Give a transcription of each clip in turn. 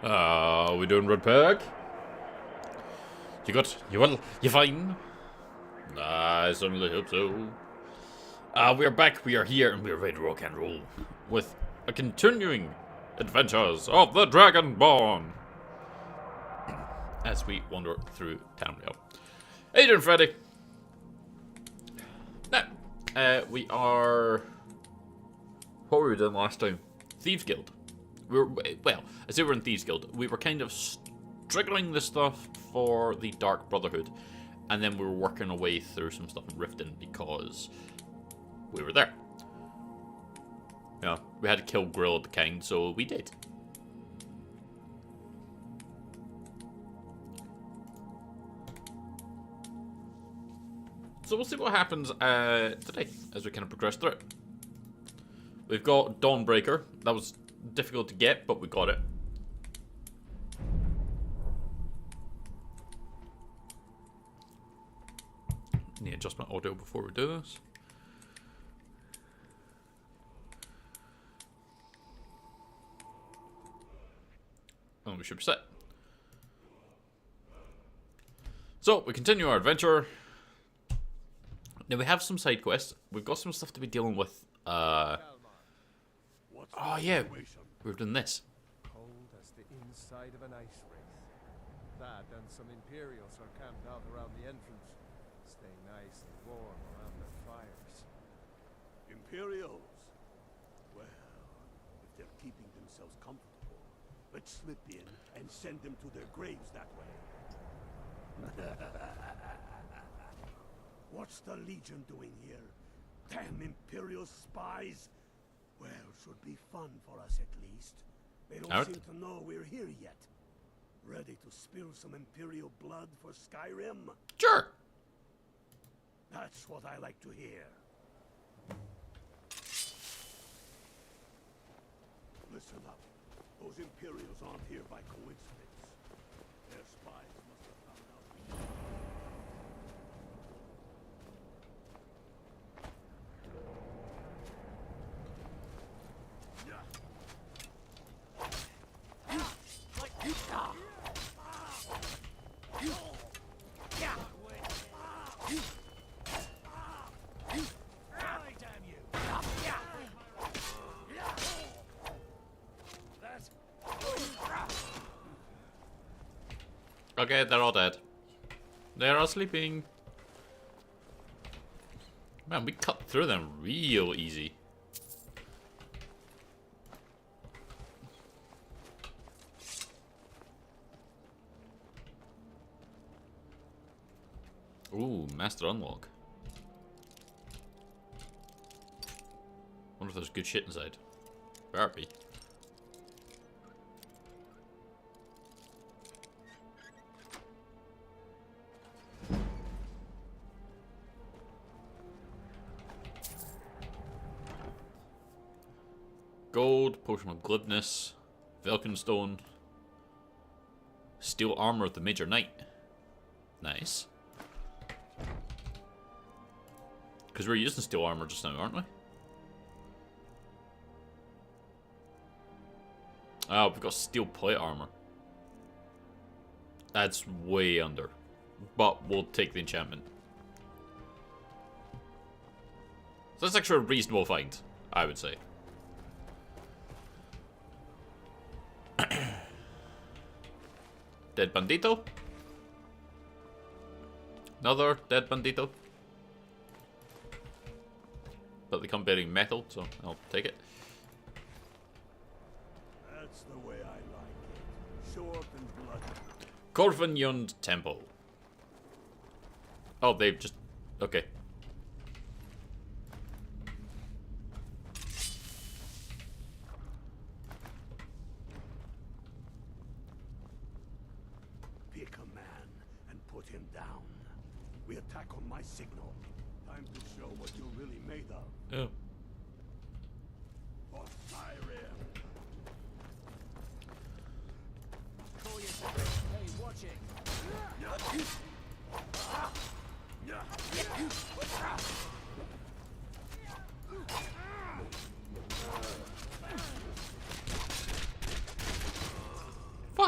We doing Red Pack? You good? You well? You fine? I certainly hope so. We are back, we are here, and we are ready to rock and roll with a continuing adventures of the Dragonborn as we wander through Tamriel. How you doing, Freddy? Now, we are... What were we doing last time? Thieves Guild. We were, well, I say we're in Thieves Guild. We were kind of struggling the stuff for the Dark Brotherhood, and then we were working our way through some stuff in Riften because we were there. Yeah, we had to kill Grill the King, so we did. So we'll see what happens today as we kind of progress through it. We've got Dawnbreaker. That was difficult to get, but we got it. Need to adjust my audio before we do this. And we should be set. So, we continue our adventure. Now, we have some side quests. We've got some stuff to be dealing with. Oh, yeah. We're doing this. Cold as the inside of an ice wraith. That and some Imperials are camped out around the entrance, staying nice and warm around their fires. Imperials? Well, if they're keeping themselves comfortable, let's slip in and send them to their graves that way. What's the Legion doing here? Damn Imperial spies! Well, should be fun for us at least. They don't seem to know we're here yet. Ready to spill some Imperial blood for Skyrim? Sure. That's what I like to hear. Listen up. Those Imperials aren't here by coincidence. Their spies must have found out. Okay, they're all dead. They're all sleeping. Man, we cut through them real easy. Ooh, Master Unlock. Wonder if there's good shit inside. Better be. Gold, Potion of Glibness, Velkenstone, Steel Armor of the Major Knight. Nice. Because we're using Steel Armor just now, aren't we? Oh, we've got Steel Plate Armor. That's way under. But we'll take the enchantment. So that's actually a reasonable find, I would say. Dead Bandito. Another dead Bandito. But they come bearing metal, so I'll take it. That's the way I like it. Short and bloody. Corvin Yund Temple. Oh, they've just... Okay. Pick a man and put him down. We attack on my signal. Time to show what you're really made of. Oh. For Skyrim. Call yourself. Hey, watching.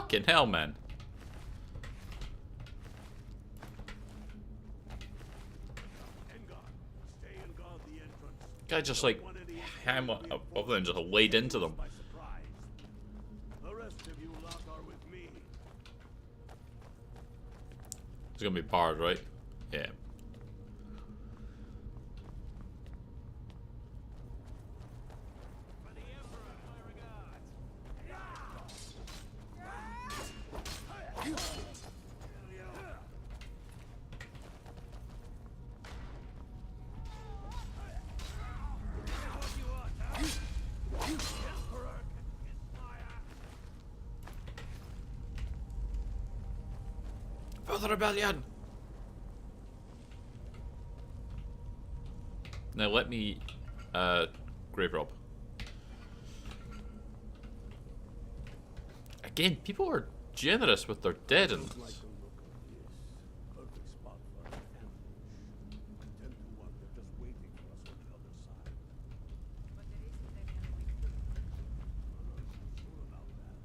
Fucking hell, man. Guy just like hammer up there and just laid into them. The rest of you lot are with me. It's gonna be barred, right? Yeah. For the Emperor, my regards. For the rebellion! Now let me grave rob. Again, people are generous with their dead and Like the look of this. Perfect spot for an ambush. I tend to one they're just waiting for us on the other side. But there isn't any other way to do it. Sure about that.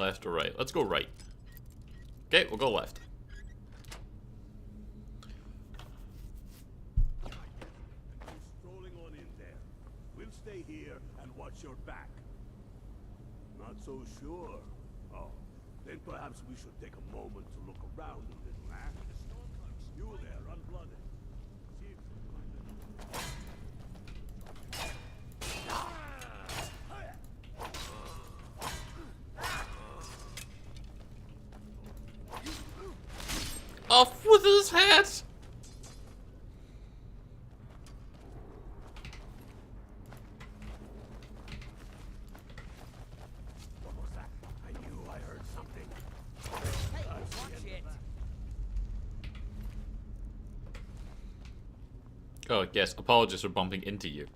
left or right. Let's go right. Okay, we'll go left. Strolling on in there. We'll stay here and watch your back. Not so sure. Oh, then perhaps we should take a moment to look around a little, huh? You there, unblooded. See if you can find Off with his head! What was that? I knew I heard something. Hey, watch it. Oh, yes, apologies for bumping into you.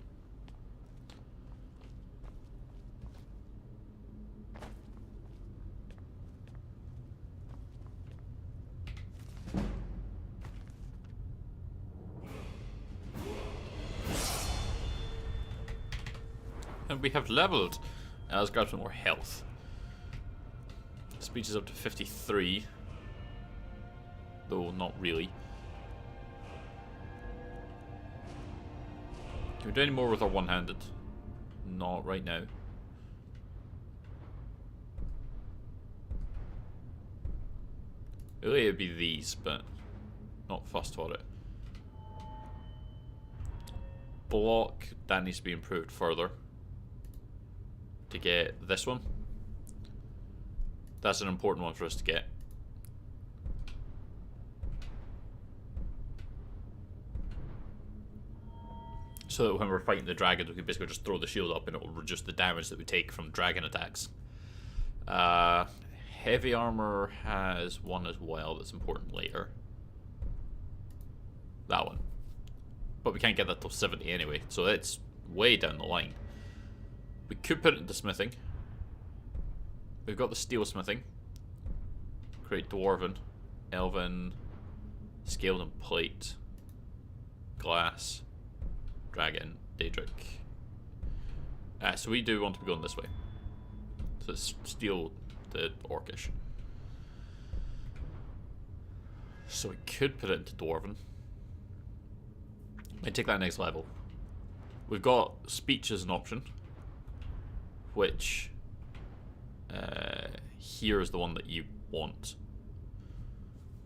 And we have leveled. Now let's grab some more health. Speech is up to 53. Though not really. Can we do any more with our one-handed? Not right now. Really it'd be these, but not fussed for it. Block, that needs to be improved further. To get this one. That's an important one for us to get. So that when we're fighting the dragons, we can basically just throw the shield up and it will reduce the damage that we take from dragon attacks. Heavy armor has one as well that's important later. That one. But we can't get that till 70 anyway, so it's way down the line. We could put it into smithing. We've got the steel smithing. Create dwarven, elven, scaled and plate, glass, dragon, daedric. So we do want to be going this way. So it's steel the orcish. So we could put it into dwarven. And take that next level. We've got speech as an option. Which here is the one that you want.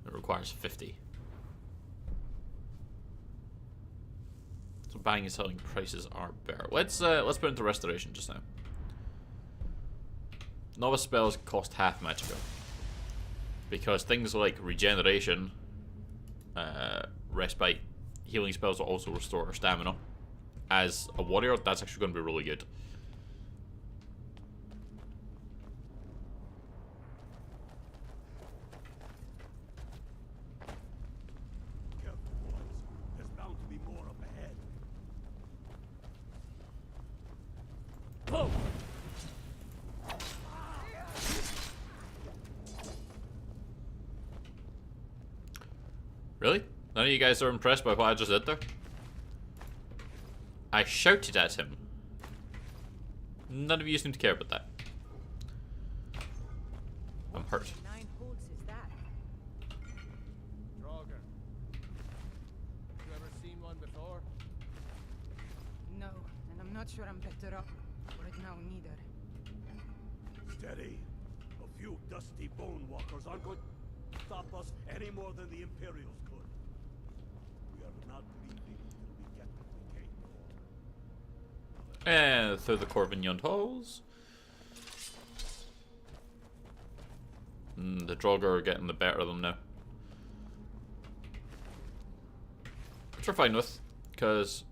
It requires 50. So buying and selling prices are better. Let's put into restoration just now. Novice spells cost half magicka. Because things like regeneration, respite, healing spells will also restore our stamina. As a warrior, that's actually going to be really good. There's bound to be more up ahead. Whoa! Really? None of you guys are impressed by what I just did there? I shouted at him. None of you seem to care about that. I'm hurt. Nine holds is that? Draugr. You ever seen one before? No, and I'm not sure I'm better up for it now neither. Steady. A few dusty bone walkers aren't going to stop us any more than the Imperials could. We are not leaving until we get what we came for. And through the Corvinant halls. The Draugr are getting the better of them now. Which we're fine with, because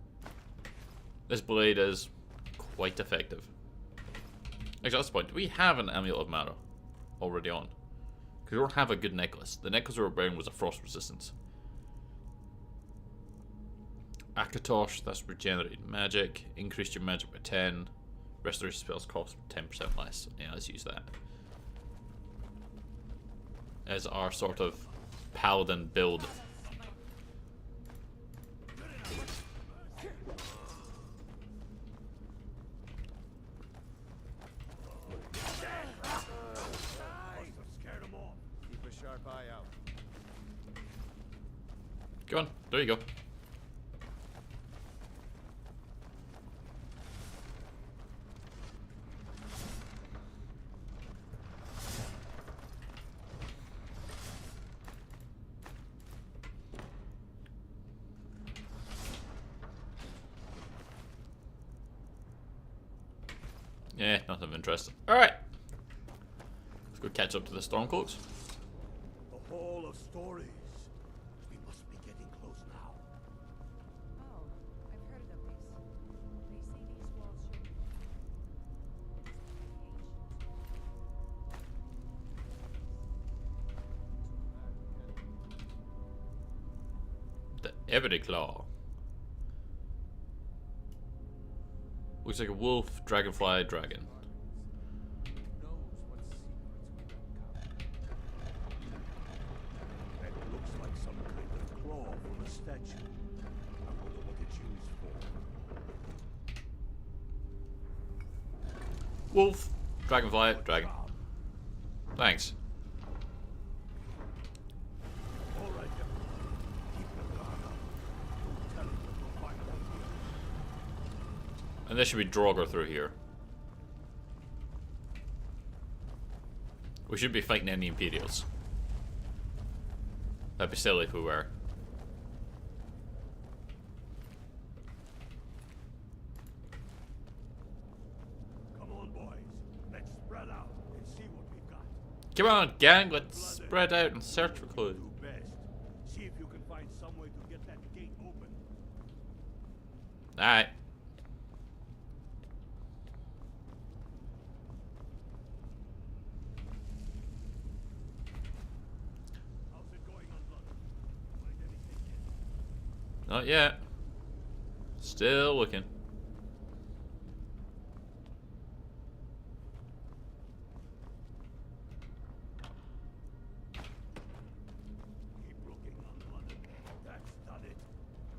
this blade is quite effective. Actually, that's the point. Do we have an Amulet of Mana already on? Because we don't have a good necklace. The necklace we were wearing was a frost resistance. Akatosh, that's regenerated magic. Increased your magic by 10. Restoration spells cost 10% less. Yeah, let's use that. As our sort of paladin build. Scared them off. Keep a sharp eye out. Go on, there you go. Yeah, nothing of interest. Alright. Let's go catch up to the Stormcloaks. The Hall of Stories. We must be getting close now. Oh, I've heard of this. They say these walls should The Ebony Claw. Looks like a wolf, dragonfly, dragon. Who knows what secrets we uncover? That looks like some kind of claw from a statue. I wonder what it's used for. Wolf, dragonfly, dragon. Thanks. All right, then. Keep your guard up. Don't tell him that you'll find out here. And there should be Draugr through here. We should be fighting any Imperials. That'd be silly if we were. Come on, boys. Let's spread out and see what we've got. Come on, gang, let's spread out and search for clues. Do best. See if you can find some way to get that gate open. Alright. How's it going on Blood? Find anything yet? Not yet. Still looking. Keep looking on London. That's done it.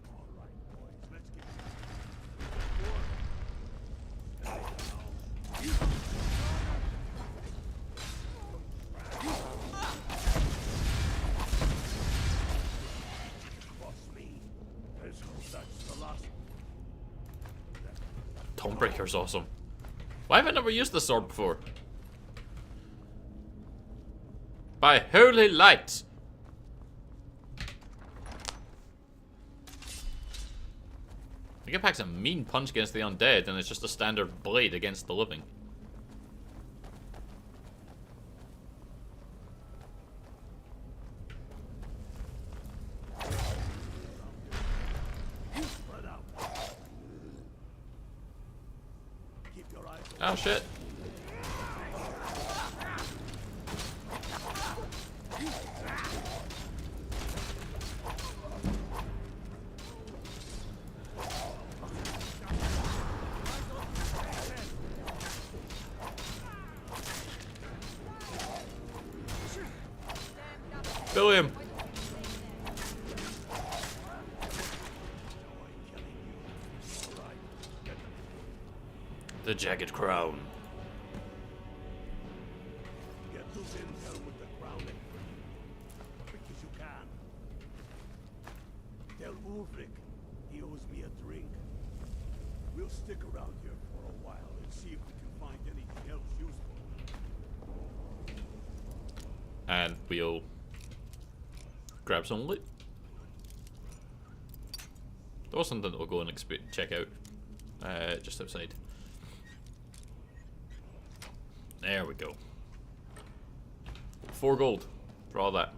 All right, boys. Let's get Cross me. Let's hope that's the last. Tonebreaker's awesome. Why have I never used this sword before? By holy light! I get packs a mean punch against the undead, and it's just a standard blade against the living. Spread out. Keep your eyes open. Oh shit. Kill him. The Jagged Crown. Get those intel with the crown quick as you can. Tell Ulrich he owes me a drink. We'll stick around here for a while and see if we can find anything else useful. And we'll grab some loot. There was something that we'll go and check out just outside. There we go. 4 gold for all that.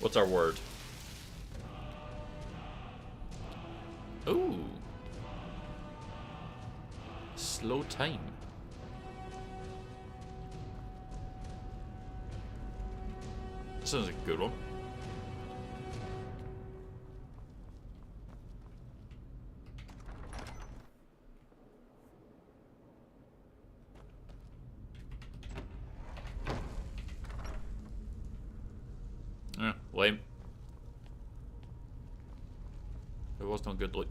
What's our word? Ooh. Slow time. This is a good one. Lame. It was not good loot.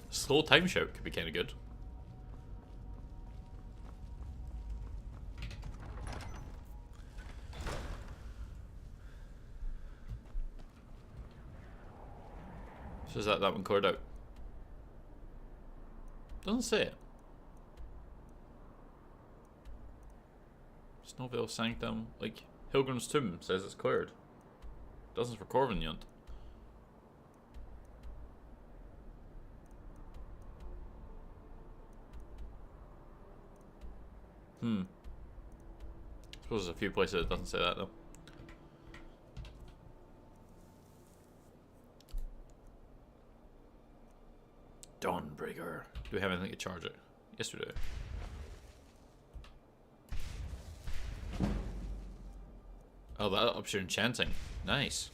Slow time shout could be kind of good. So is that one cleared out? Doesn't say it. Snowvale Sanctum, like Hilgrim's Tomb says it's cleared. Doesn't for Corvinunt. Suppose there's a few places that doesn't say that though. Dawnbreaker. Do we have anything to charge it? Yes we do. Oh, that ups your enchanting. Nice.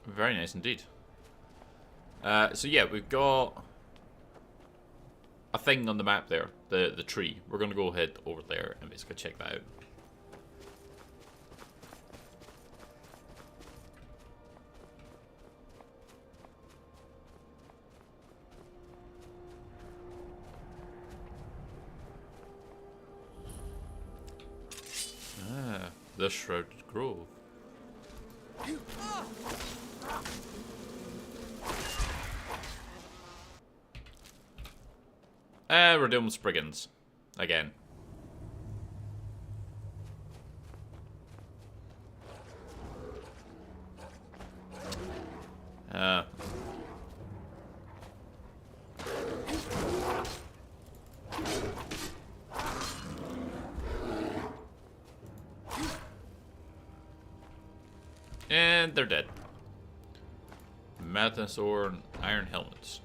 Very nice indeed. So yeah, we've got a thing on the map there, the tree. We're gonna go ahead over there and basically check that out. Ah, the Shrouded Grove. We're dealing with Spriggans. Again. And they're dead. Mathanosaur and Iron Helmets.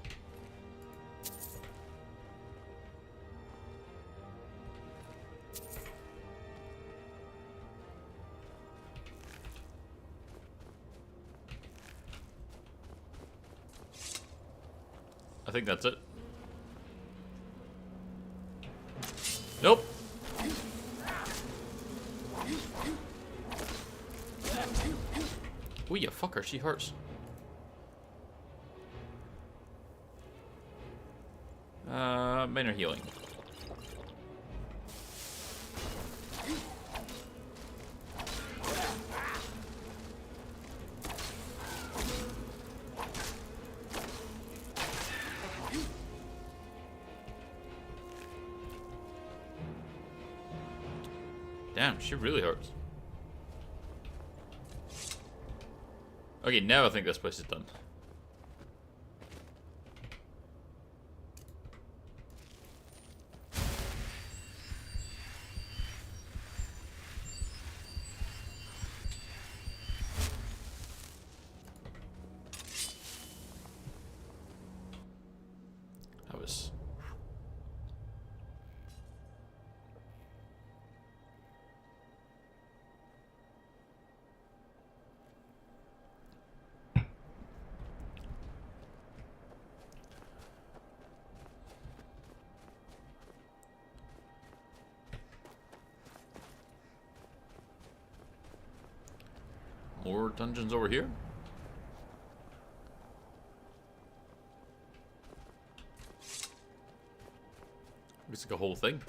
I think that's it. Nope. Ooh, you fucker, she hurts. Minor healing. Damn, she really hurts. Okay, now I think this place is done. That was... More dungeons over here. Looks like a whole thing.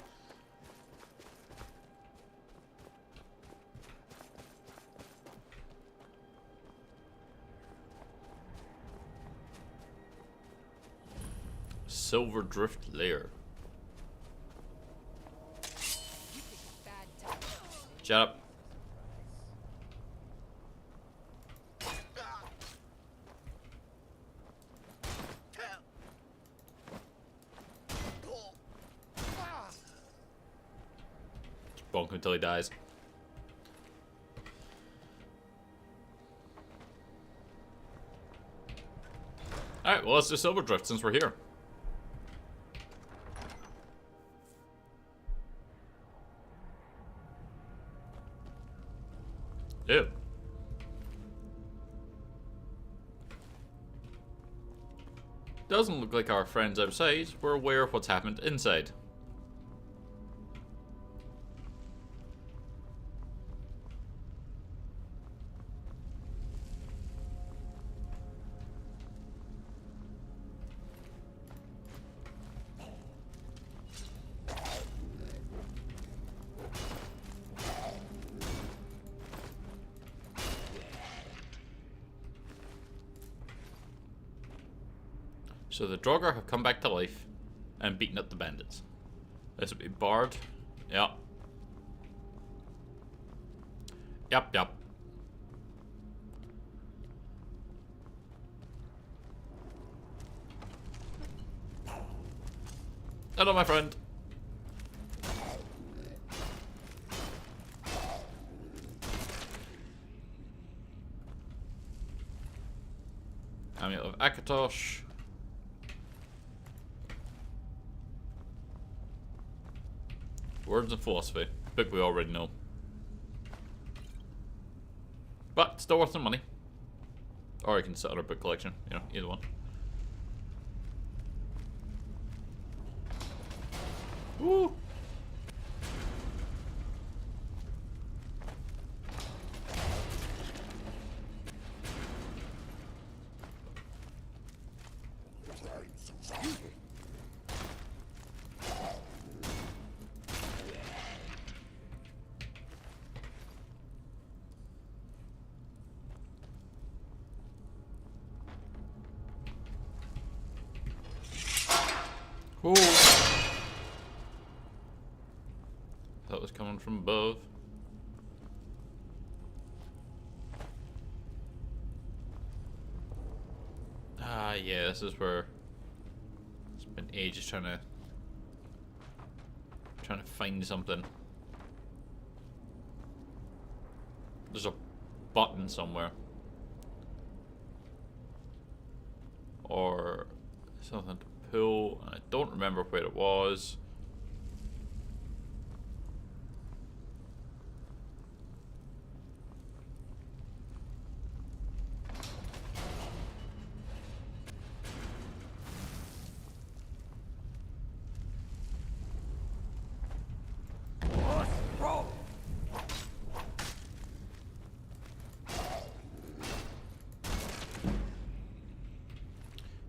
Silver Drift Lair. Shut up. Bonk him until he dies. Alright, well, let's do Silver Drift since we're here. Ew. Doesn't look like our friends outside were aware of what's happened inside. So the Draugr have come back to life and beaten up the bandits. This would be Bard. Yep. Yep. Hello, my friend. Amulet of Akatosh. Words of Philosophy. Book we already know. But still worth some money. Or you can sell our book collection. You know, either one. Woo! Cool. That was coming from above. Ah, yeah, this is where it's been ages trying to find something. There's a button somewhere. Or something to pull. I don't remember where it was.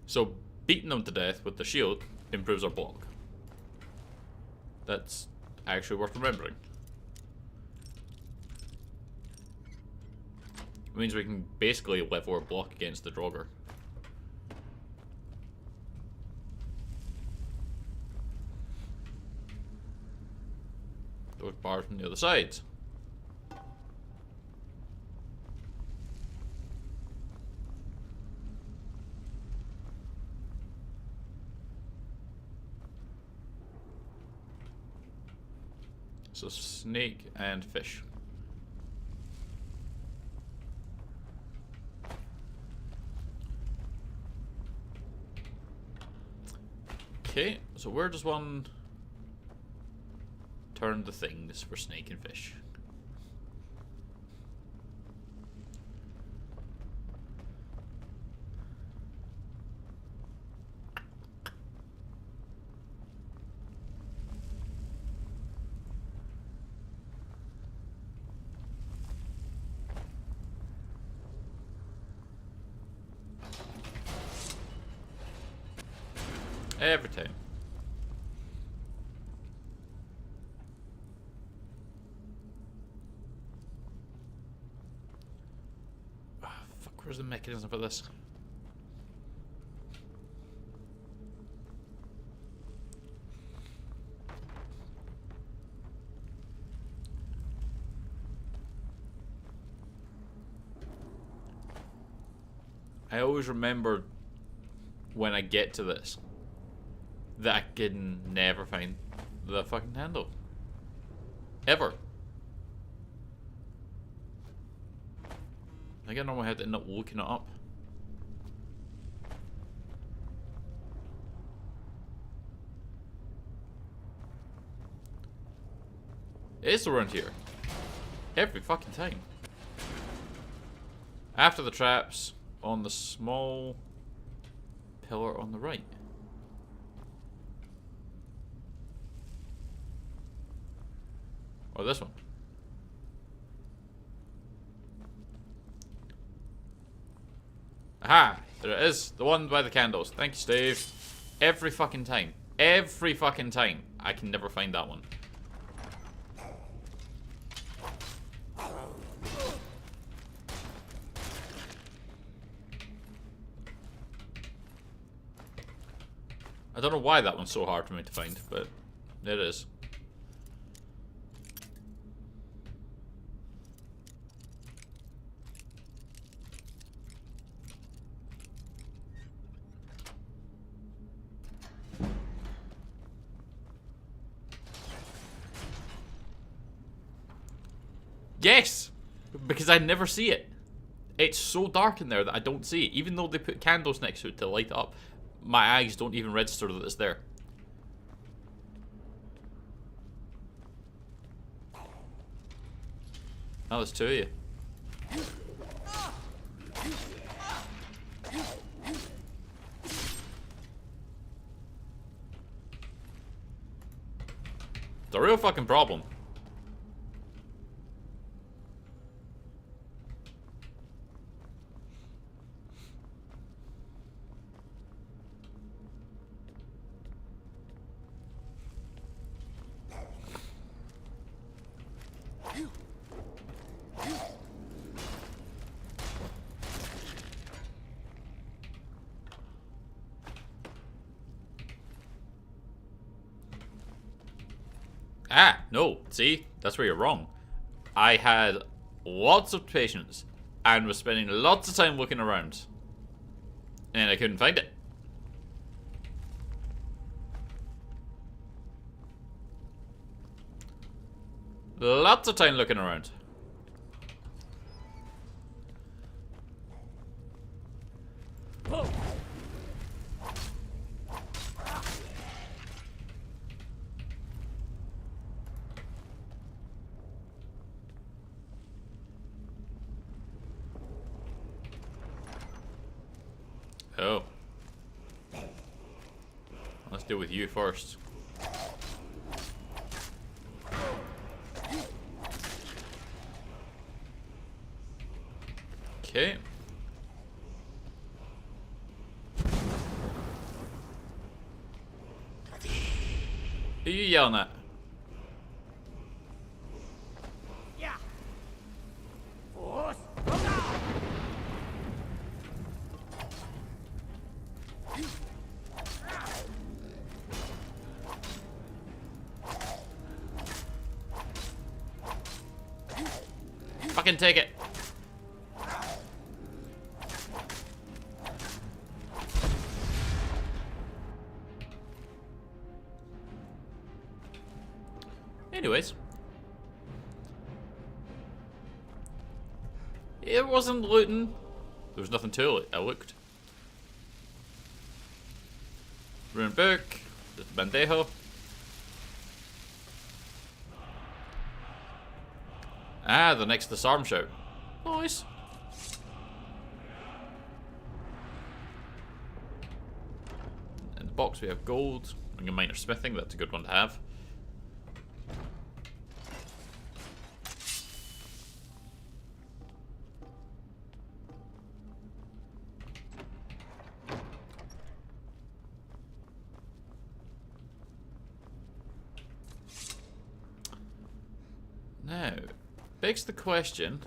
So beating them to death with the shield improves our block. That's actually worth remembering. It means we can basically level our block against the Draugr. Those bars from the other side. So snake and fish. Okay, so where does one turn the things for snake and fish? Every time. Oh, fuck, where's the mechanism for this? I always remember when I get to this that I can never find the fucking handle. Ever. I get in my head to end up looking it up. It is around here. Every fucking time. After the traps, on the small pillar on the right. Or this one. Aha! There it is. The one by the candles. Thank you, Steve. Every fucking time. Every fucking time. I can never find that one. I don't know why that one's so hard for me to find, but it is. Yes! Because I never see it. It's so dark in there that I don't see it. Even though they put candles next to it to light it up, my eyes don't even register that it's there. Oh, there's two of you. It's a real fucking problem. Ah, no. See? That's where you're wrong. I had lots of patience and was spending lots of time looking around. And I couldn't find it. Lots of time looking around. Oh. Let's deal with you first. Okay. Who are you yelling at? Yeah. Fucking take it. Anyways. It wasn't looting. There was nothing to it. I looked. Rune book. There's the bandejo. Ah, the next disarm shout. Nice. In the box we have gold. And a minor smithing, that's a good one to have. begs the question,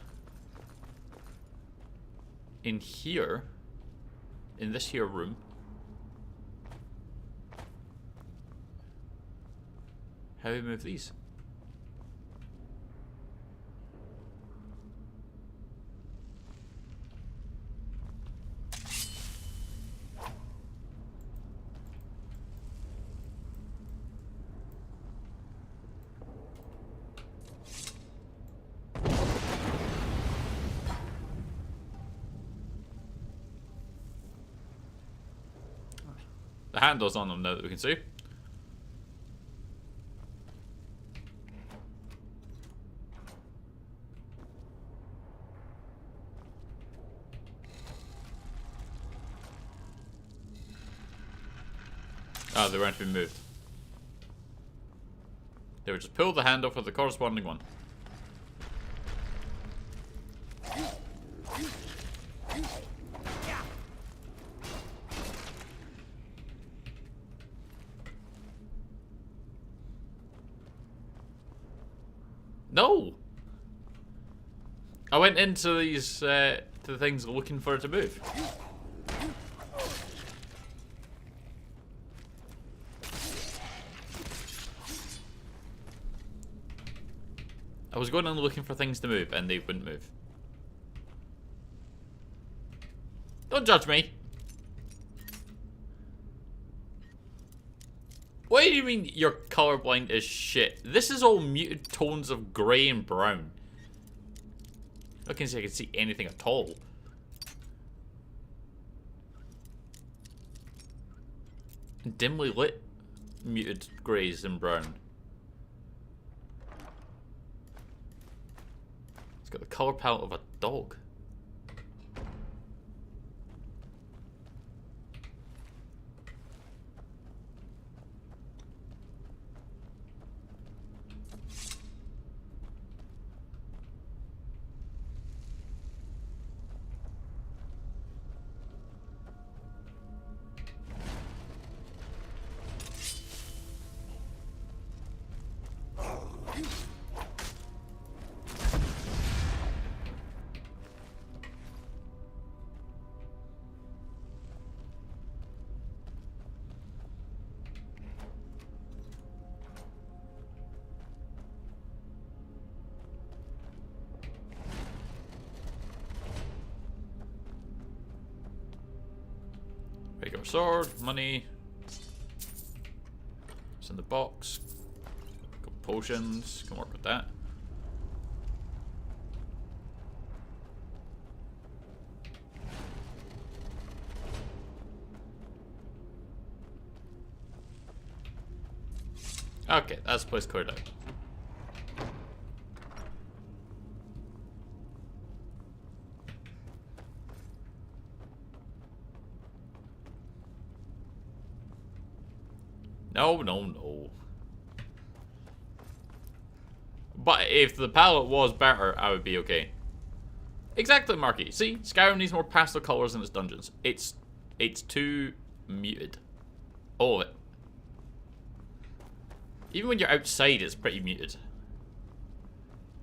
in here, in this here room, how do we move these? The handle's on them now that we can see. Ah, they weren't being moved. They would just pull the handle for the corresponding one. No! I went into these to the things looking for it to move. I was going in looking for things to move and they wouldn't move. Don't judge me. What do you mean you're colorblind as shit? This is all muted tones of grey and brown. I can say I can see anything at all. Dimly lit muted greys and brown. It's got the color palette of a dog. Regular sword, money. It's in the box. Got potions, can work with that. Okay, that's the place cleared out. No, no, no. But if the palette was better, I would be okay. Exactly, Marky. See, Skyrim needs more pastel colors in its dungeons. It's too muted. All of it. Even when you're outside, it's pretty muted.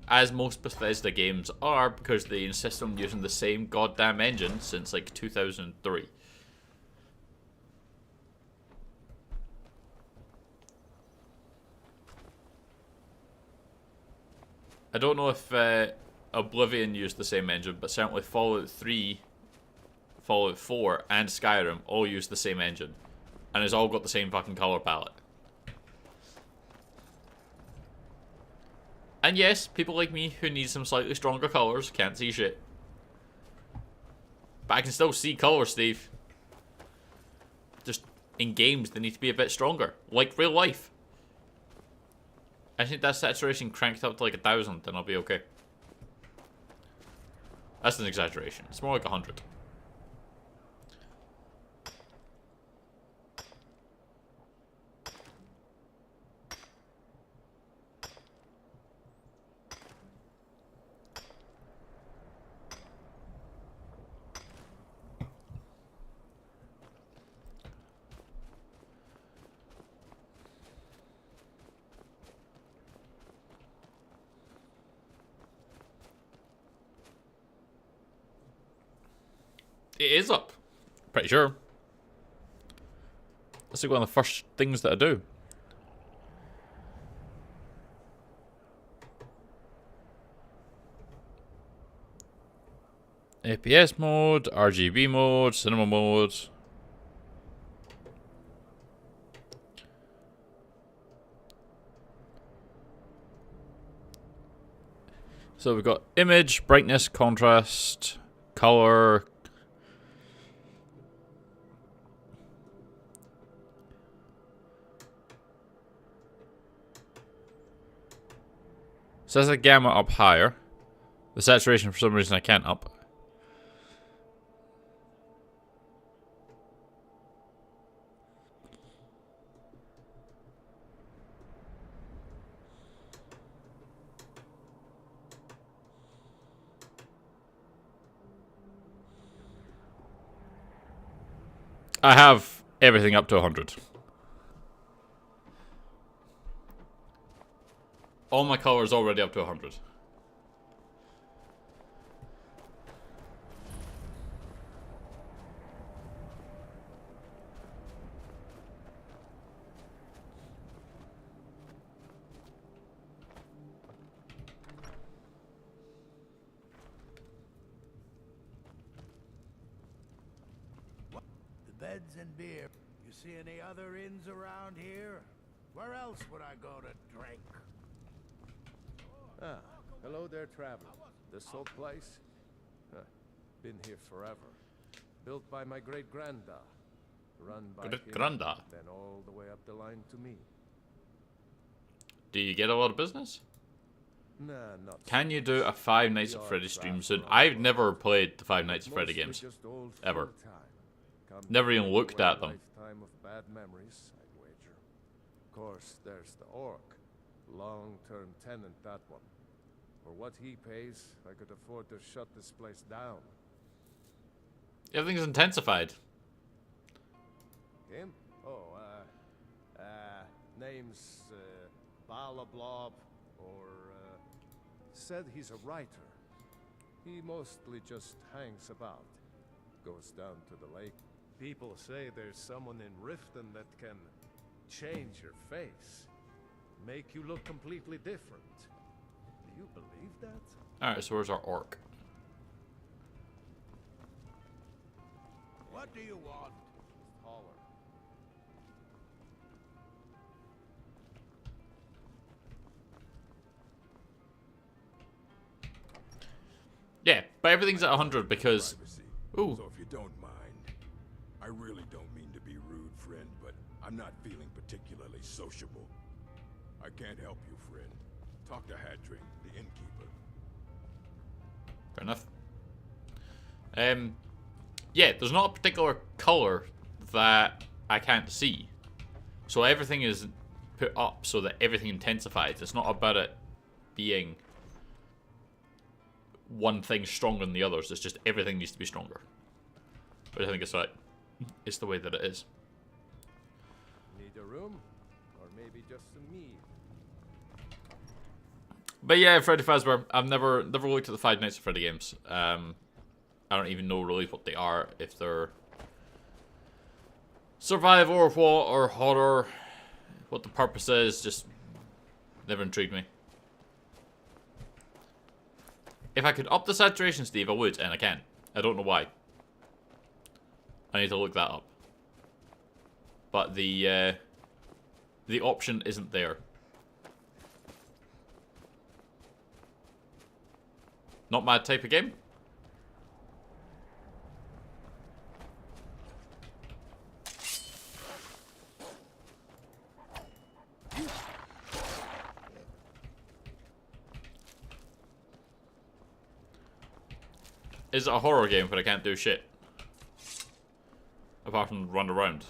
As most Bethesda games are, because they insist on using the same goddamn engine since like 2003. I don't know if Oblivion used the same engine, but certainly Fallout 3, Fallout 4, and Skyrim all use the same engine. And it's all got the same fucking color palette. And yes, people like me who need some slightly stronger colors can't see shit. But I can still see colors, Steve. Just in games, they need to be a bit stronger. Like real life. I think that saturation cranked up to like 1,000, then I'll be okay. That's an exaggeration. It's more like 100. It is up. Pretty sure. That's like one of the first things that I do. APS mode, RGB mode, cinema mode. So we've got image, brightness, contrast, color. So that's a gamma up higher. The saturation for some reason I can't up. I have everything up to 100. All my colors already up to 100. The beds and beer. You see any other inns around here? Where else would I go to drink? Ah, hello there, traveler. This old place? Huh, been here forever. Built by my great-granda. Run by him, Great-granda? then all the way up the line to me. Do you get a lot of business? Nah, not Can you do a Five Nights at Freddy's stream soon? I've never played the Five Nights at Freddy games. Ever. Never even looked at them. Lifetime of bad memories, I'd wager. Of course, there's the orc. Long-term tenant, that one. For what he pays, I could afford to shut this place down. Everything's intensified. Him? Oh, name's, Balablob, or, said he's a writer. He mostly just hangs about. Goes down to the lake. People say there's someone in Riften that can change your face. Make you look completely different. Do you believe that? Alright, so where's our orc? What do you want? Taller. Yeah, but everything's at 100 because... Privacy. Ooh. So if you don't mind, I really don't mean to be rude, friend, but I'm not feeling particularly sociable. I can't help you, friend. Talk to Hadring, the innkeeper. Fair enough. Yeah, there's not a particular color that I can't see. So everything is put up so that everything intensifies. It's not about it being one thing stronger than the others. It's just everything needs to be stronger. But I think it's like, it's the way that it is. Need a room? Or maybe just some mead? But yeah, Freddy Fazbear. I've never looked at the Five Nights at Freddy games. I don't even know really what they are. If they're survival or what, or horror, what the purpose is, just never intrigued me. If I could up the saturation, Steve, I would, and I can't. I don't know why. I need to look that up. But the option isn't there. Not my type of game. Is it a horror game but I can't do shit? Apart from run around.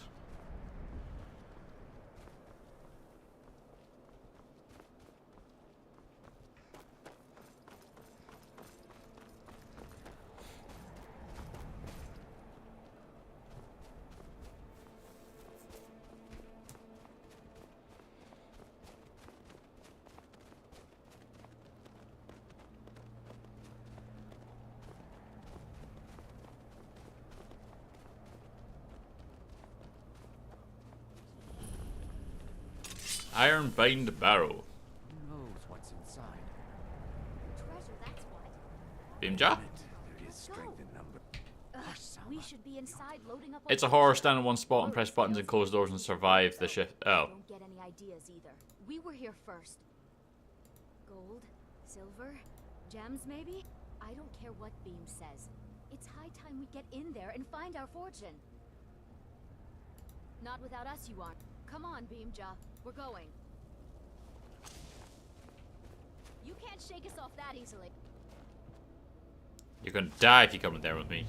Iron bind barrow. Who knows what's inside? Treasure, that's what. Beam jar? There is strength in number. We should be inside loading up. It's a horror. Stand in one spot and press buttons and close doors and survive the shift. Oh. Don't get any ideas either. We were here first. Gold, silver, gems maybe? I don't care what Beam says. It's high time we get in there and find our fortune. Not without us, you aren't. Come on, Beamja. We're going. You can't shake us off that easily. You're gonna die if you come in there with me.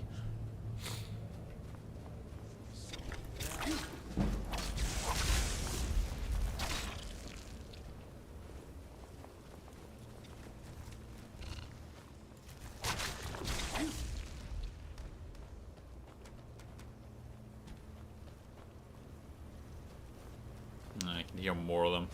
I can hear more of them.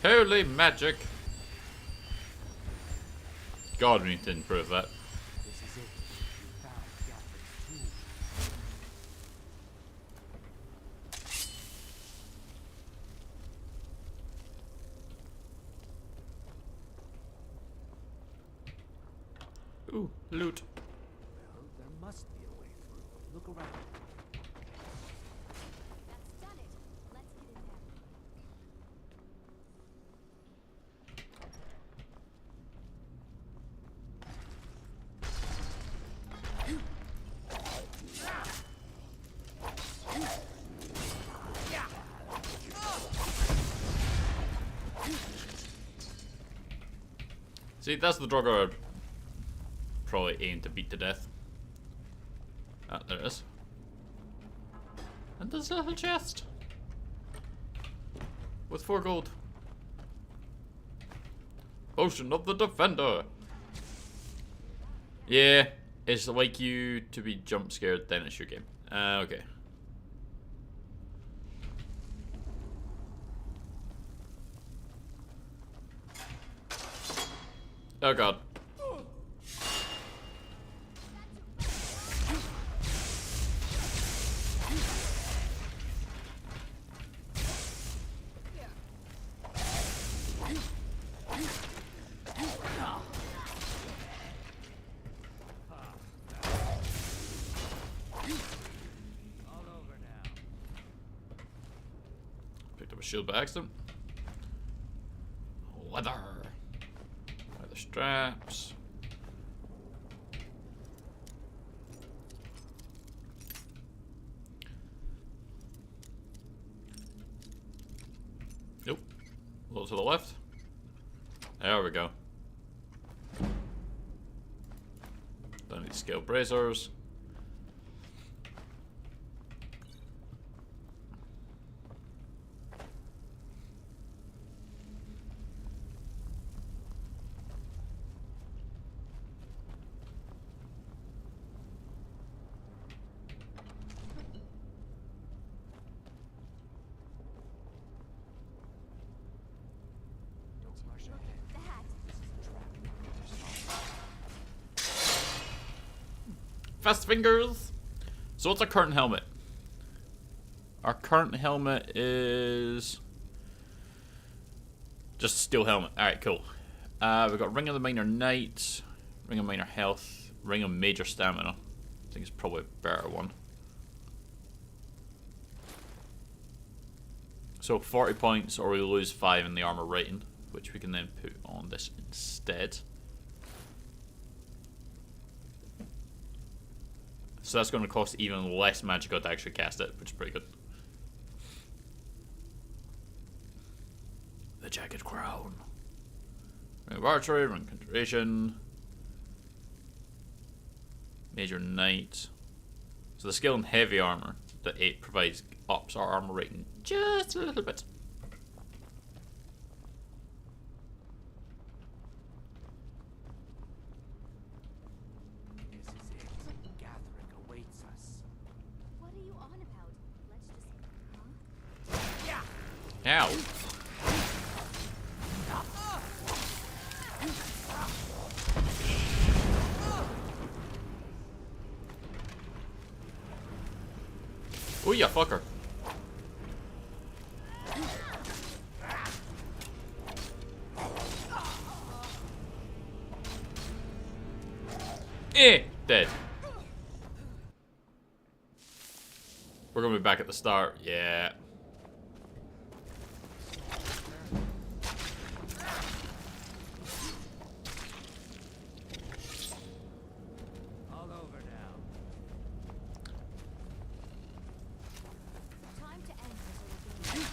Holy magic! God, we need to improve that. This is it. We found Gatlin's tomb. Ooh, loot. Well, there must be a way through. Look around. That's done it. Let's get in there. See, that's the Draugr I'd probably aim to beat to death. Ah, there it is. And there's a little chest. With 4 gold. Potion of the Defender. Yeah, it's like you to be jump scared, then it's your game. Okay. Oh god. Picked up a shield by accident. Leather. Leather straps. Nope. A little to the left. There we go. Don't need scale bracers. Don't rush ahead. That. Fast fingers. So what's our current helmet? Our current helmet is just a steel helmet. Alright, cool. We've got Ring of the Minor Knight, Ring of Minor Health, Ring of Major Stamina. I think it's probably a better one. So 40 points or we lose 5 in the armor rating, which we can then put on this instead. So that's going to cost even less magicka to actually cast it, which is pretty good. The Jagged Crown. Ring of Archery, Ring of Concentration. Major Knight. So the skill in heavy armor that 8 provides ups our armor rating just a little bit. This is it. Gathering awaits us. What are you on about? Ow. Oh, you fucker. Dead. We're gonna be back at the start. Yeah. All over now. Time to end this little game.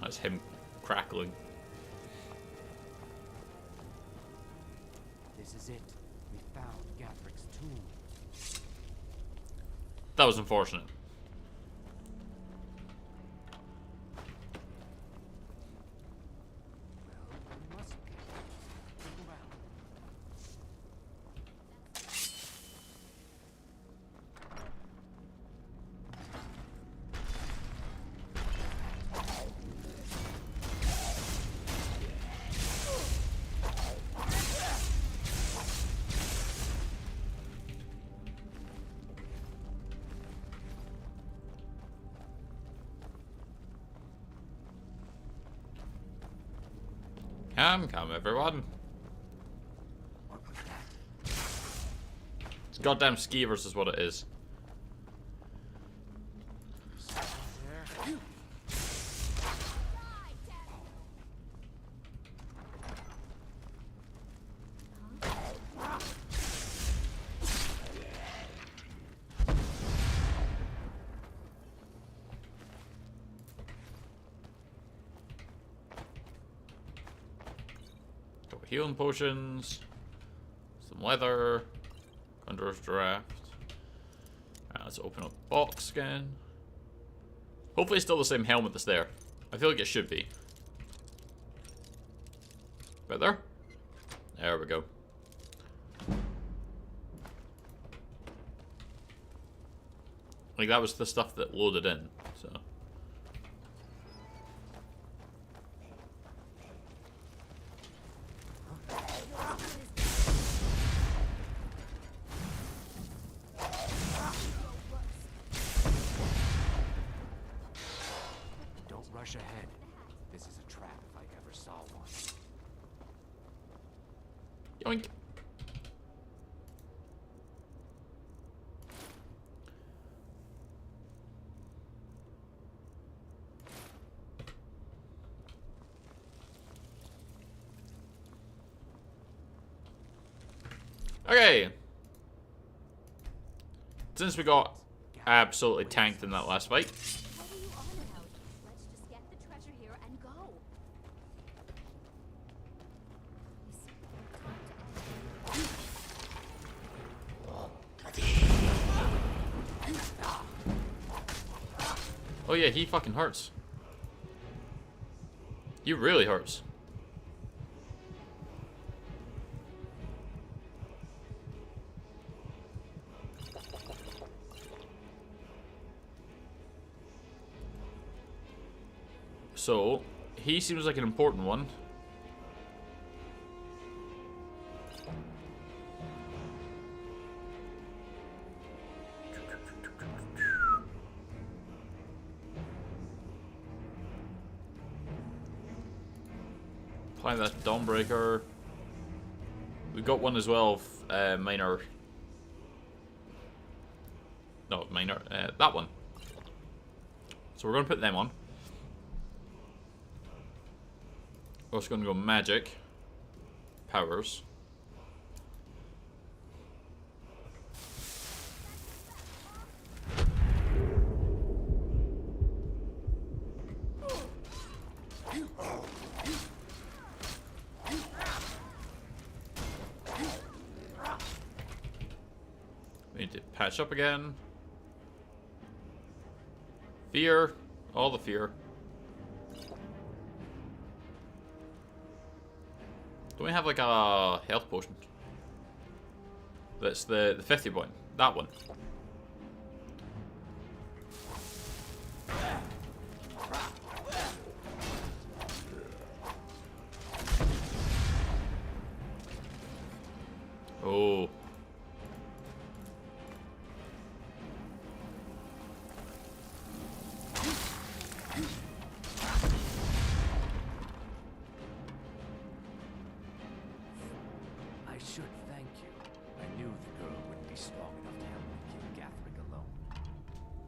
That's him crackling. This is it. We found Gathric's tomb. That was unfortunate. Well, there must be. Look around. Come, everyone. It's goddamn skeevers is what it is. Healing potions, some leather, Conjurer's Draft. Alright, let's open up box again. Hopefully it's still the same helmet that's there. I feel like it should be. Right there? There we go. Like that was the stuff that loaded in, so. Don't rush ahead. This is a trap if I ever saw one. Yoink. Okay. Since we got absolutely tanked in that last fight, What are you on about? Let's just get the treasure here and go. oh yeah, he fucking hurts. He really hurts. So, he seems like an important one. Apply that Dawnbreaker. We got one as well, minor. No, minor. That one. So we're going to put them on. We're also going to go magic. Powers. need to patch up again. Fear. All the fear. Don't we have like a health potion? That's the 50 one. That one. Oh. I should thank you. I knew the girl wouldn't be strong enough to help me kill Gathric alone.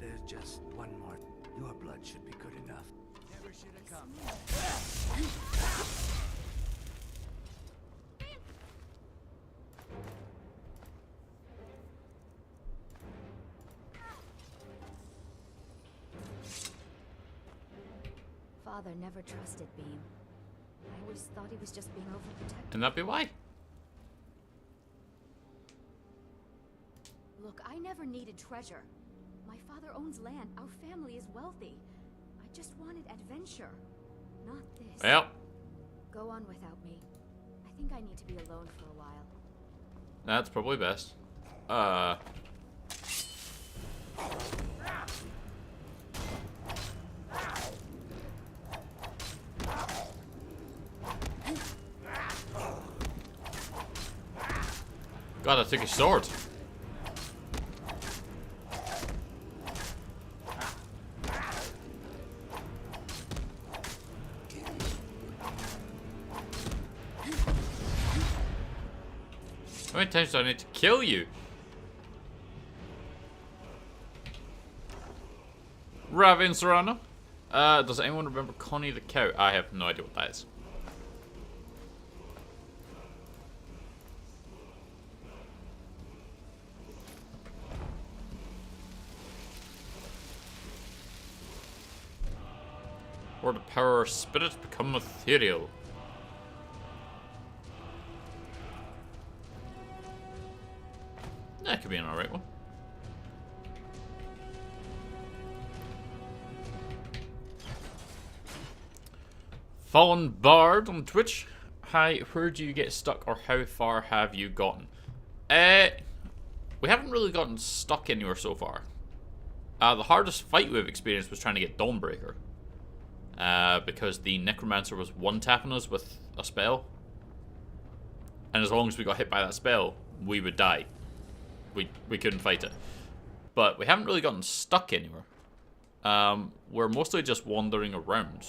There's just one more. Your blood should be good enough. Never should have come. Father never trusted Beam. I always thought he was just being overprotective. Can that be why? Look, I never needed treasure. My father owns land. Our family is wealthy. I just wanted adventure. Not this. Well. Go on without me. I think I need to be alone for a while. That's probably best. God, I took his sword. How many times do I need to kill you? Raven Serrano. Does anyone remember Connie the cow? I have no idea what that is. Or the power of spirits become ethereal. That could be an alright one. Fallen Bard on Twitch. Hi, where do you get stuck or how far have you gotten? We haven't really gotten stuck anywhere so far. The hardest fight we've experienced was trying to get Dawnbreaker. Because the Necromancer was one-tapping us with a spell. And as long as we got hit by that spell, we would die. We couldn't fight it. But we haven't really gotten stuck anywhere. We're mostly just wandering around.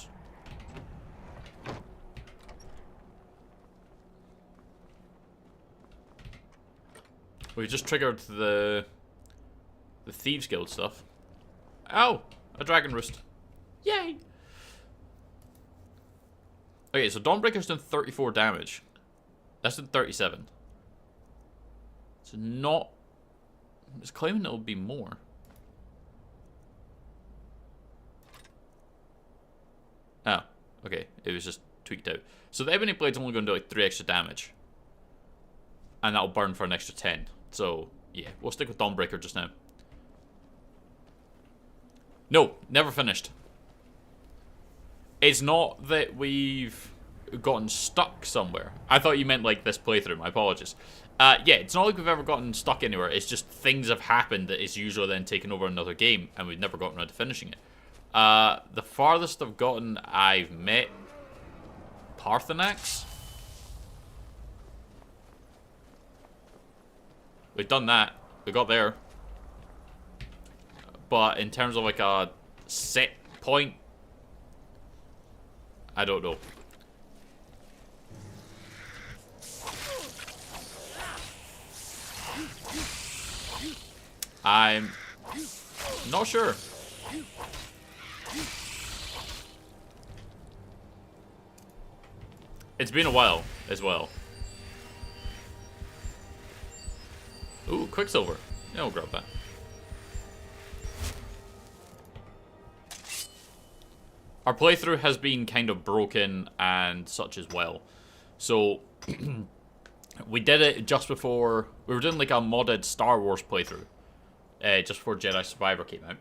We just triggered the Thieves Guild stuff. Oh! A Dragon Roost. Yay! Okay, so Dawnbreaker's done 34 damage. That's done 37. It's not... It's claiming it'll be more. Oh, okay. It was just tweaked out. So the Ebony Blade's only going to do like 3 extra damage. And that'll burn for an extra 10. So, yeah. We'll stick with Dawnbreaker just now. No, never finished. It's not that we've gotten stuck somewhere. I thought you meant like this playthrough. My apologies. Yeah, it's not like we've ever gotten stuck anywhere. It's just things have happened that is usually then taken over another game, and we've never gotten around to finishing it. The farthest I've met Parthenax. We've done that. We got there. But in terms of like a set point, I don't know. I'm not sure. It's been a while as well. Ooh, Quicksilver. Yeah, we'll grab that. Our playthrough has been kind of broken and such as well. So, we did it just before... We were doing like a modded Star Wars playthrough. just before Jedi Survivor came out.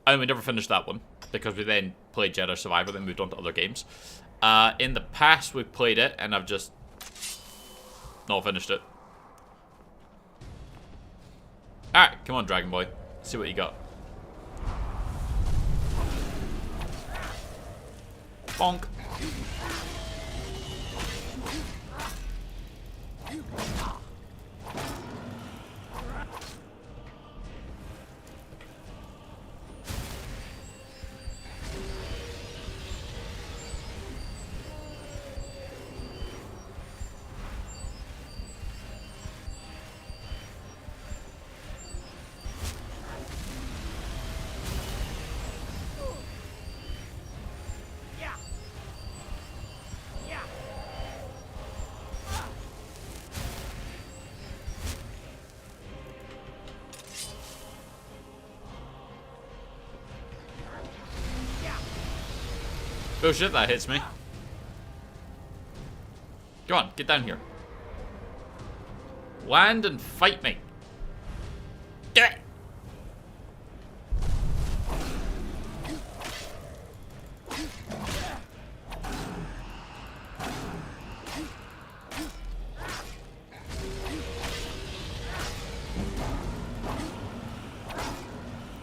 And we never finished that one, because we then played Jedi Survivor, then moved on to other games. In the past, we've played it, and I've just not finished it. Alright, come on, Dragon Boy. Let's see what you got. Bonk. Oh shit, that hits me. Go on, get down here. Land and fight me. Get it!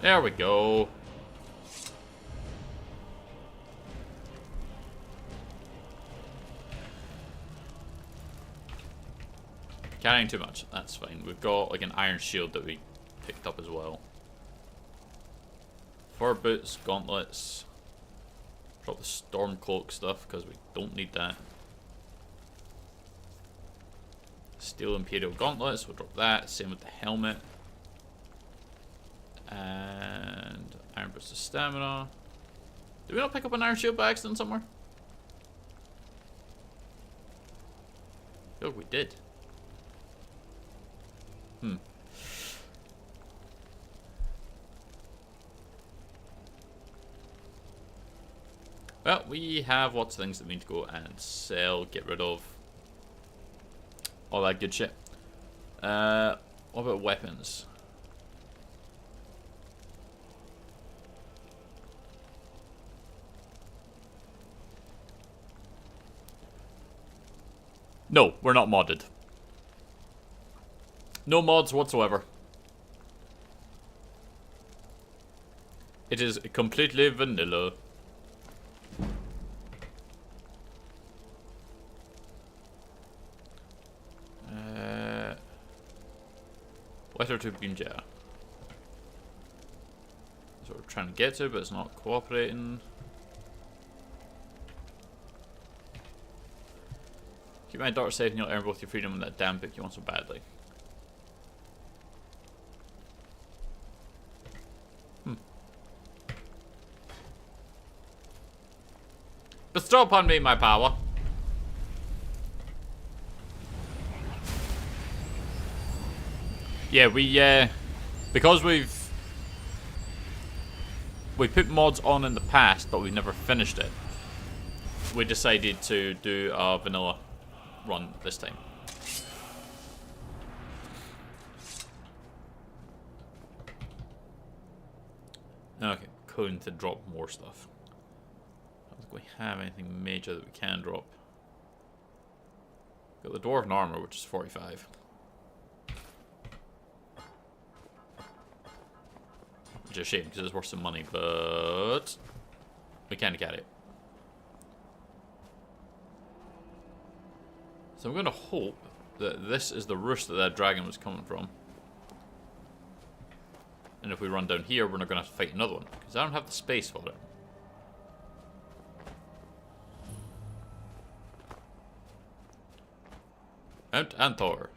There we go. Carrying too much. That's fine. We've got like an iron shield that we picked up as well. Fur boots, gauntlets. Drop the storm cloak stuff because we don't need that. Steel Imperial gauntlets. We'll drop that. Same with the helmet. And iron boots of stamina. Did we not pick up an iron shield by accident somewhere? Oh, we did. Well, we have lots of things that we need to go and sell, get rid of. All that good shit. What about weapons? No, we're not modded. No mods whatsoever. It is completely vanilla. Letter to Bunja. That's what we're trying to get to, but it's not cooperating. Keep my daughter safe and you'll earn both your freedom and that damn book you want so badly. Bestow upon me my power. Yeah, because we put mods on in the past, but we've never finished it. We decided to do a vanilla run this time. Okay, going to drop more stuff. I don't think we have anything major that we can drop. Got the dwarven armor, which is 45. Which is a shame because it's worth some money, but we can't get it. So I'm going to hope that this is the roost that that dragon was coming from. And if we run down here, we're not going to have to fight another one because I don't have the space for it. Mount Antor.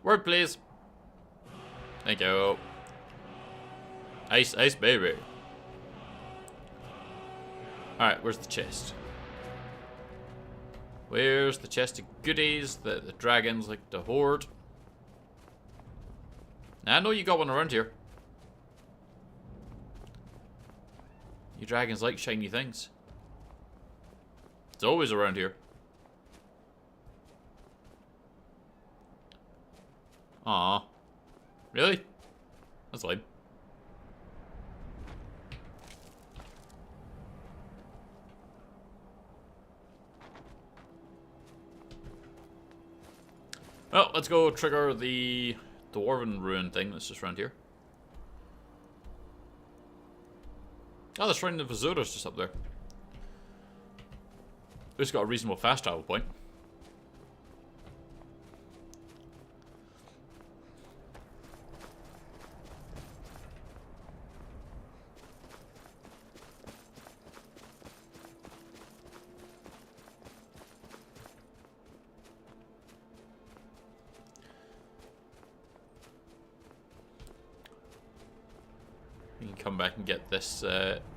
Word, please. Thank you. Ice, ice, baby. Alright, where's the chest? Where's the chest of goodies that the dragons like to hoard? Now, I know you got one around here. You dragons like shiny things. It's always around here. Aw. Really? That's lame. Well, let's go trigger the Dwarven Ruin thing that's just around here. Oh, the Shrine of Azura's just up there. It's got a reasonable fast travel point. We can come back and get this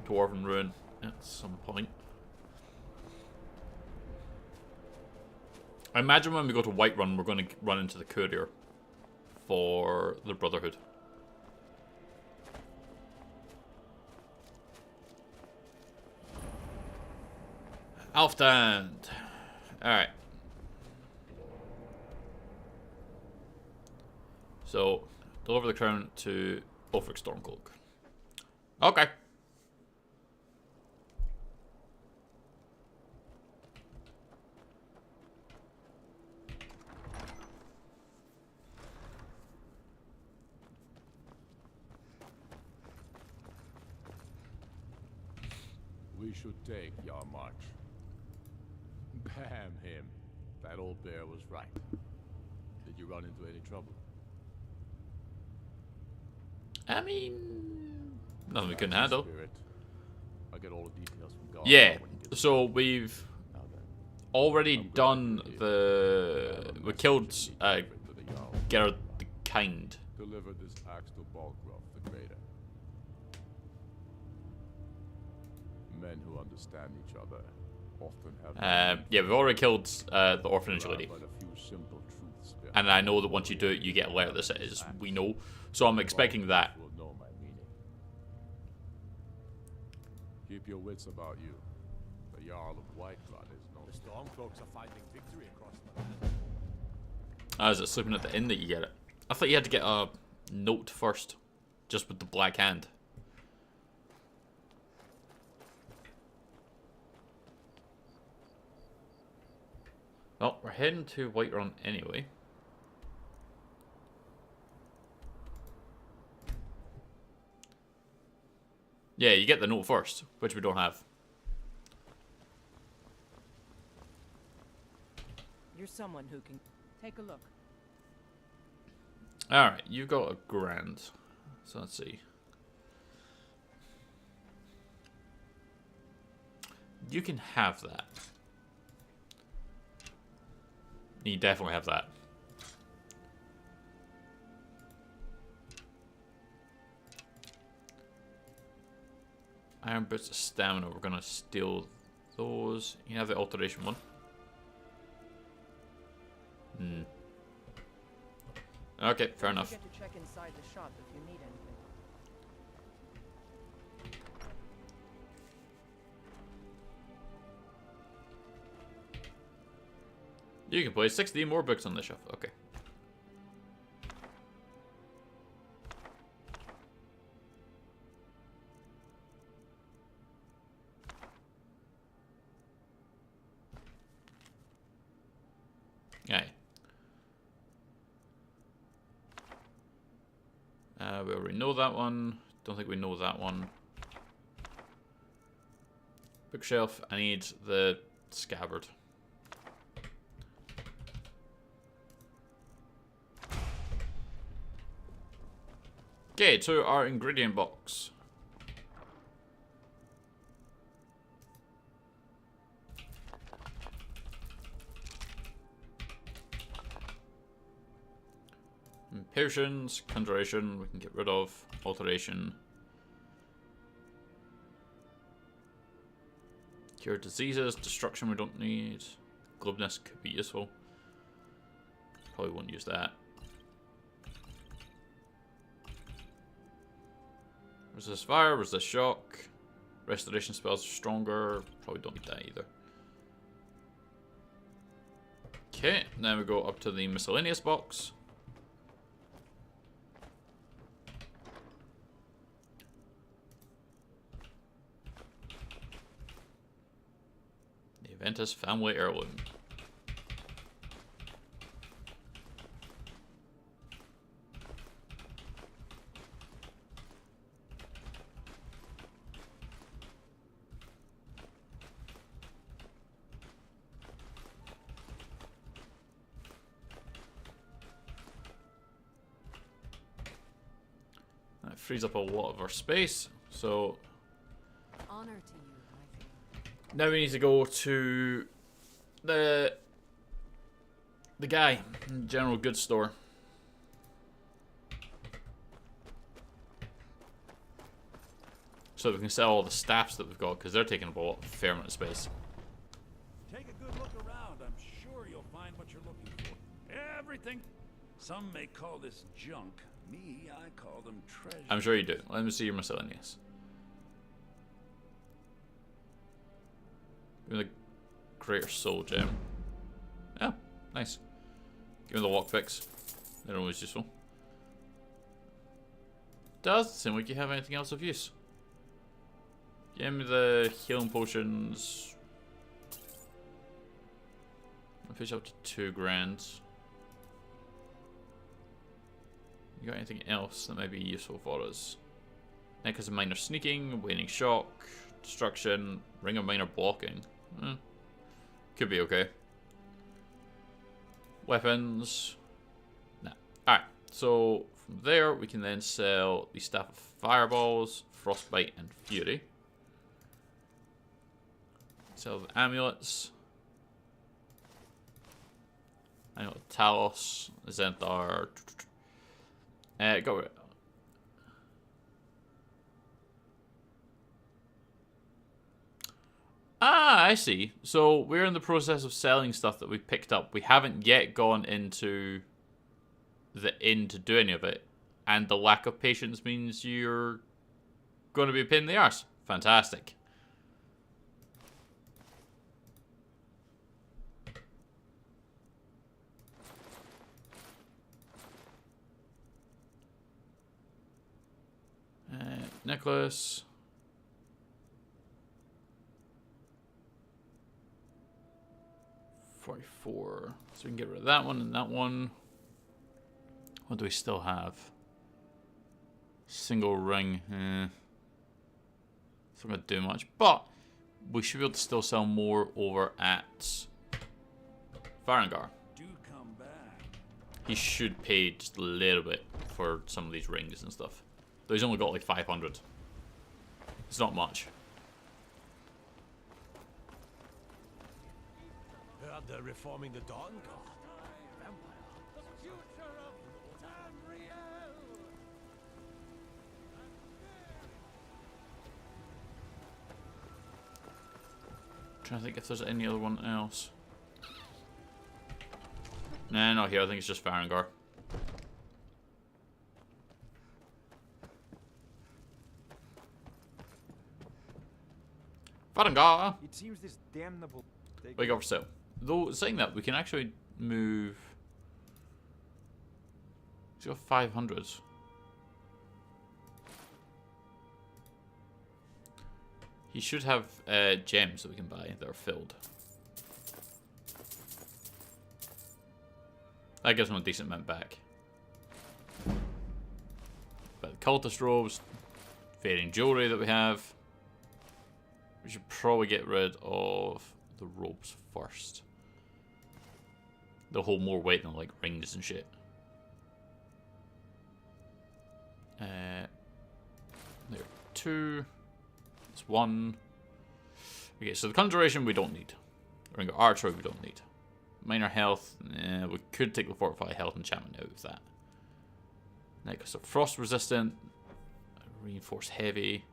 Dwarven Ruin at some point. I imagine when we go to Whiterun, we're going to run into the courier for the Brotherhood. Alfdand. Alright. So, deliver the crown to Ulfric Stormcloak. Okay. We should take your march. Bam him. That old bear was right. Did you run into any trouble? I mean, nothing we couldn't handle. I'll get all the details from God. Yeah, so we've already done the... We killed Gerard the Kind. Deliver this axe to Balgrove the Greater. Men who understand each other often have... yeah, we've already killed the orphanage lady. but a few simple truths behind And I know that once you do it, you get a letter that says, we know. So I'm expecting that. will know my meaning. Keep your wits about you. The Jarl of Whiterun is no... The Stormcloaks are finding victory across the land. Is it sleeping at the inn that you get it? I thought you had to get a note first. Just with the black hand. Well, we're heading to Whiterun anyway. Yeah, you get the note first, which we don't have. You're someone who can take a look. Alright, you got a grand. So let's see. You can have that. You definitely have that. Iron boots of stamina. We're gonna steal those. You have the alteration one. Hmm. Okay, fair enough. Get to check inside the shop if you need anything. You can place 16 more books on the shelf. Okay. Okay. We already know that one. Don't think we know that one. Bookshelf. I need the scabbard. Okay, to our ingredient box. Potions, conjuration, we can get rid of. Alteration. Cure diseases, destruction we don't need. Glibness could be useful. Probably won't use that. Resist fire, resist shock. Restoration spells are stronger. Probably don't need that either. Okay, now we go up to the miscellaneous box. The Aventus family heirloom. That frees up a lot of our space, so Honor to you, my friend. now we need to go to the guy in the general goods store. So we can sell all the staffs that we've got, because they're taking up a fair amount of space. Take a good look around. I'm sure you'll find what you're looking for. Everything. Some may call this junk. Me, I call them treasure. I'm sure you do. Let me see your miscellaneous. Give me the Greater Soul Gem. Oh, nice. Give me the lockpicks. They're always useful. Doesn't seem like you have anything else of use. Give me the healing potions. I'll fish up to 2 grand. You got anything else that may be useful for us? Necklace of minor sneaking, waning shock, destruction, ring of minor blocking. Could be okay. Weapons. Nah. Alright, so from there we can then sell the Staff of Fireballs, Frostbite, and Fury. Sell the amulets. Amulet of Talos, Zenthar. Got rid. Ah, I see. So we're in the process of selling stuff that we picked up. We haven't yet gone into the inn to do any of it. And the lack of patience means you're going to be a pain in the arse. Fantastic. Necklace. $44. So we can get rid of that one and that one. What do we still have? Single ring. It's not going to do much. But we should be able to still sell more over at Varangar. Do come back. He should pay just a little bit for some of these rings and stuff. Though he's only got like 500. It's not much. Heard they're reforming the Dawn Guard. Vampire. The future of Tamriel! Trying to think if there's any other one else. Nah, not here. I think it's just Varangar. Varangar! It seems this damnable. What you got for sale? Though, saying that, we can actually move. He's got 500. He should have gems that we can buy that are filled. That gives him a decent amount back. But the cultist robes, fading jewelry that we have. We should probably get rid of the robes first. They'll hold more weight than like rings and shit. There are 2. That's 1. Okay, so the conjuration we don't need. Ring of archery we don't need. Minor health, we could take the fortified health enchantment out of that. Next, so frost resistant, reinforced heavy.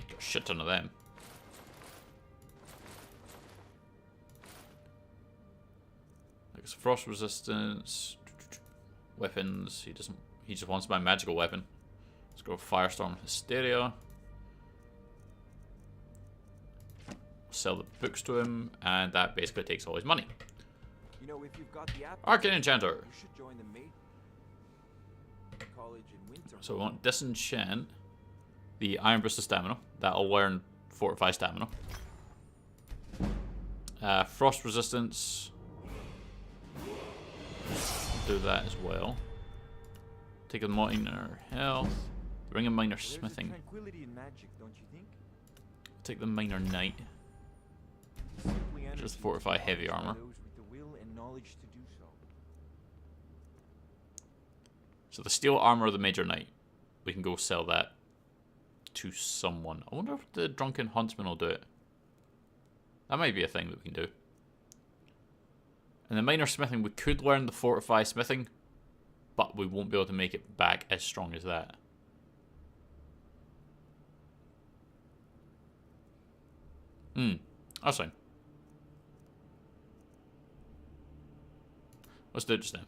Got a shit ton of them. Next, frost resistance, weapons. He doesn't. He just wants my magical weapon. Let's go Firestorm Hysteria. sell the books to him, and that basically takes all his money. You know, if you've got the app, Arcane Enchanter. you should join the mate college in winter. So we want Disenchant the Iron Burst of Stamina. That'll learn Fortify Stamina. Frost Resistance. Do that as well. Take a minor health. Bring a minor smithing. Tranquility in magic, don't you think? Take the minor knight. Just fortify heavy armor. Those with the will and knowledge to do so. So the steel armor of the major knight, we can go sell that to someone. I wonder if the drunken huntsman will do it. That might be a thing that we can do. And the minor smithing, we could learn the fortify smithing, but we won't be able to make it back as strong as that. That's fine. Let's do it just now.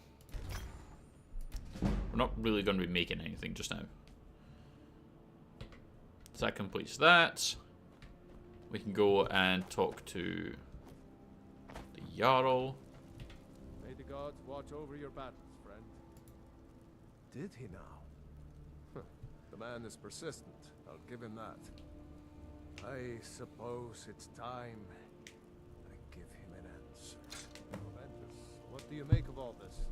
We're not really going to be making anything just now. So that completes that. We can go and talk to the Jarl. May the gods watch over your battles, friend. Did he now? The man is persistent, I'll give him that. I suppose it's time I give him an answer. Proventus, what do you make of all this?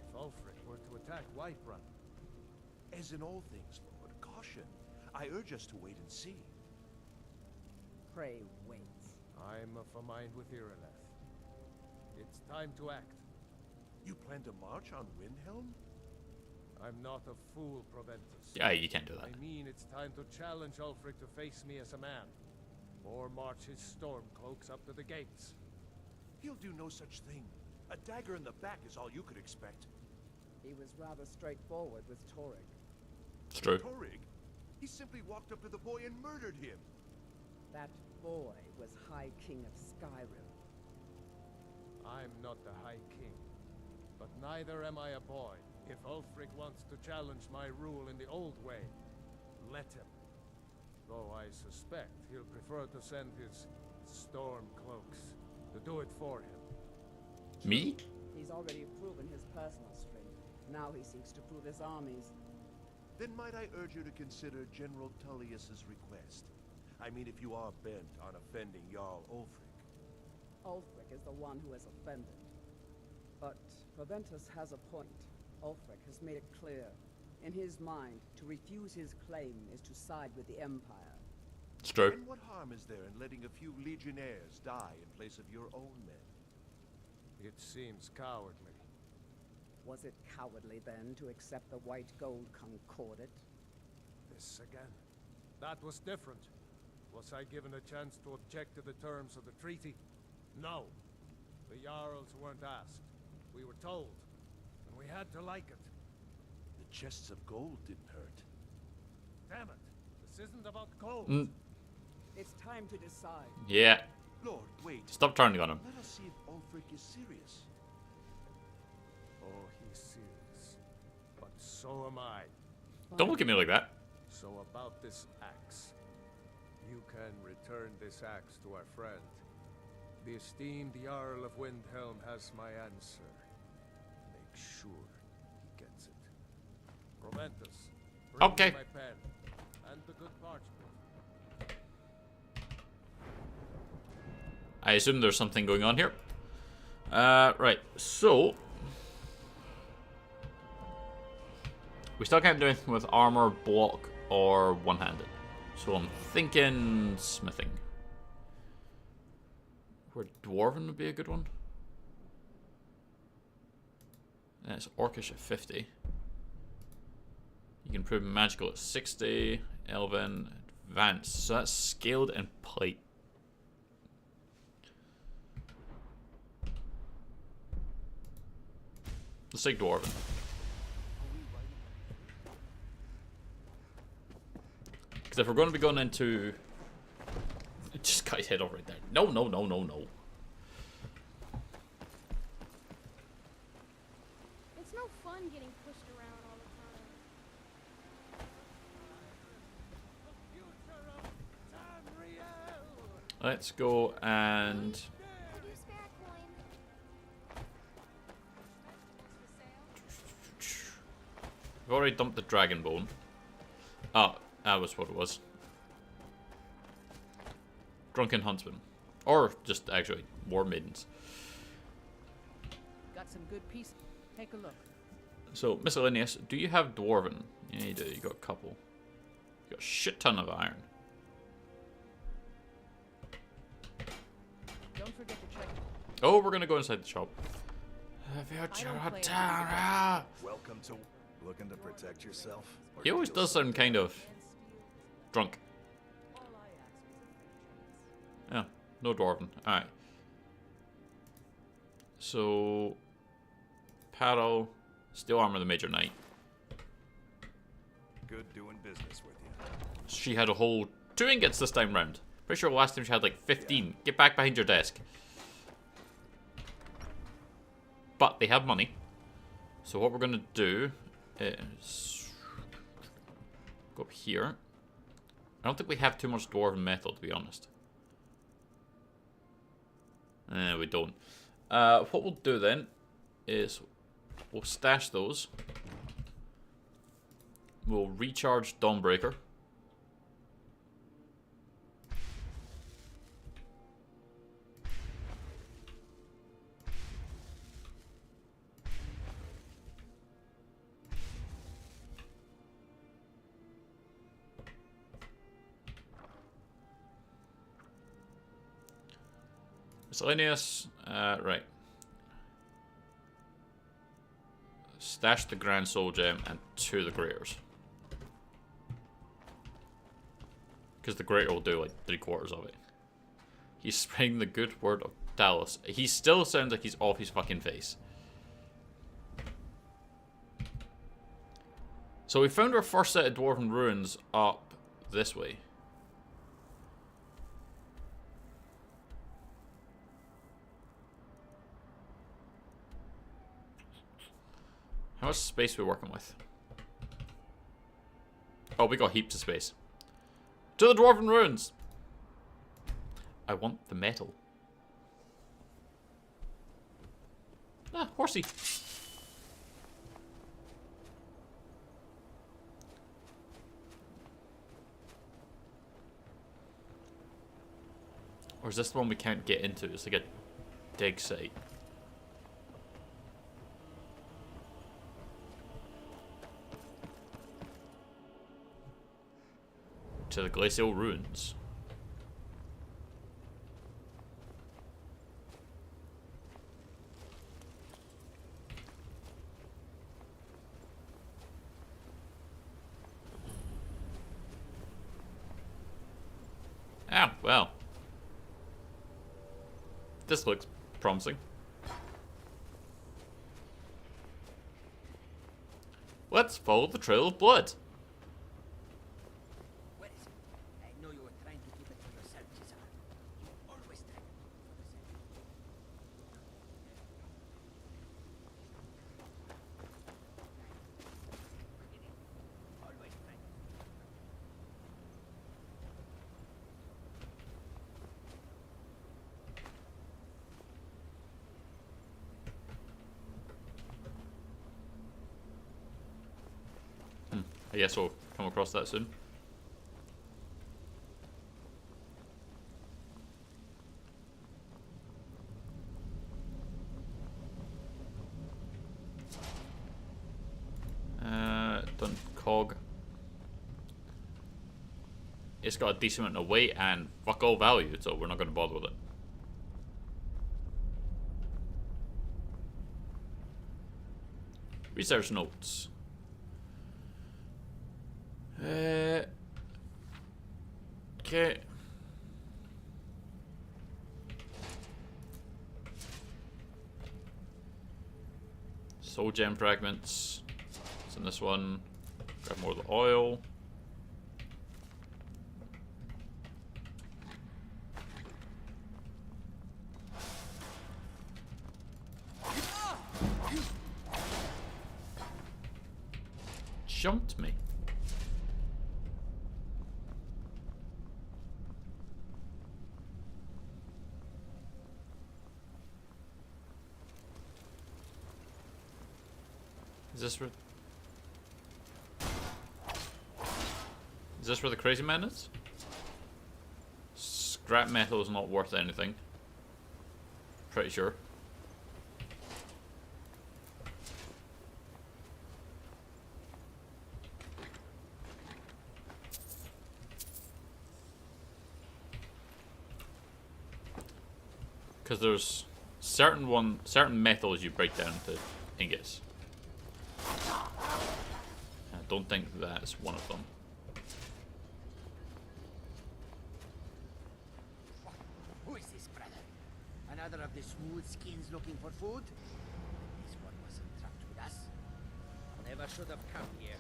If Ulfric were to attack Whiterun? As in all things, Lord, caution. I urge us to wait and see. Pray wait. I'm of a mind with Irileth. It's time to act. You plan to march on Windhelm? I'm not a fool, Proventus. Yeah, you can't do that. I mean, it's time to challenge Ulfric to face me as a man. Or march his storm cloaks up to the gates. He'll do no such thing. A dagger in the back is all you could expect. He was rather straightforward with Torrig. It's true. Torrig? He simply walked up to the boy and murdered him. That boy was High King of Skyrim. I'm not the High King. But neither am I a boy. If Ulfric wants to challenge my rule in the old way, let him. Though I suspect he'll prefer to send his storm cloaks to do it for him. Me? He's already proven his personal strength. Now he seeks to prove his armies. Then might I urge you to consider General Tullius's request? I mean, if you are bent on offending Jarl Ulfric. Ulfric is the one who has offended. But Proventus has a point. Ulfric has made it clear. In his mind, to refuse his claim is to side with the Empire. It's true. And what harm is there in letting a few legionnaires die in place of your own men? It seems cowardly. Was it cowardly then to accept the white gold concordat? This again. That was different. Was I given a chance to object to the terms of the treaty? No. The Jarls weren't asked. We were told. And we had to like it. The chests of gold didn't hurt. Damn it. This isn't about gold. It's time to decide. Yeah. Lord, wait. Stop turning on him. Let us see if Ulfric is serious. Oh, he's serious. But so am I. Don't look at me like that. So about this axe. You can return this axe to our friend. The esteemed Jarl of Windhelm has my answer. Make sure he gets it. Proventus, bring Okay. me my pen and the good parchment. I assume there's something going on here. Right, so we still can't do anything with armor, block, or one-handed. So I'm thinking smithing. Where dwarven would be a good one. And it's orcish at 50. You can improve magical at 60. Elven, advanced. So that's scaled and plate. Let's take dwarven. Because if we're going to be going into... Just cut his head off right there. No, no, no, no, no. It's no fun getting pushed around all the time. Let's go and... Could you spare a coin? We've already dumped the dragonborn. Ah, that was what it was. Drunken huntsman. Or just actually war maidens. Got some good pieces. Take a look. So, miscellaneous. Do you have dwarven? Yeah, you do. You got a couple. You got a shit ton of iron. Don't forget to check. Oh, we're gonna go inside the shop. Welcome to looking to protect yourself. He always does sound kind of drunk. Yeah, no dwarven. Alright. So, paddle, steel armor, the Major Knight. Good doing business with you. She had a whole 2 ingots this time round. Pretty sure last time she had like 15. Get back behind your desk. But they have money. So what we're going to do is go up here. I don't think we have too much dwarven metal, to be honest. We don't. What we'll do then is we'll stash those. We'll recharge Dawnbreaker. Miscellaneous, right. Stash the Grand Soul Gem and 2 of the Graters. Because the Grater will do like 3/4 of it. He's spreading the good word of Dallas. He still sounds like he's off his fucking face. So we found our first set of Dwarven ruins up this way. How much space are we working with? Oh, we got heaps of space. To the Dwarven ruins! I want the metal. Ah, horsey. Or is this the one we can't get into? It's like a dig site. To the glacial ruins. Ah, well. This looks promising. Let's follow the trail of blood. I guess we'll come across that soon. Done cog. It's got a decent amount of weight and fuck all value, so we're not going to bother with it. Research notes. Okay. Soul gem fragments. It's in this one. Grab more of the oil. Jumped me. Is this where... Is this where the crazy man is? Scrap metal is not worth anything. Pretty sure. Because there's certain metals you break down into ingots. I don't think that's one of them. Who is this, brother? Another of the smooth skins looking for food? This one wasn't trapped with us. Never should have come here.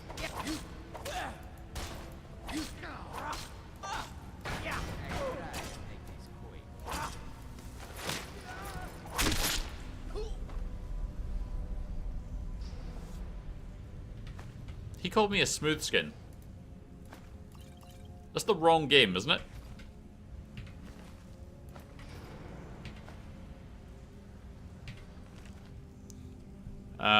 He called me a smooth skin. That's the wrong game, isn't it?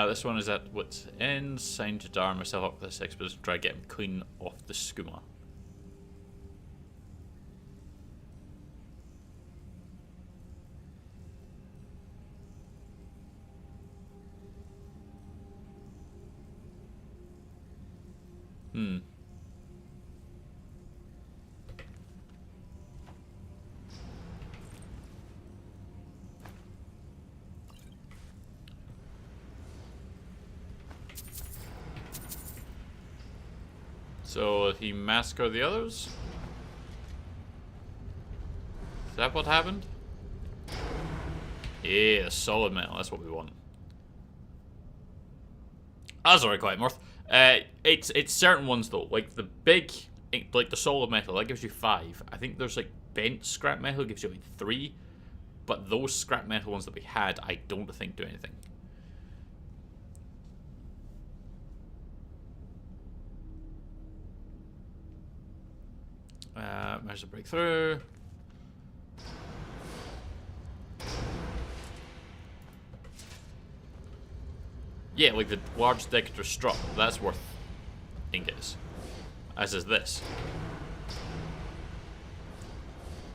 This one is at what's end. Signed to dar myself up for this expedition. Try to get him clean off the skooma. So he massacred the others? Is that what happened? Yeah, solid metal, that's what we want. That's alright, Quiet Mirth. It's certain ones though, like the big, like the solid metal, that gives you 5. I think there's like bent scrap metal, gives you like 3. But those scrap metal ones that we had, I don't think do anything. Measure breakthrough. Yeah, like the large decorative strut, that's worth ingots. As is this.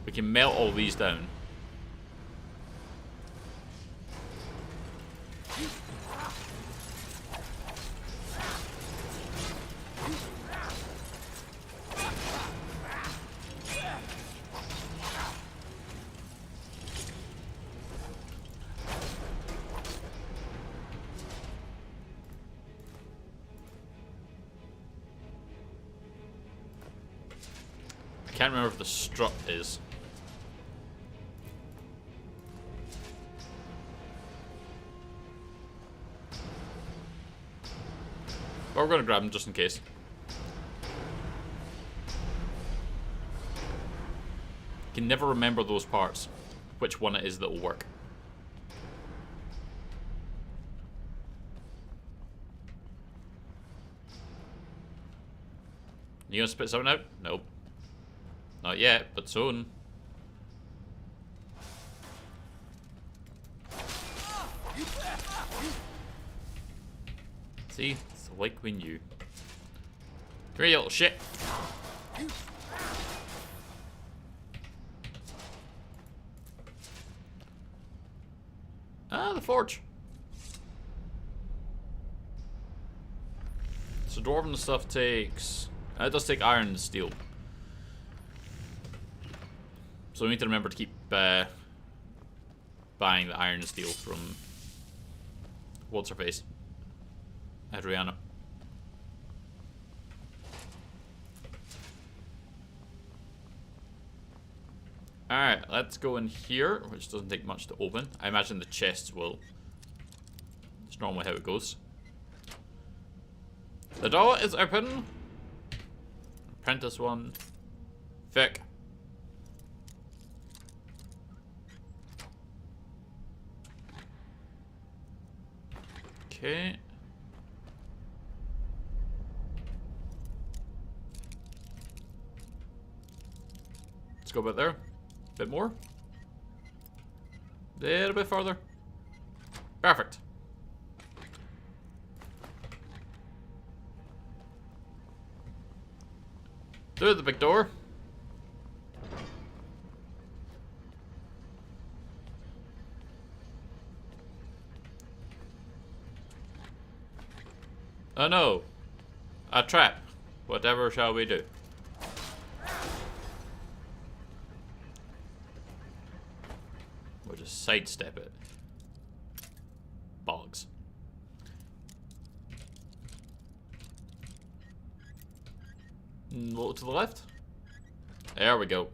We can melt all these down. I can't remember if the strut is. But we're gonna grab him just in case. You can never remember those parts, which one it is that will work. You gonna spit something out? Nope. Not yet, but soon. See? It's like we knew. Come here, you little shit. Ah, the forge. So dwarven stuff takes... it does take iron and steel. So we need to remember to keep buying the iron and steel from... what's her face? Adriana. Alright, let's go in here, which doesn't take much to open. I imagine the chests will... it's normally how it goes. The door is open! Apprentice one. Thick. Okay. Let's go about there. A bit more. A little bit farther. Perfect. Through the big door. Oh no! A trap. Whatever shall we do? We'll just sidestep it. Bollocks. Look to the left. There we go.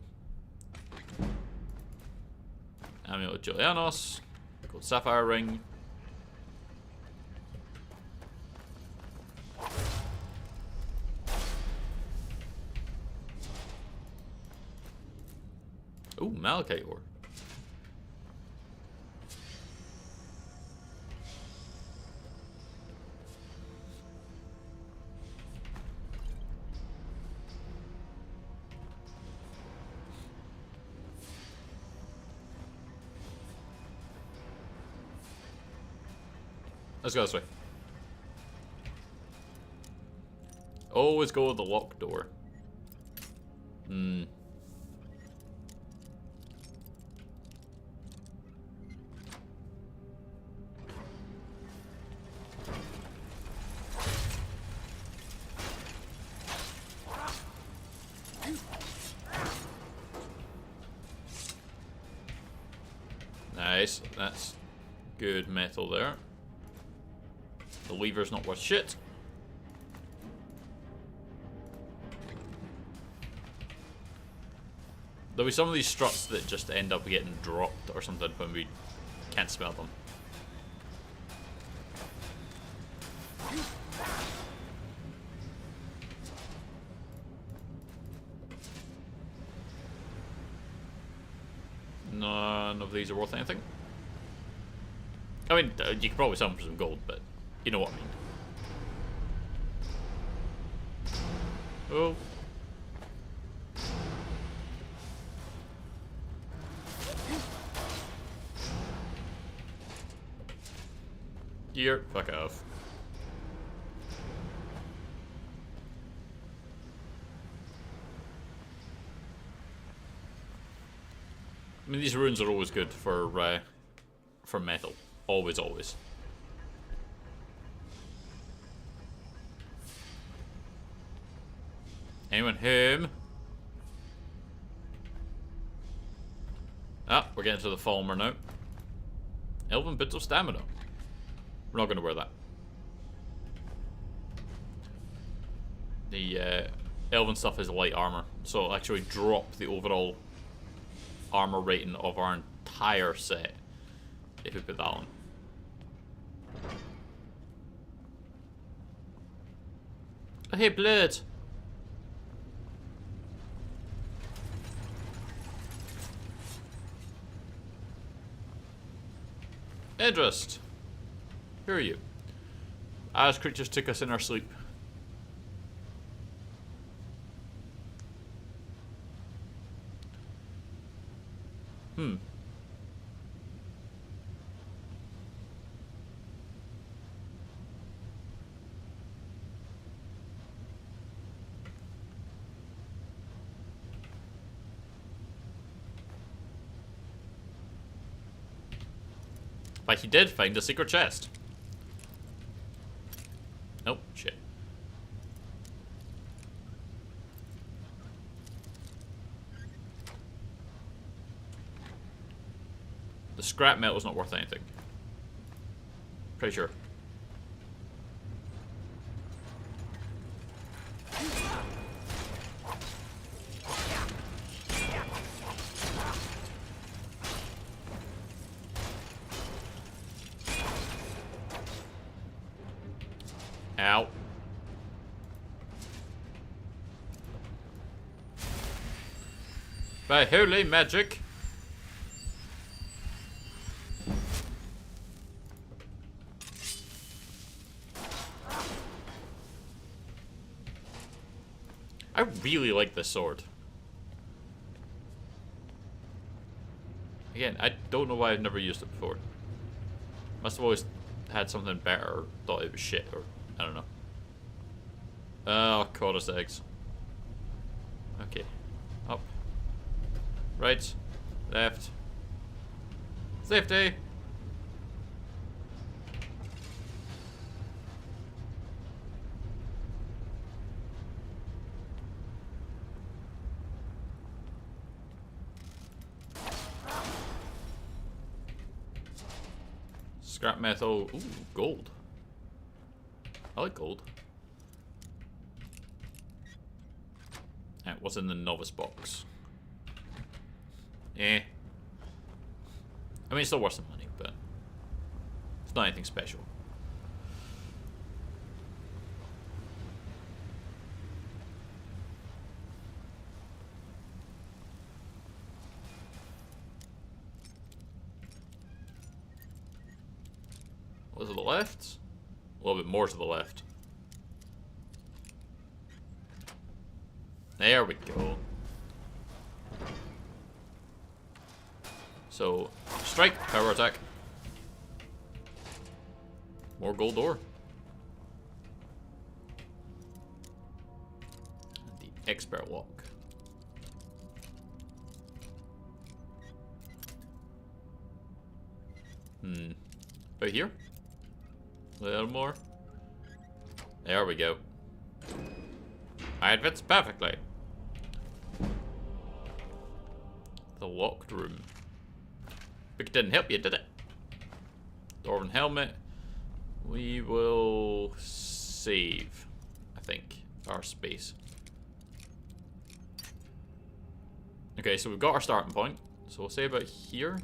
Amulet Julianos. Gold Sapphire Ring. Ooh, Malachite ore. Let's go this way. Always go with the locked door. Hmm. Nice. That's good metal there. The lever's not worth shit. There'll be some of these struts that just end up getting dropped or something when we can't smell them. None of these are worth anything. I mean, you could probably sell them for some gold, but you know what I mean. Oh. Gear, fuck off. I mean, these runes are always good for metal. Always, always. Anyone home? Ah, we're getting to the Falmer now. Elven bits of stamina. We're not going to wear that. The elven stuff is light armor, so it'll actually drop the overall armor rating of our entire set if we put that on. Oh, hey, blood! Edrust! Who are you? As creatures took us in our sleep. But he did find a secret chest. Oh, shit. The scrap metal's not worth anything. Pretty sure. Ow. By holy magic. I really like this sword. Again, I don't know why I've never used it before. Must have always had something better or thought it was shit or I don't know. Oh, chorus eggs. Okay. Up. Right. Left. Safety! Scrap metal. Ooh, gold. I like gold. What's in the novice box? Eh. I mean, it's still worth some money, but it's not anything special. What was to the left? A little bit more to the left. There we go. So, strike, power attack. More gold ore. And the expert lock. Right here? A little more. There we go. It fits perfectly. The locked room. But it didn't help you, did it? Dwarven helmet. We will save, I think, our space. Okay, so we've got our starting point. So we'll say about here.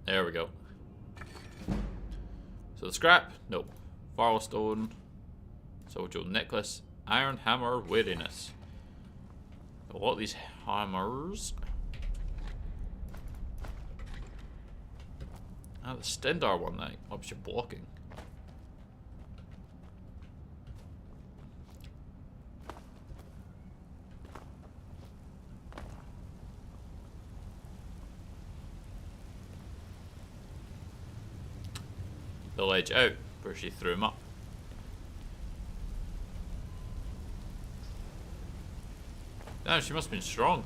There we go. So the scrap, no. Firestone, Sojo necklace, iron hammer, weariness. A lot of these hammers. Ah, the Stendar one that ups your blocking. The ledge out where she threw him up. Damn, she must have been strong.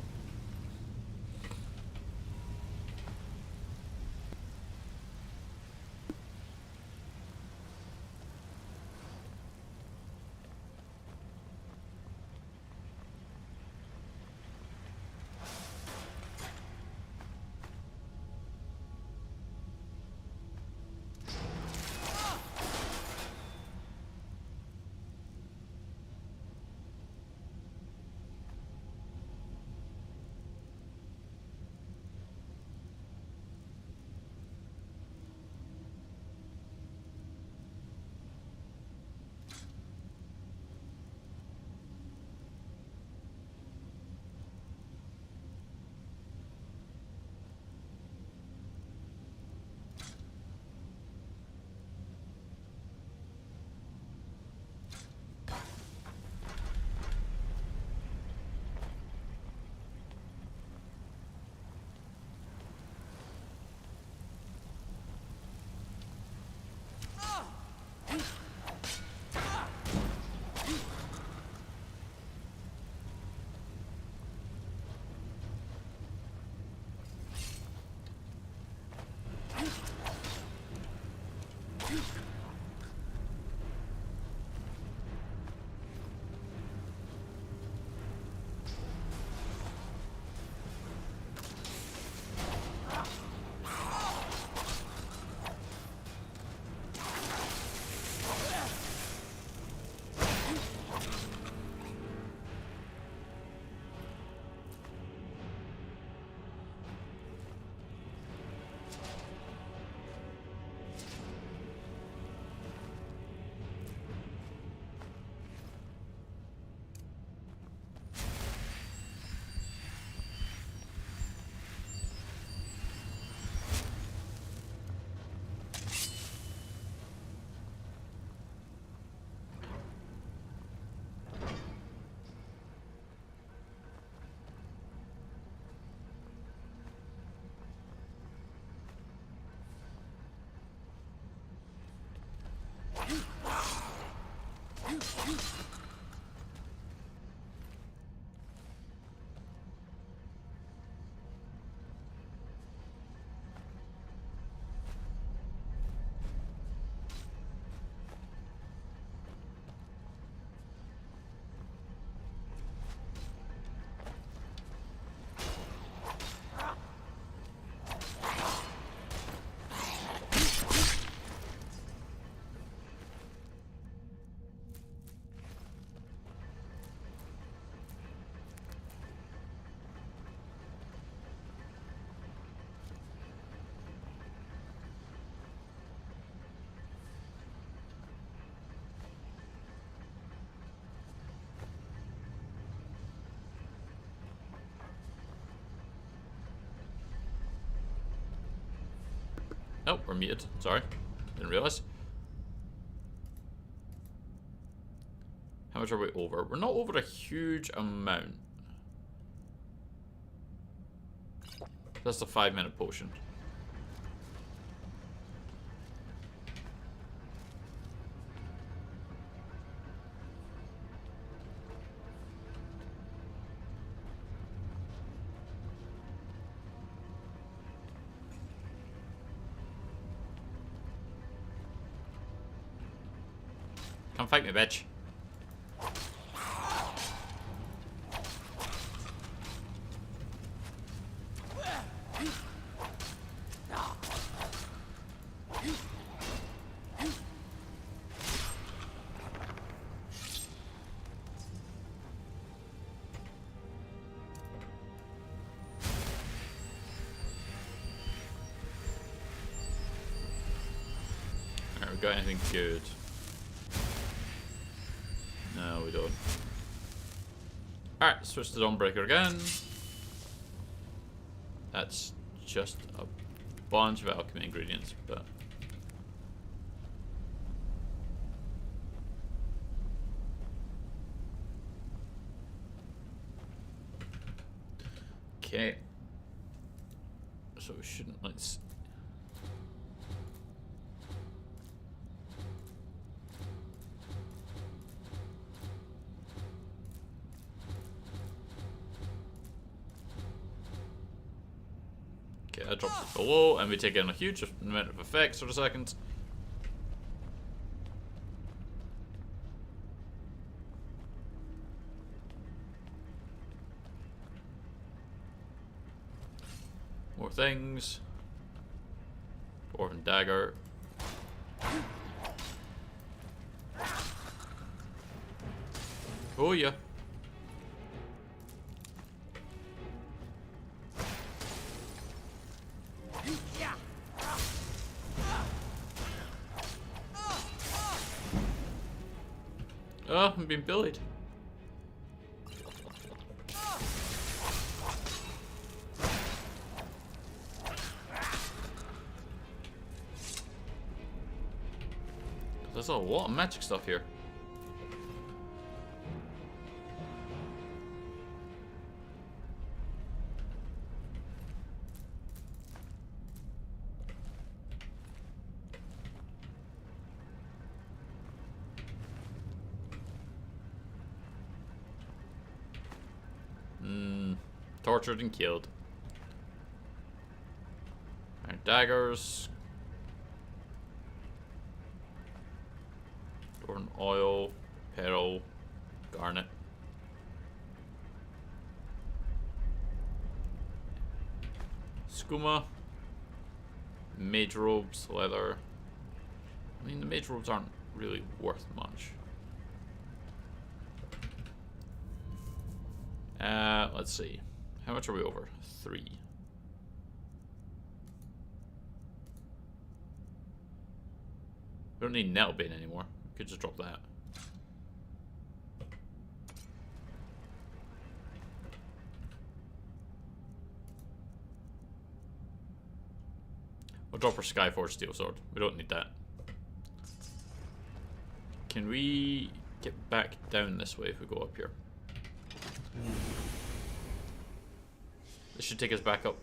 Oh, we're muted. Sorry. Didn't realize. How much are we over? We're not over a huge amount. That's the 5-minute potion. Come fight me, bitch. Alright, we got anything good? No, we don't. Alright, switch to Dawnbreaker again. That's just a bunch of alchemy ingredients, but... Okay. So we shouldn't, let's... Okay, that drops it below, and we take in a huge amount of effects for a second. More things. Dwarven dagger. Oh yeah. Oh, I'm being bullied. There's a lot of magic stuff here. Tortured and killed. Alright, daggers. Dwarven oil, pearl, garnet. Skooma. Mage robes, leather. I mean, the mage robes aren't really worth much. Let's see. How much are we over? 3. We don't need Nettlebane anymore. We could just drop that. We'll drop our Skyforge Steel Sword. We don't need that. Can we get back down this way if we go up here? This should take us back up.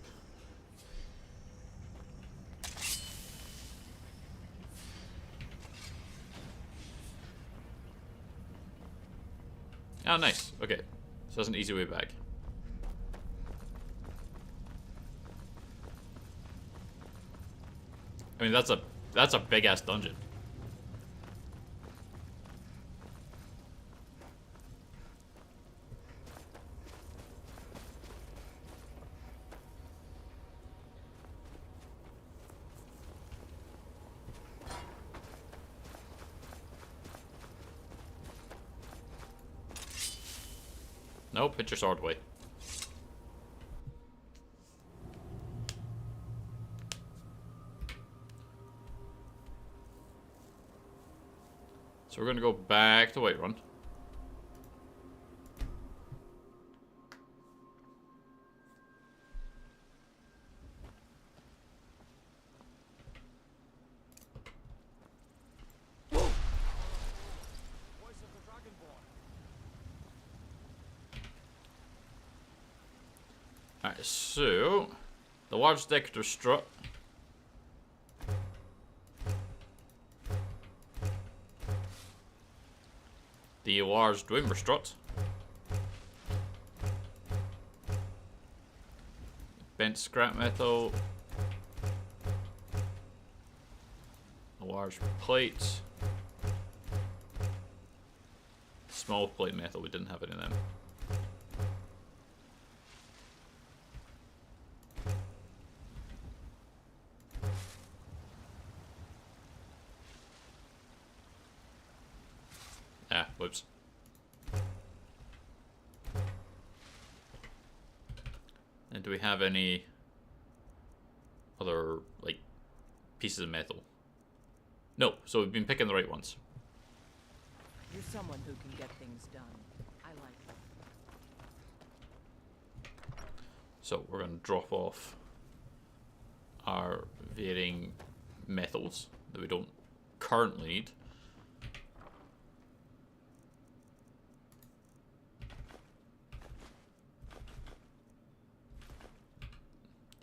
Oh, nice. Okay. So that's an easy way back. I mean, that's a big ass dungeon. No, put your sword away. So we're going to go back to Whiterun. so the large decorative strut. The large Dwemer strut. Bent scrap metal. A large plate. Small plate metal, we didn't have any of them. Ah, whoops. And do we have any other, like, pieces of metal? No, so we've been picking the right ones. You're someone who can get things done. I like it. So we're going to drop off our varying metals that we don't currently need.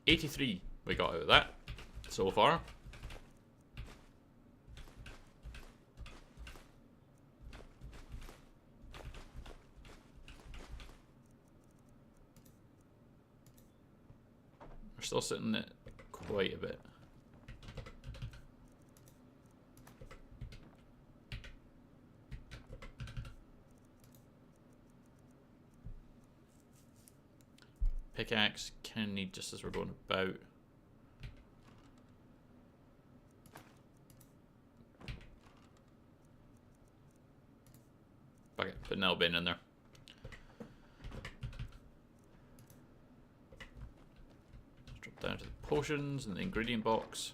$83 we got out of that so far. We're still sitting at quite a bit. Pickaxe can need just as we're going about. Bucket, put nail bin in there. Let's drop down to the potions and the ingredient box.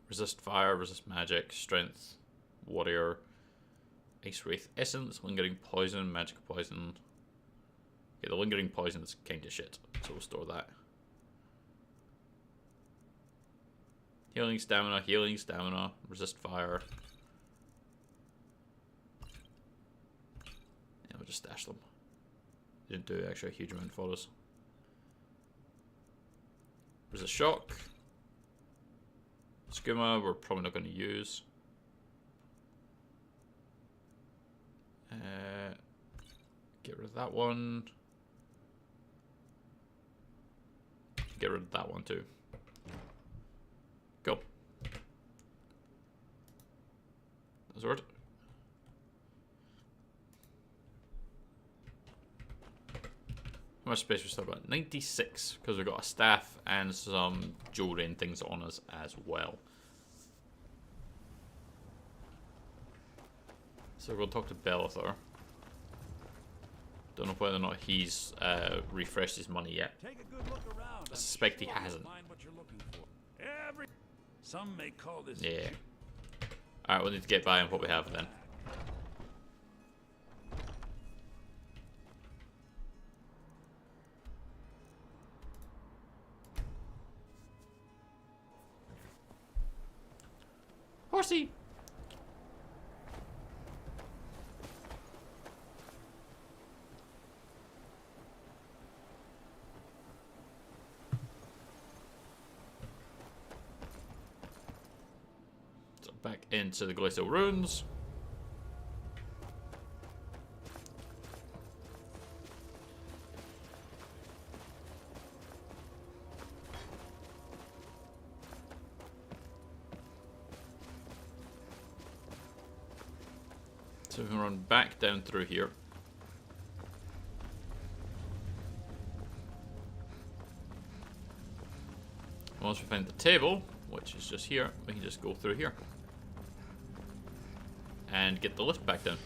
Resist fire, resist magic, strength, warrior, ice wraith essence, lingering poison, magic poison. Okay, the lingering poison is kind of shit, so we'll store that. Healing stamina, resist fire. Yeah, we'll just stash them. Didn't do actually a huge amount for us. Resist shock. Skooma, we're probably not going to use. Get rid of that one. Get rid of that one too. Go. That's word. How much space we still got? 96, because we've got a staff and some jewelry and things on us as well. So we'll talk to Bellathor. Don't know whether or not he's refreshed his money yet. Take a good look around. I suspect he hasn't. Find what you're looking for. Some may call this. Yeah. Alright, we'll need to get by on what we have then. Horsey! So back into the glacial ruins. So we can run back down through here. Once we find the table, which is just here, we can just go through here. And get the lift back down.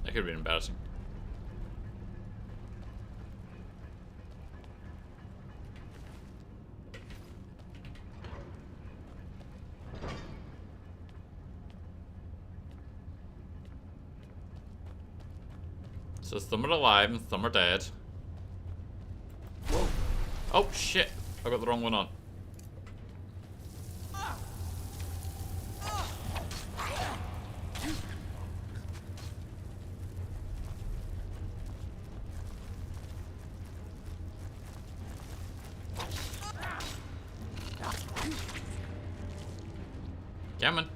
That could have been embarrassing. So some are alive and some are dead. Whoa. Oh shit! I got the wrong one on. Come on.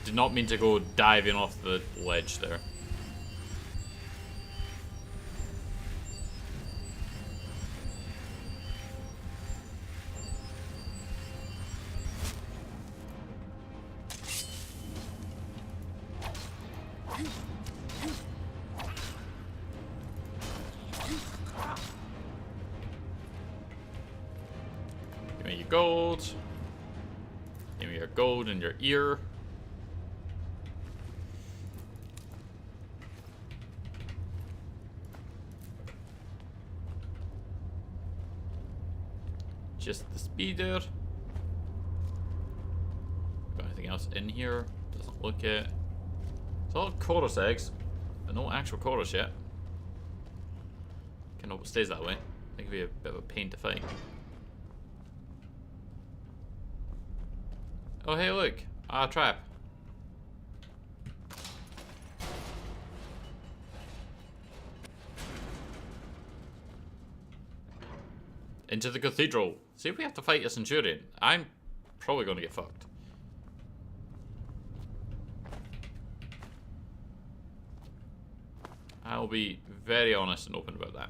Did not mean to go diving off the ledge there. Give me your gold. Give me your gold and your ear. Just the speeder. Got anything else in here? Doesn't look it. It's all chorus eggs, but no actual chorus yet. Can hope it stays that way. I think it'd be a bit of a pain to fight. Oh hey look, a trap. Into the cathedral. See if we have to fight a centurion. I'm probably going to get fucked. I'll be very honest and open about that.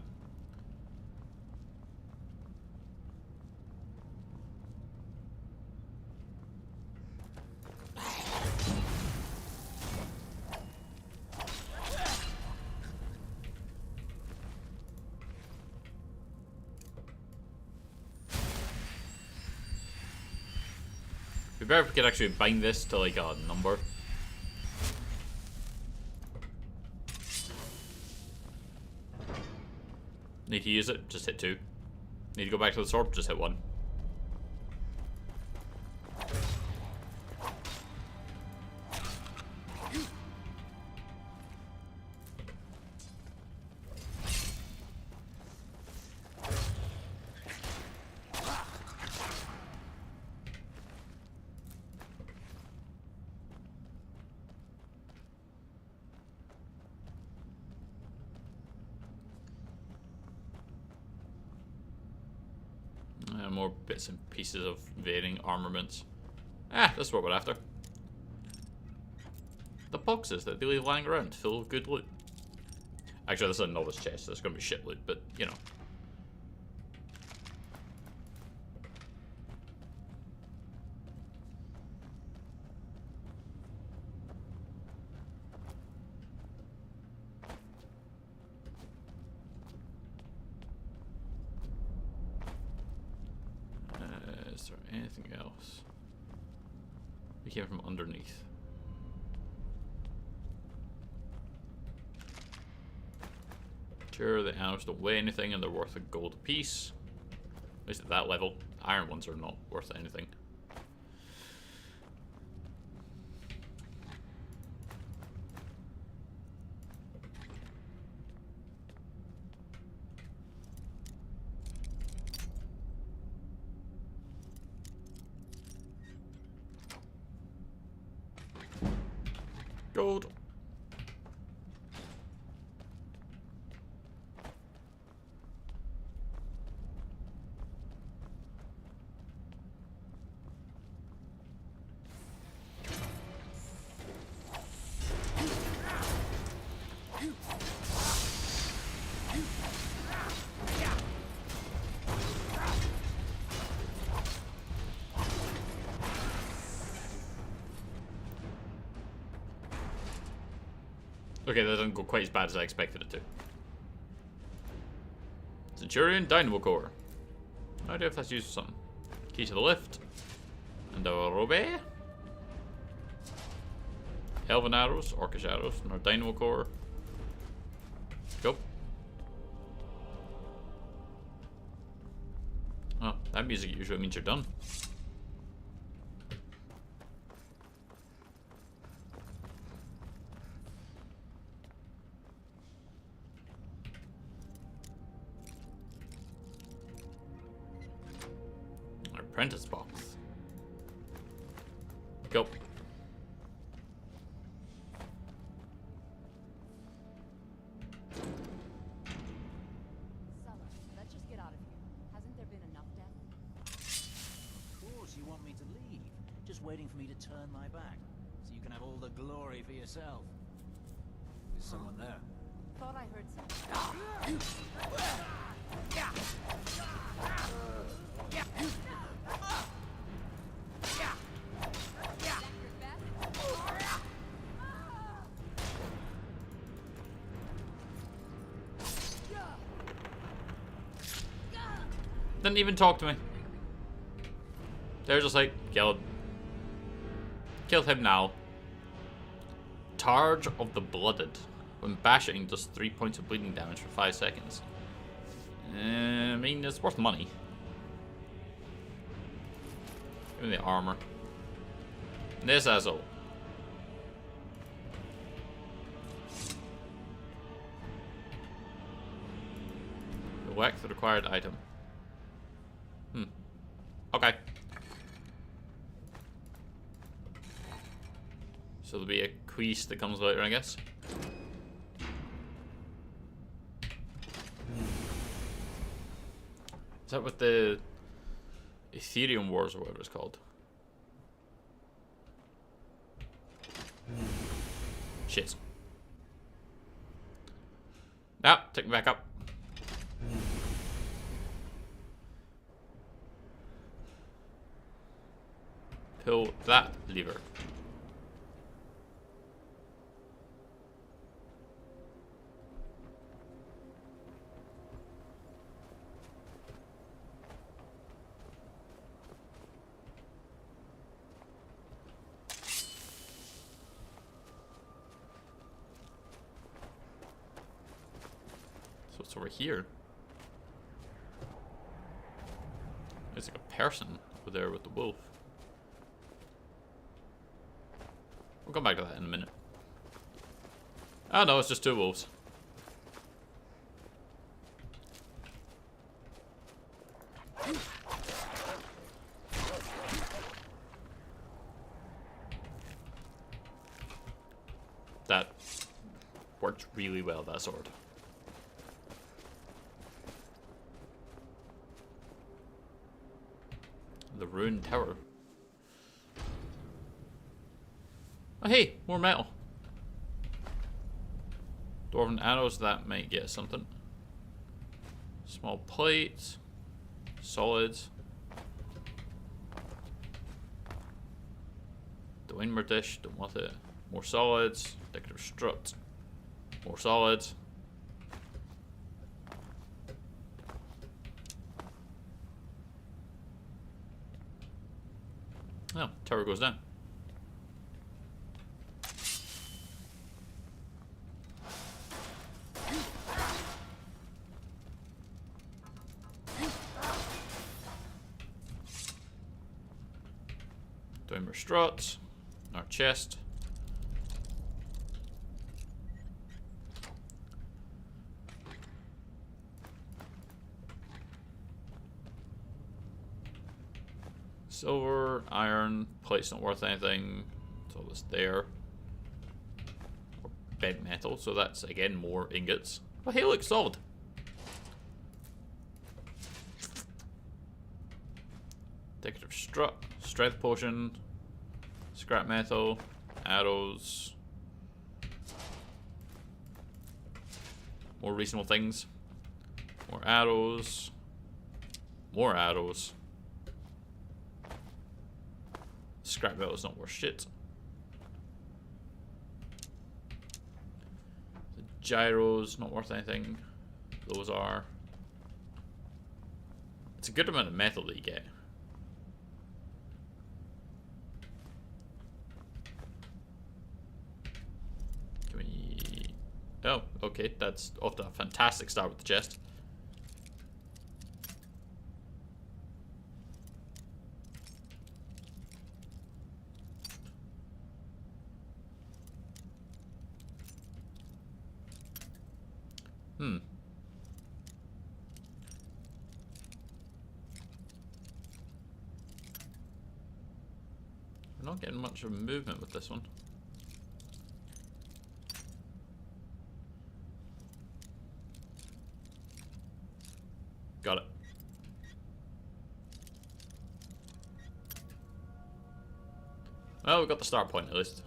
It'd be better if we could actually bind this to like a number. Need to use it, just hit 2. Need to go back to the sword, just hit 1. More bits and pieces of varying armaments. Ah, that's what we're after. The boxes that they leave lying around full of good loot. Actually, this is a novice chest, so it's gonna be shit loot, but you know. Is there anything else? We came from underneath. Sure, the arrows don't weigh anything and they're worth a gold apiece. At least at that level. Iron ones are not worth anything. Gold. Okay, that doesn't go quite as bad as I expected it to. Centurion Dynamo Core. No idea if that's used for something. Key to the lift. And a robe. Elven arrows, Orcish arrows, and our Dynamo Core. Go. Oh, that music usually means you're done. Apprentice box. Go. Let's just get out of here. Hasn't there been enough death? Of course you want me to leave. Just waiting for me to turn my back. So you can have all the glory for yourself. There's someone there. Thought I heard something. Didn't even talk to me. They're just like, kill him. Kill him now. Targe of the Blooded. When bashing, does 3 points of bleeding damage for 5 seconds. I mean, it's worth money. Give me the armor. This asshole. Whack the required item. Okay. So there'll be a quest that comes later, I guess. Is that what the Ethereum Wars or whatever it's called? Shit. Ah, take me back up. Pull that lever. So it's over here. There's like a person over there with the wolf. We'll come back to that in a minute. Oh no, it's just 2 wolves. That worked really well, that sword. The ruined tower. Oh hey, more metal. Dwarven arrows, that might get something. Small plates. Solids. The Winmer dish, don't want it. More solids. Decorative strut. More solids. Oh, tower goes down. Dwemer strut, our chest. Silver, iron, plate's not worth anything, so that's there. Or bent metal, so that's again more ingots. Oh hey look, solid. Decorative strut, strength potion, scrap metal, arrows, more reasonable things, more arrows, more arrows. Scrap metal is not worth shit. The gyros not worth anything. Those are. It's a good amount of metal that you get. Oh, okay, that's off to a fantastic start with the chest. We're not getting much of movement with this one. Got it. Well, we got the start point at least.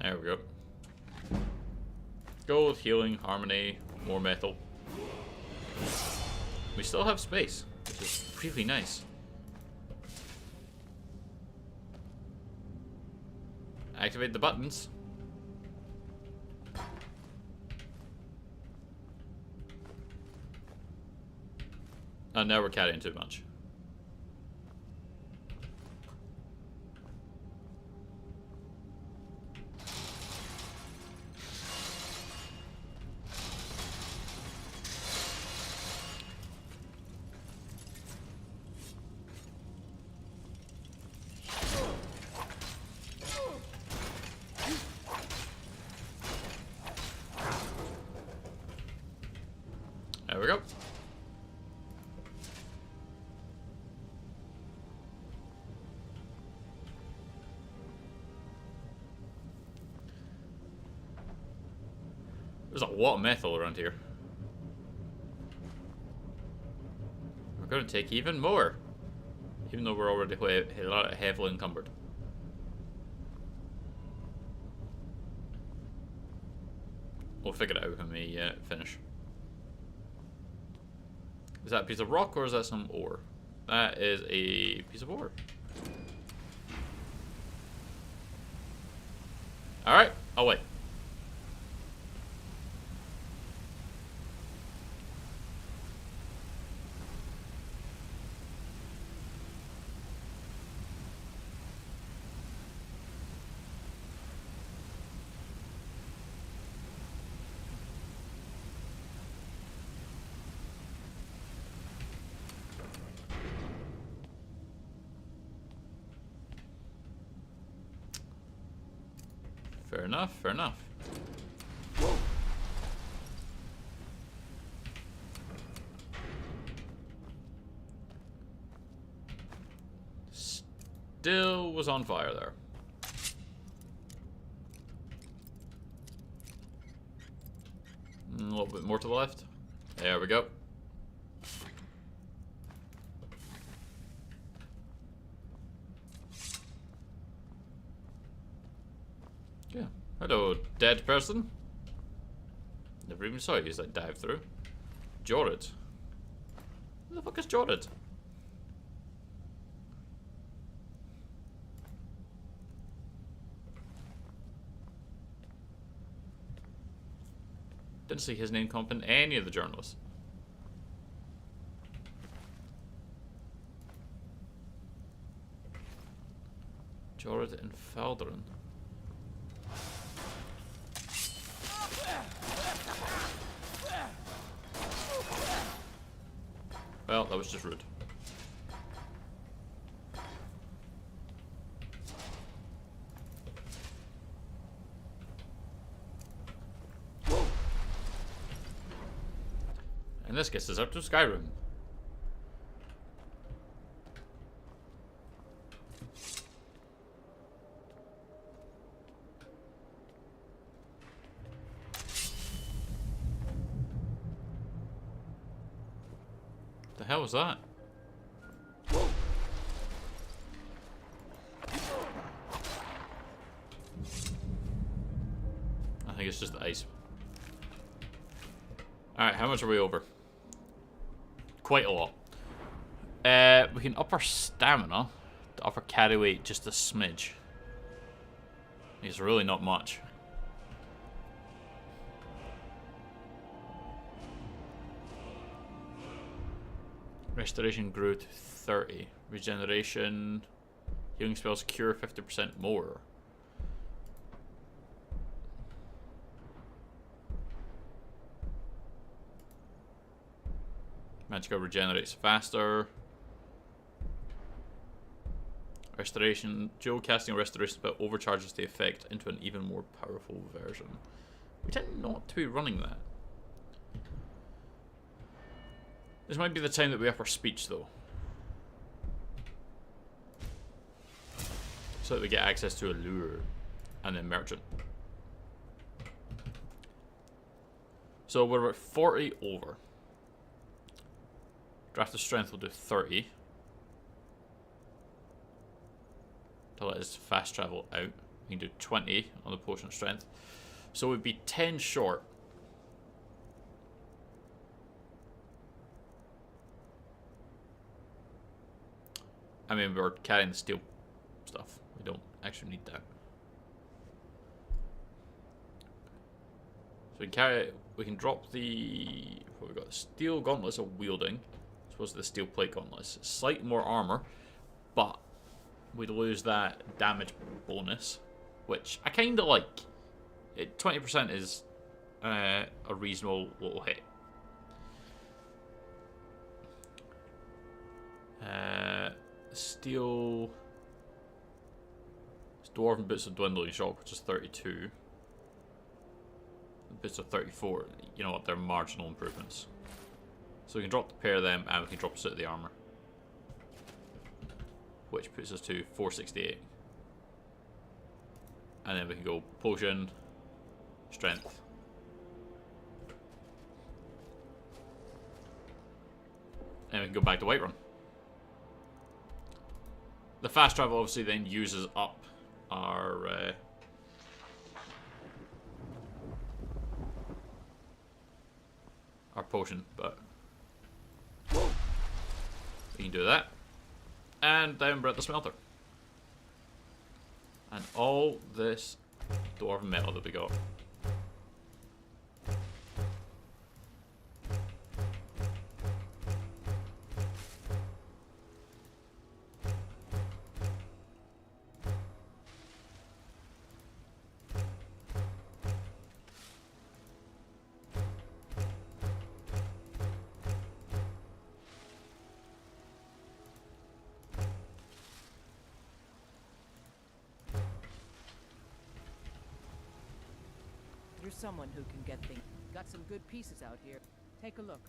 There we go. Gold, healing, harmony, more metal. We still have space, which is really nice. Activate the buttons. Oh, now we're carrying too much. There we go. There's a lot of metal around here. We're going to take even more. Even though we're already heavily encumbered. We'll figure it out when we finish. Is that a piece of rock or is that some ore? That is a piece of ore. Alright, I'll wait. Fair enough, fair enough. Whoa. Still was on fire there. A little bit more to the left. There we go. Yeah. Hello, dead person. Never even saw you as I dive through. Jorad. Who the fuck is Jorad? Didn't see his name come up in any of the journals. Jorad and Falderon. Well, that was just rude. And this gets us up to Skyrim. The hell was that? I think it's just the ice. Alright, how much are we over? Quite a lot. We can up our stamina to up our carry weight just a smidge. It's really not much. Restoration grew to 30. Regeneration. Healing spells cure 50% more. Magicka regenerates faster. Restoration. Dual casting restoration spell overcharges the effect into an even more powerful version. We tend not to be running that. This might be the time that we up our speech, though. So that we get access to a lure and then merchant. So we're at 40 over. Draft of strength will do 30. To let us fast travel out. We can do 20 on the potion of strength. So we'd be 10 short. I mean, we're carrying the steel stuff. We don't actually need that. So we can carry. We can drop the. What we got? The steel gauntlets of wielding. I suppose the steel plate gauntlets. Slightly more armor, but we'd lose that damage bonus, which I kind of like. 20% is a reasonable little hit. Steel. Dwarven boots of dwindling shock, which is 32. Boots of 34. You know what? They're marginal improvements. So we can drop the pair of them, and we can drop a suit of the armor, which puts us to 468. And then we can go potion, strength. And we can go back to Whiterun. The fast travel obviously then uses up our potion, but we can do that. And then we're at the smelter. And all this dwarven metal that we got. You're someone who can get things. Got some good pieces out here. Take a look.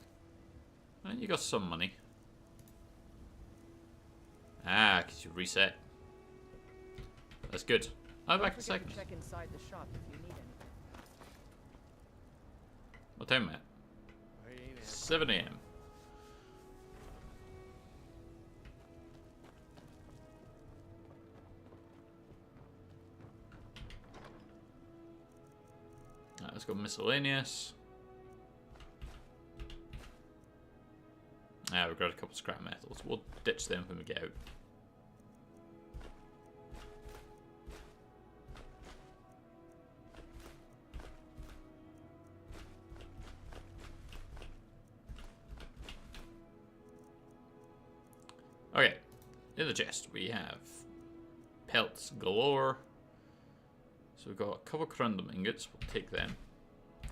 And you got some money. Ah, because you reset. That's good. I'll be back in a second. Check inside the shop if you need anything. What time, Matt? 7 AM. Alright, let's go miscellaneous. We've got a couple of scrap metals. We'll ditch them when we get out. Okay, in the chest we have pelts galore. So we've got a couple of corundum ingots. We'll take them.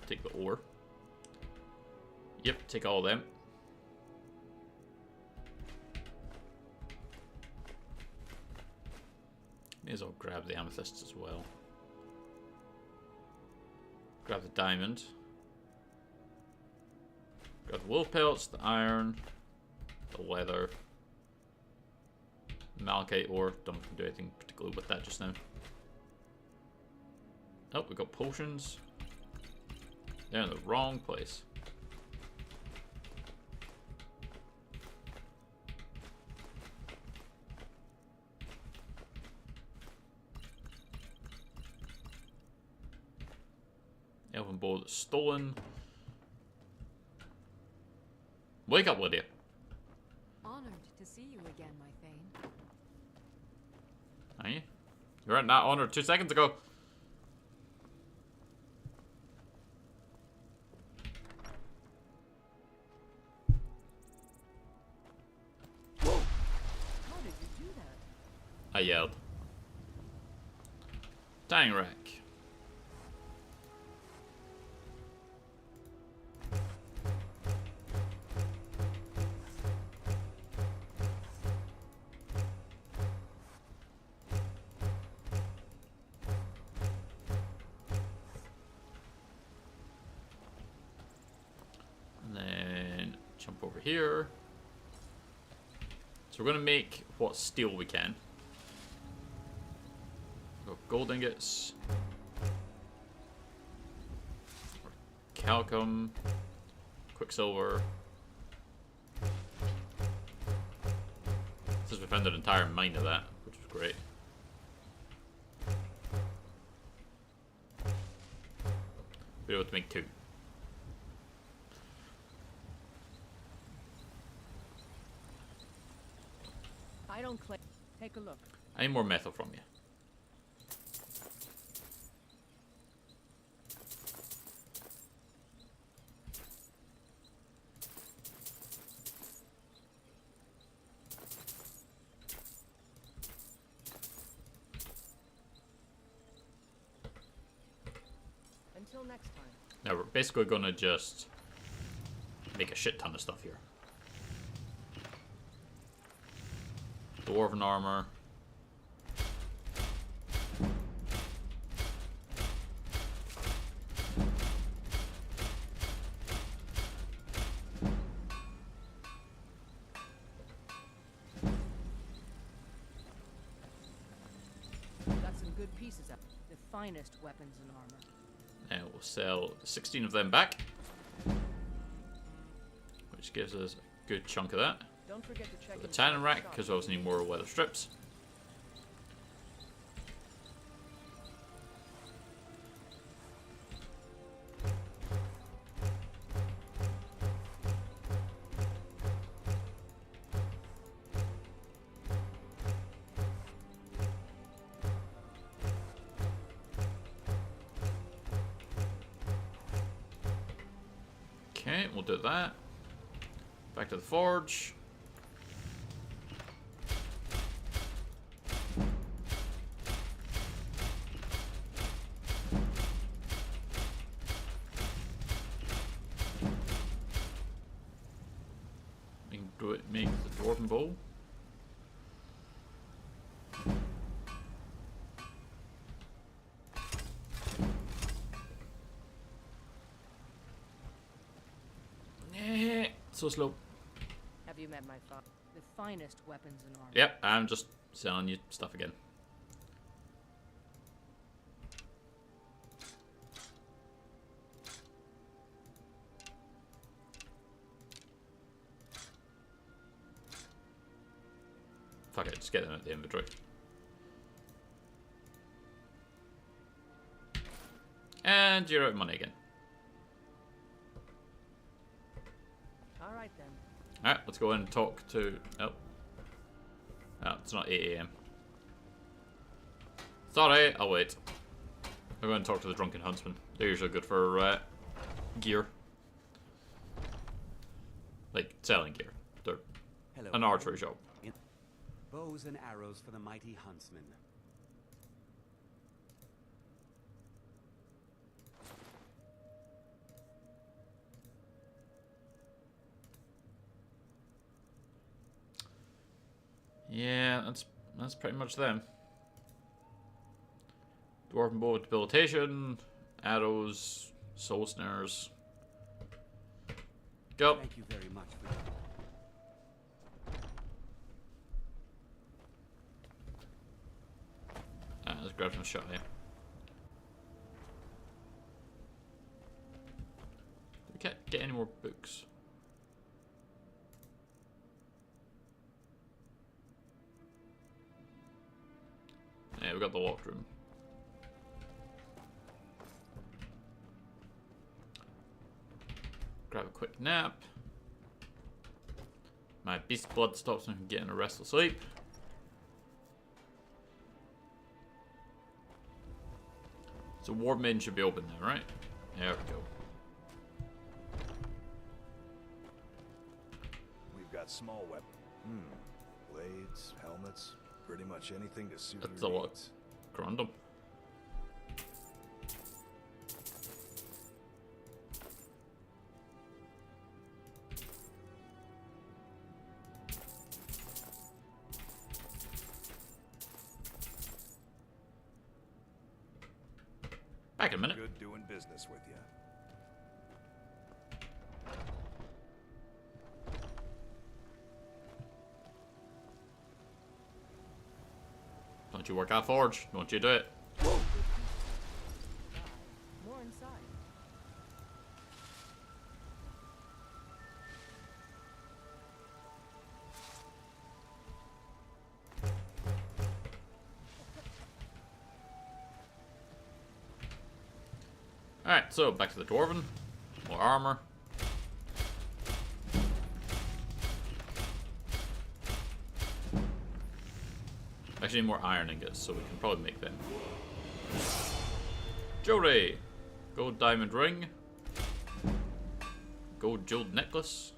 Take the ore. Yep, take all of them. May as well grab the amethysts as well. Grab the diamond. Grab the wool pelts, the iron, the leather, malachite ore. Don't do anything particularly with that just now. Oh, we got potions. They're in the wrong place. Elven bow that's stolen. Wake up, Lydia. Honored to see you again, my Thane. Are you? You weren't that honored 2 seconds ago. I yelled. Dang wreck. Jump over here. So we're going to make what steel we can. Got gold ingots. Calcum. Quicksilver. Since we found an entire mine of that, which was great. We're able to make 2. I don't claim. Take a look. I need more metal from you. Until next time. Now we're basically gonna just make a shit ton of stuff here. Dwarven armor. Got some good pieces up. The finest weapons and armor. And we'll sell 16 of them back, which gives us a good chunk of that. Don't forget to check The tannin rack, because we also need more leather strips. Okay, we'll do that. Back to the forge. We can do it, make the dwarven bowl. So slow. Have you met my father? The finest weapons and armor. Yep, I'm just selling you stuff again. Fuck it, just get them at the inventory. And you're out of money again. Alright then. Alright, let's go in and talk to... Oh. Oh, it's not 8 AM. Sorry, I'll wait. I'll go and talk to the drunken huntsman. They're usually good for gear. Like, selling gear. They're an archery shop. Bows and arrows for the mighty huntsman. Yeah, that's pretty much them. Dwarven bow with debilitation, arrows, soul snares. Go. Thank you very much for that. Let's grab some shot here. We can't get any more books. Yeah, we got the locked room. Grab a quick nap. My beast blood stops me from getting a restful sleep. So Ward Maiden should be open now, right? There we go. We've got small weapons. Blades, helmets, pretty much anything to suit That's a your lot. needs. Corundum. Back in a minute. Good doing business with you. Don't you work that forge? Don't you do it? More inside. Alright, so back to the Dwarven. More armor. Actually, more iron ingots, so we can probably make them. Jewelry! Gold diamond ring. Gold jeweled necklace.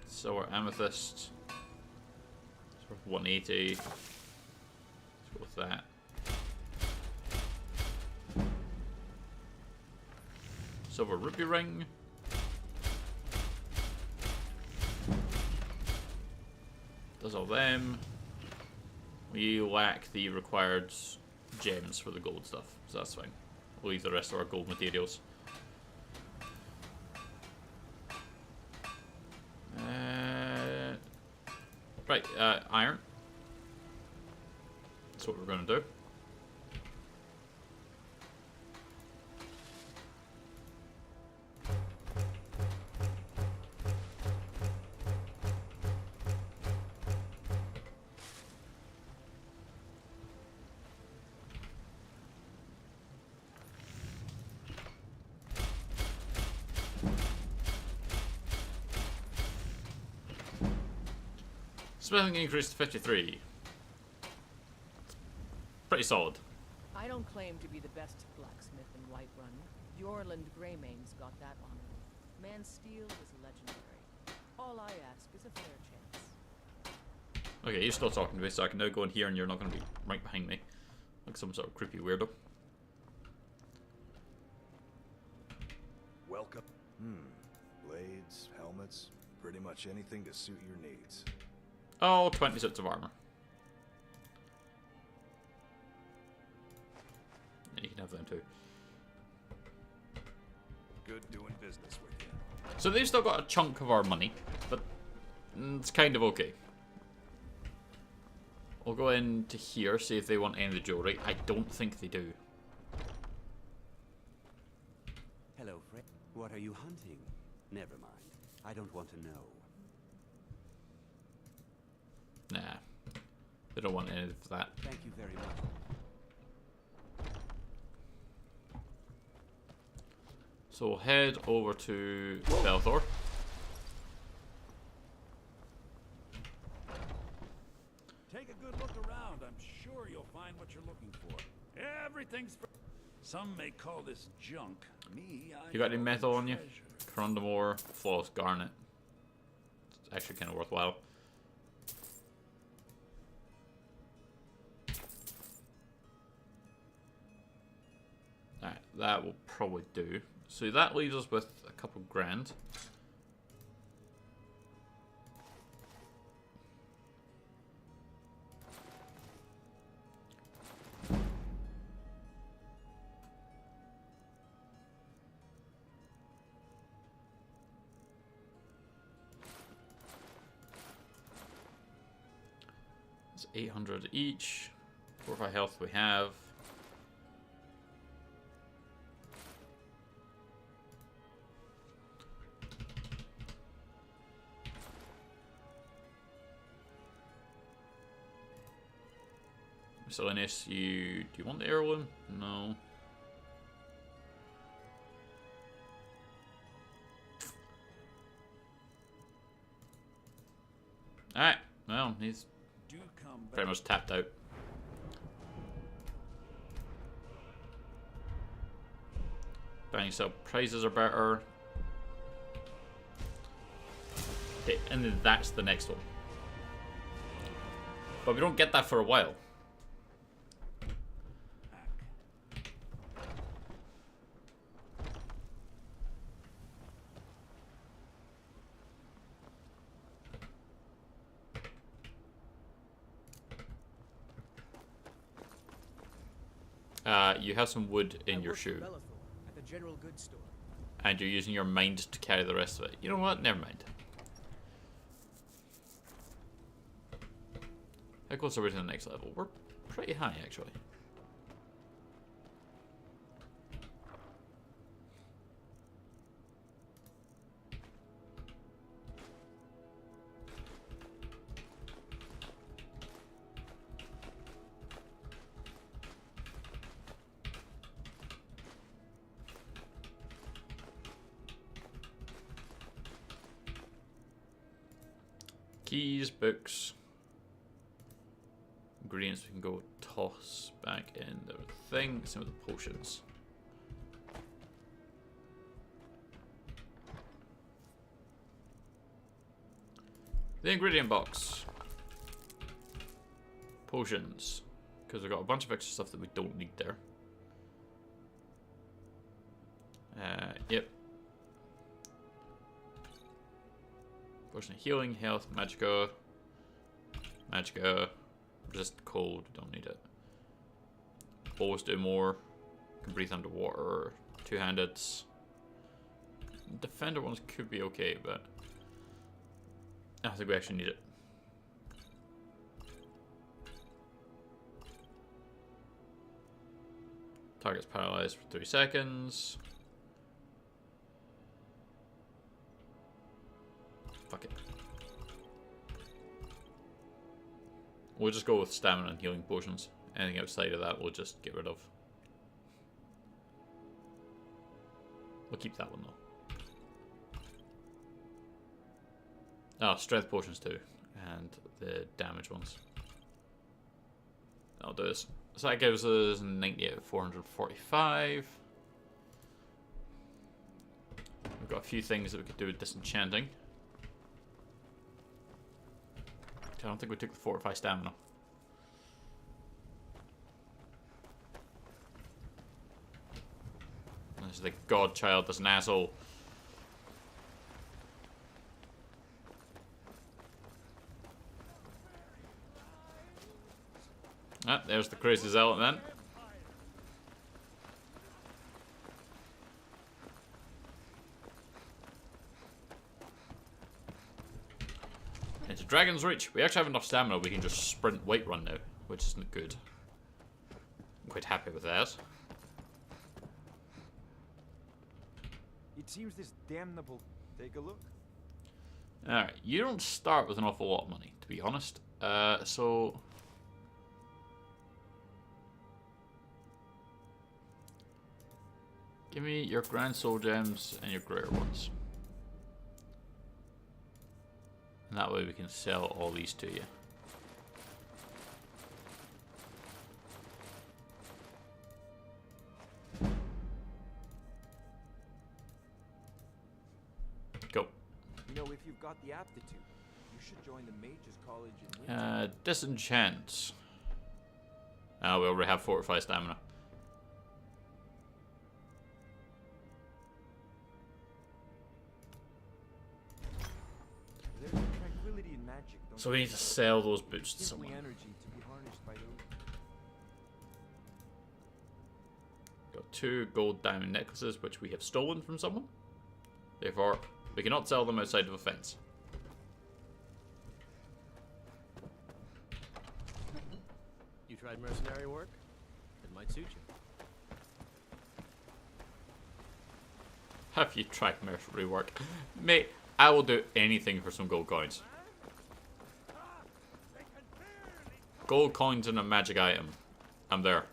Silver amethyst. It's worth 180. Let's go with that. Silver ruby ring. Does all them. We lack the required gems for the gold stuff, so that's fine. We'll leave the rest of our gold materials. Right, iron. That's what we're going to do. Smithing increased to 53. Pretty solid. I don't claim to be the best blacksmith in Whiterun. Bjorland Greymane's got that honor. Man's steel is legendary. All I ask is a fair chance. Okay, you're still talking to me, so I can now go in here and you're not going to be right behind me. Like some sort of creepy weirdo. Welcome. Blades, helmets, pretty much anything to suit your needs. Oh, 20 sets of armor. And you can have them too. Good doing business with you. So they've still got a chunk of our money, but it's kind of okay. We'll go into here, see if they want any of the jewelry. I don't think they do. Hello, Fred. What are you hunting? Never mind. I don't want to know. Nah. They don't want any of that. Thank you very much. So we'll head over to Pt.4. Take a good look around. I'm sure you'll find what you're looking for. Everything's for... Some may call this junk. Me, I You got any call metal it on you? treasure. Corundamore, flawless garnet. It's actually kind of worthwhile. Alright, that will probably do. So that leaves us with a couple grand. It's 800 each. 4 or 5 health we have. Miscellaneous, do you want the heirloom? No. Alright, well, he's pretty much tapped out. Buying sell prices are better. Okay, and then that's the next one. But we don't get that for a while. You have some wood in your shoe. At the general goods store. And you're using your mind to carry the rest of it. You know what? Never mind. How close are we to the next level? We're pretty high, actually. Keys, books, ingredients we can go toss back in the thing. Some of the potions. The ingredient box. Potions. Because we've got a bunch of extra stuff that we don't need there. Yep. Potion of healing, health, magicka. Magicka. Resist cold, don't need it. Bows do more. Can breathe underwater. Two-handed. Defender ones could be okay, but I don't think we actually need it. Target's paralyzed for 3 seconds. Fuck it. We'll just go with stamina and healing potions. Anything outside of that we'll just get rid of. We'll keep that one though. Oh, strength potions too. And the damage ones. That'll do this. So that gives us 90 out of 445. We've got a few things that we could do with disenchanting. I don't think we took the 4 or 5 stamina. This is the godchild, that's an asshole. Ah, there's the crazy zealot then. Into Dragon's Reach. We actually have enough stamina, we can just sprint weight run now, which isn't good. I'm quite happy with that. It seems this damnable. Take a look. Alright, you don't start with an awful lot of money, to be honest. So give me your Grand Soul Gems and your Greater ones. And that way we can sell all these to you. Go. You know, if you've got the aptitude, you should join the Mages College in winter. Disenchant. We already have 4 or 5 stamina. There's tranquility in magic, don't So we need to sell those boots to someone. energy to be harnessed by those. Got 2 gold diamond necklaces, which we have stolen from someone. Therefore, we cannot sell them outside of a fence. You tried mercenary work? It might suit you. Have you tried mercenary work? Mate, I will do anything for some gold coins. Gold coins and a magic item. I'm there.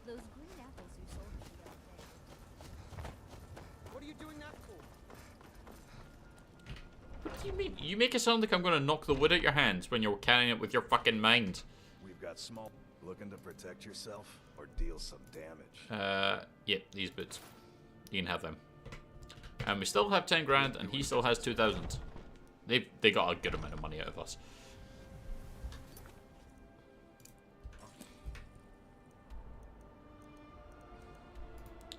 Those green apples you sold me the other day. What are you doing that for? What do you mean? You make it sound like I'm gonna knock the wood out your hands when you're carrying it with your fucking mind. We've got small. Looking to protect yourself or deal some damage? Yep, these boots. You can have them. And we still have 10 grand, and he still has 2,000. They got a good amount of money out of us.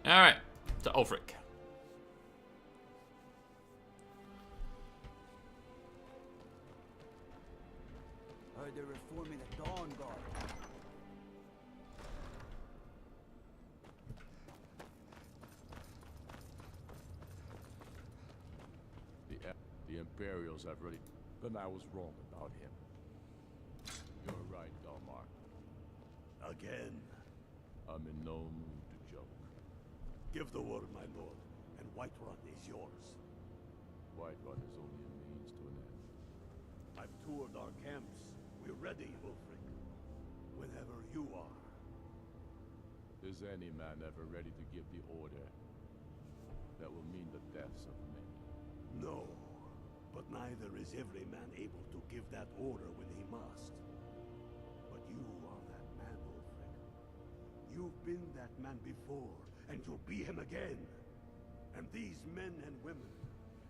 Alright, to Ulfric. they're reforming the Dawn Guard. The Imperials have really... Then I was wrong about him. You're right, Dalmar. Again. I'm in no mood to joke. Give the word, my lord, and Whiterun is yours. Whiterun is only a means to an end. I've toured our camps. We're ready, Ulfric. Whenever you are. Is any man ever ready to give the order that will mean the deaths of many? No. But neither is every man able to give that order when he must. But you are that man, Ulfric. You've been that man before, and you'll be him again. And these men and women,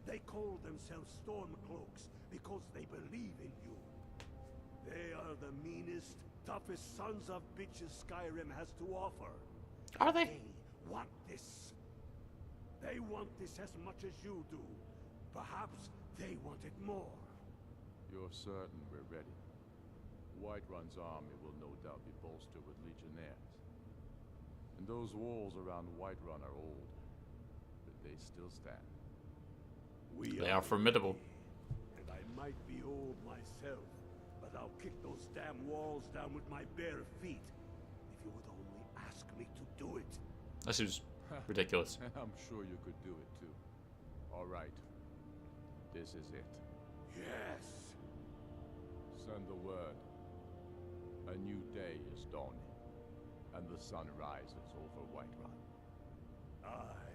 they call themselves Stormcloaks because they believe in you. They are the meanest, toughest sons of bitches Skyrim has to offer. Are they? They want this. They want this as much as you do. Perhaps they want it more. You're certain we're ready? Whiterun's army will no doubt be bolstered with legionnaires. And those walls around Whiterun are old, but they still stand. They are formidable. And I might be old myself, but I'll kick those damn walls down with my bare feet. If you would only ask me to do it. This is ridiculous. I'm sure you could do it too. All right. This is it. Yes. Send the word. A new day is dawning, and the sun rises over Whiterun. Aye,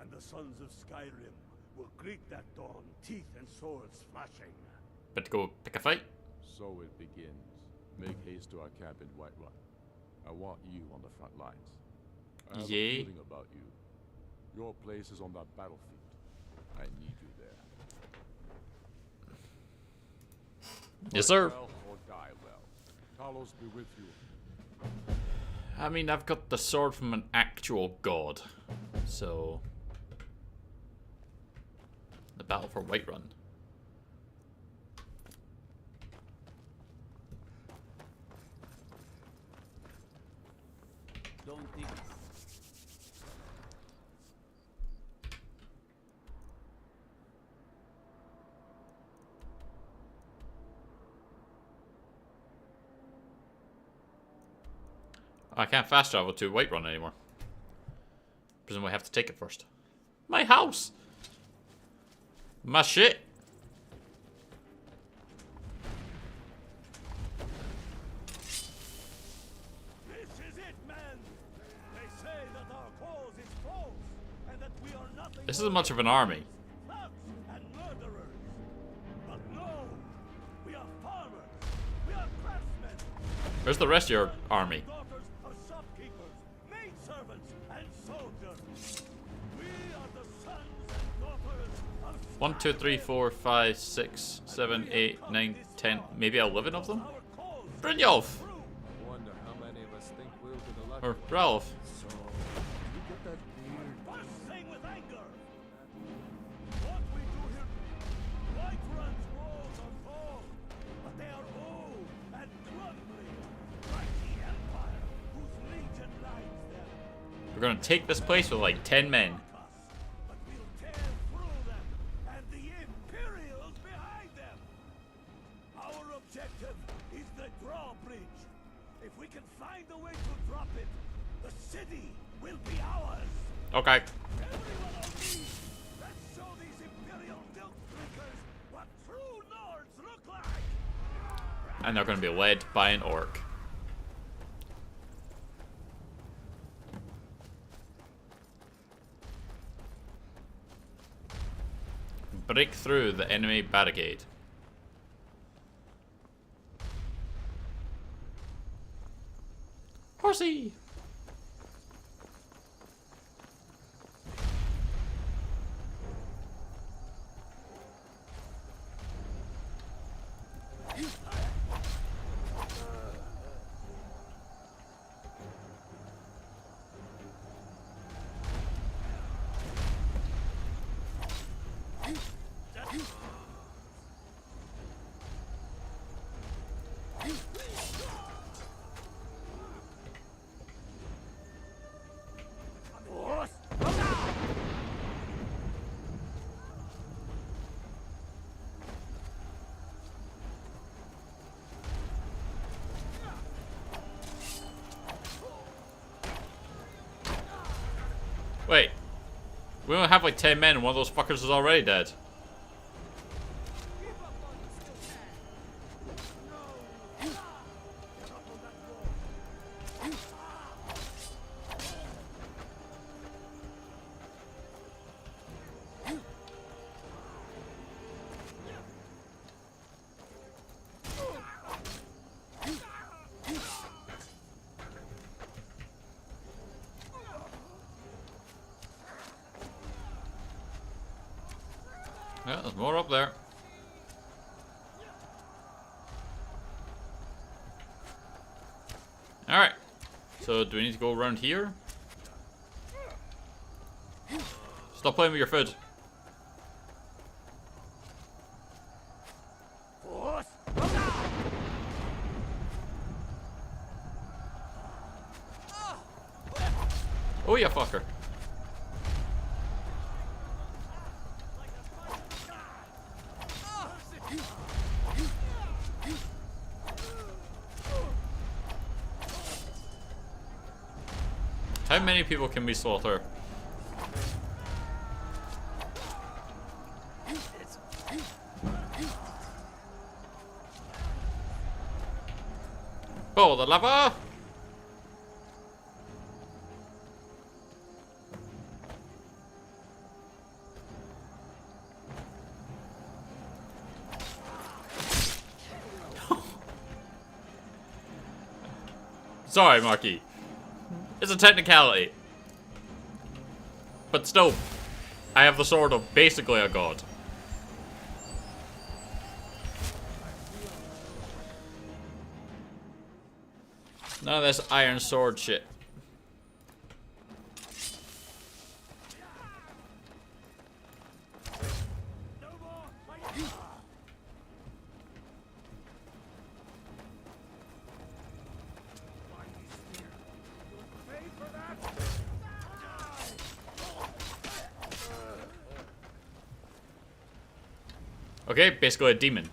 and the sons of Skyrim will greet that dawn, teeth and swords flashing. But go pick a fight. So it begins. Make haste to our camp in Whiterun. I want you on the front lines. I have a feeling about you. Your place is on that battlefield. I need you there. Yes, sir. Well or die well. Talos be with you. I mean, I've got the sword from an actual god, so the battle for Whiterun. Don't think. I can't fast travel to Whiterun anymore. Presumably I have to take it first. My house! My shit! This is it, man! They say that our cause is false, and that we are nothing. This isn't much of an army. Thugs and murderers. But no! We are farmers! We are craftsmen! Where's the rest of your army? Daughters of shopkeepers, maidservants, and soldiers. We are the sons and daughters of 1, 2, 3, 4, 5, 6, 7, 8, 9, 10, maybe 11 of them? Brynjolf! Wonder how many of us think we'll be the lucky Or Ralph. So, you get that weird... bursting with anger. What we do here, Whiterun's walls are tall, but they are old and crumbling, like the Empire, whose legion lights them. We're gonna take this place with like 10 men. But we'll tear through them, and the Imperials behind them. Our objective is the drawbridge. If we can find a way to drop it, the city will be ours. Okay. Everyone on me, let's show these Imperial filth drinkers what true Nords look like. And they're gonna be led by an orc. Break through the enemy barricade. Horsey! Wait. We only have like 10 men and one of those fuckers is already dead. Yeah, there's more up there. Alright. So, do we need to go around here? Stop playing with your food. Oh, you fucker. How many people can we slaughter? Oh, the lava! Sorry, Marky. It's a technicality. But still, I have the sword of basically a god. None of this iron sword shit. Okay, basically a demon.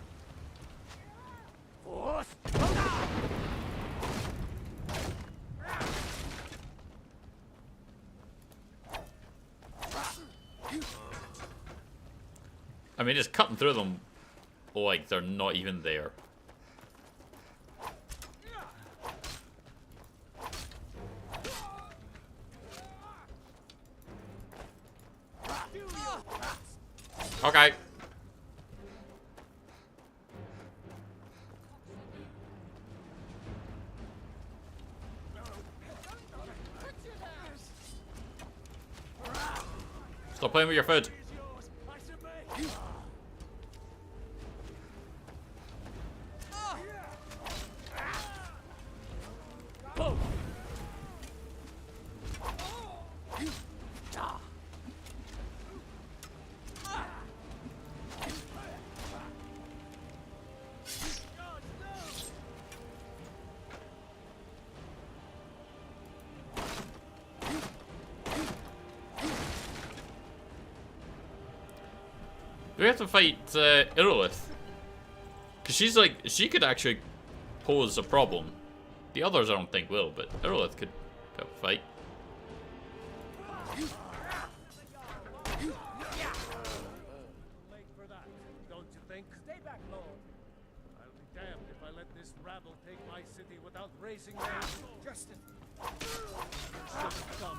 I mean, just cutting through them like they're not even there. Okay. Stop playing with your food. Do we have to fight Irilith? Because she's like, she could actually pose a problem. The others I don't think will, but Irilith could have a fight. Late for that, don't you think? Stay back, Lord. I'll be damned if I let this rabble take my city without raising their justice. Should have come.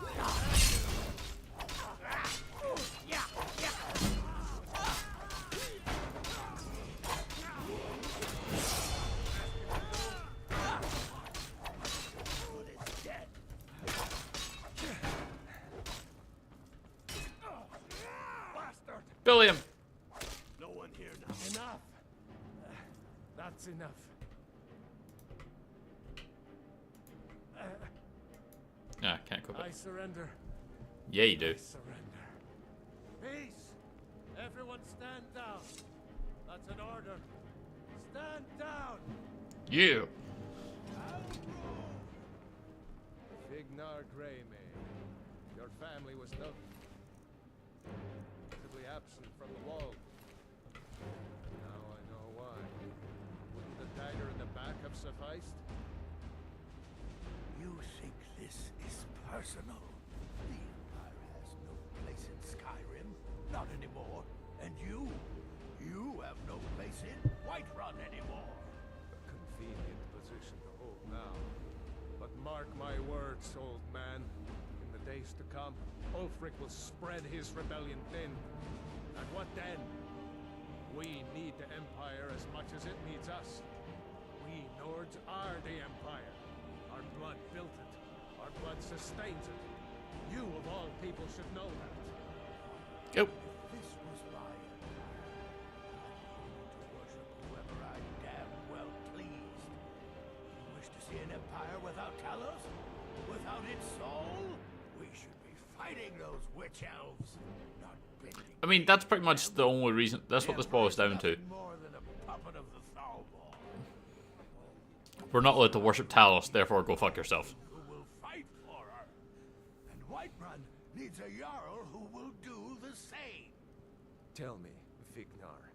Billiam. No one here now. Enough. That's enough. Ah, can't go back. I surrender. Yeah, you do. I surrender. Peace. Everyone stand down. That's an order. Stand down. Yeah. Fignar Greymane. Your family was noticeably absent from the wall. Now I know why. Wouldn't the dagger in the back have sufficed? You think this is personal? The Empire has no place in Skyrim. Not anymore. And you have no place in Whiterun anymore. A convenient position to hold now. But mark my words, old man. In the days to come, Ulfric will spread his rebellion thin. And what then? We need the Empire as much as it needs us. We Nords are the Empire. Our blood built it. Our blood sustains it. You, of all people, should know that. Go. This was my empire. To worship whoever I damn well pleased. You wish to see an empire without Talos? Without its soul? We should be fighting those witch elves, not bending. I mean, that's pretty much the only reason. That's what this boils down to. More than a puppet of the Thalmor. We're not allowed to worship Talos, therefore go fuck yourself. Who will fight for her? And Whiterun needs a Jarl who will do the same. Tell me, Fignar,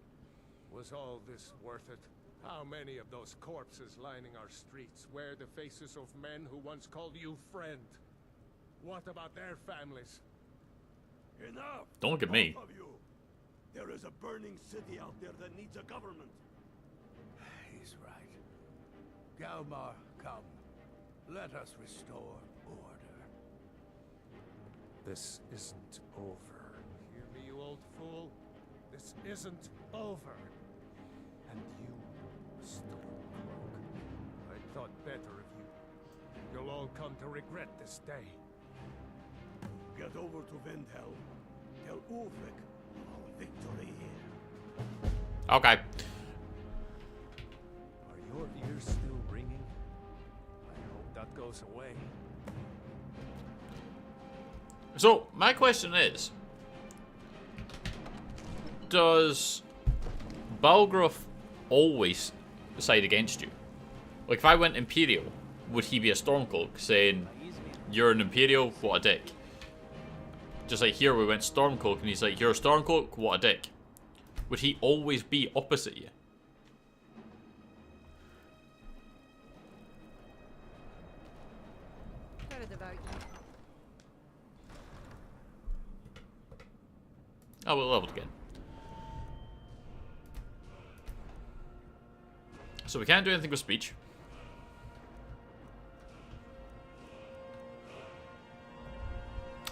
was all this worth it? How many of those corpses lining our streets wear the faces of men who once called you friend? What about their families? Enough! Don't look at me. Both of you. There is a burning city out there that needs a government. He's right. Galmar, come. Let us restore order. This isn't over. Hear me, you old fool? This isn't over. And you, Stormcloak, I thought better of you. You'll all come to regret this day. Get over to Windhelm. Tell Ulfric of our victory here. Okay. Are your ears still ringing? I hope that goes away. So, my question is, does Balgruuf always side against you? Like, if I went Imperial, would he be a Stormcloak saying, you're an Imperial, what a dick? Just like here, we went Stormcloak, and he's like, you're a Stormcloak, what a dick. Would he always be opposite you? Heard about you. Oh, we're leveled again. So we can't do anything with speech.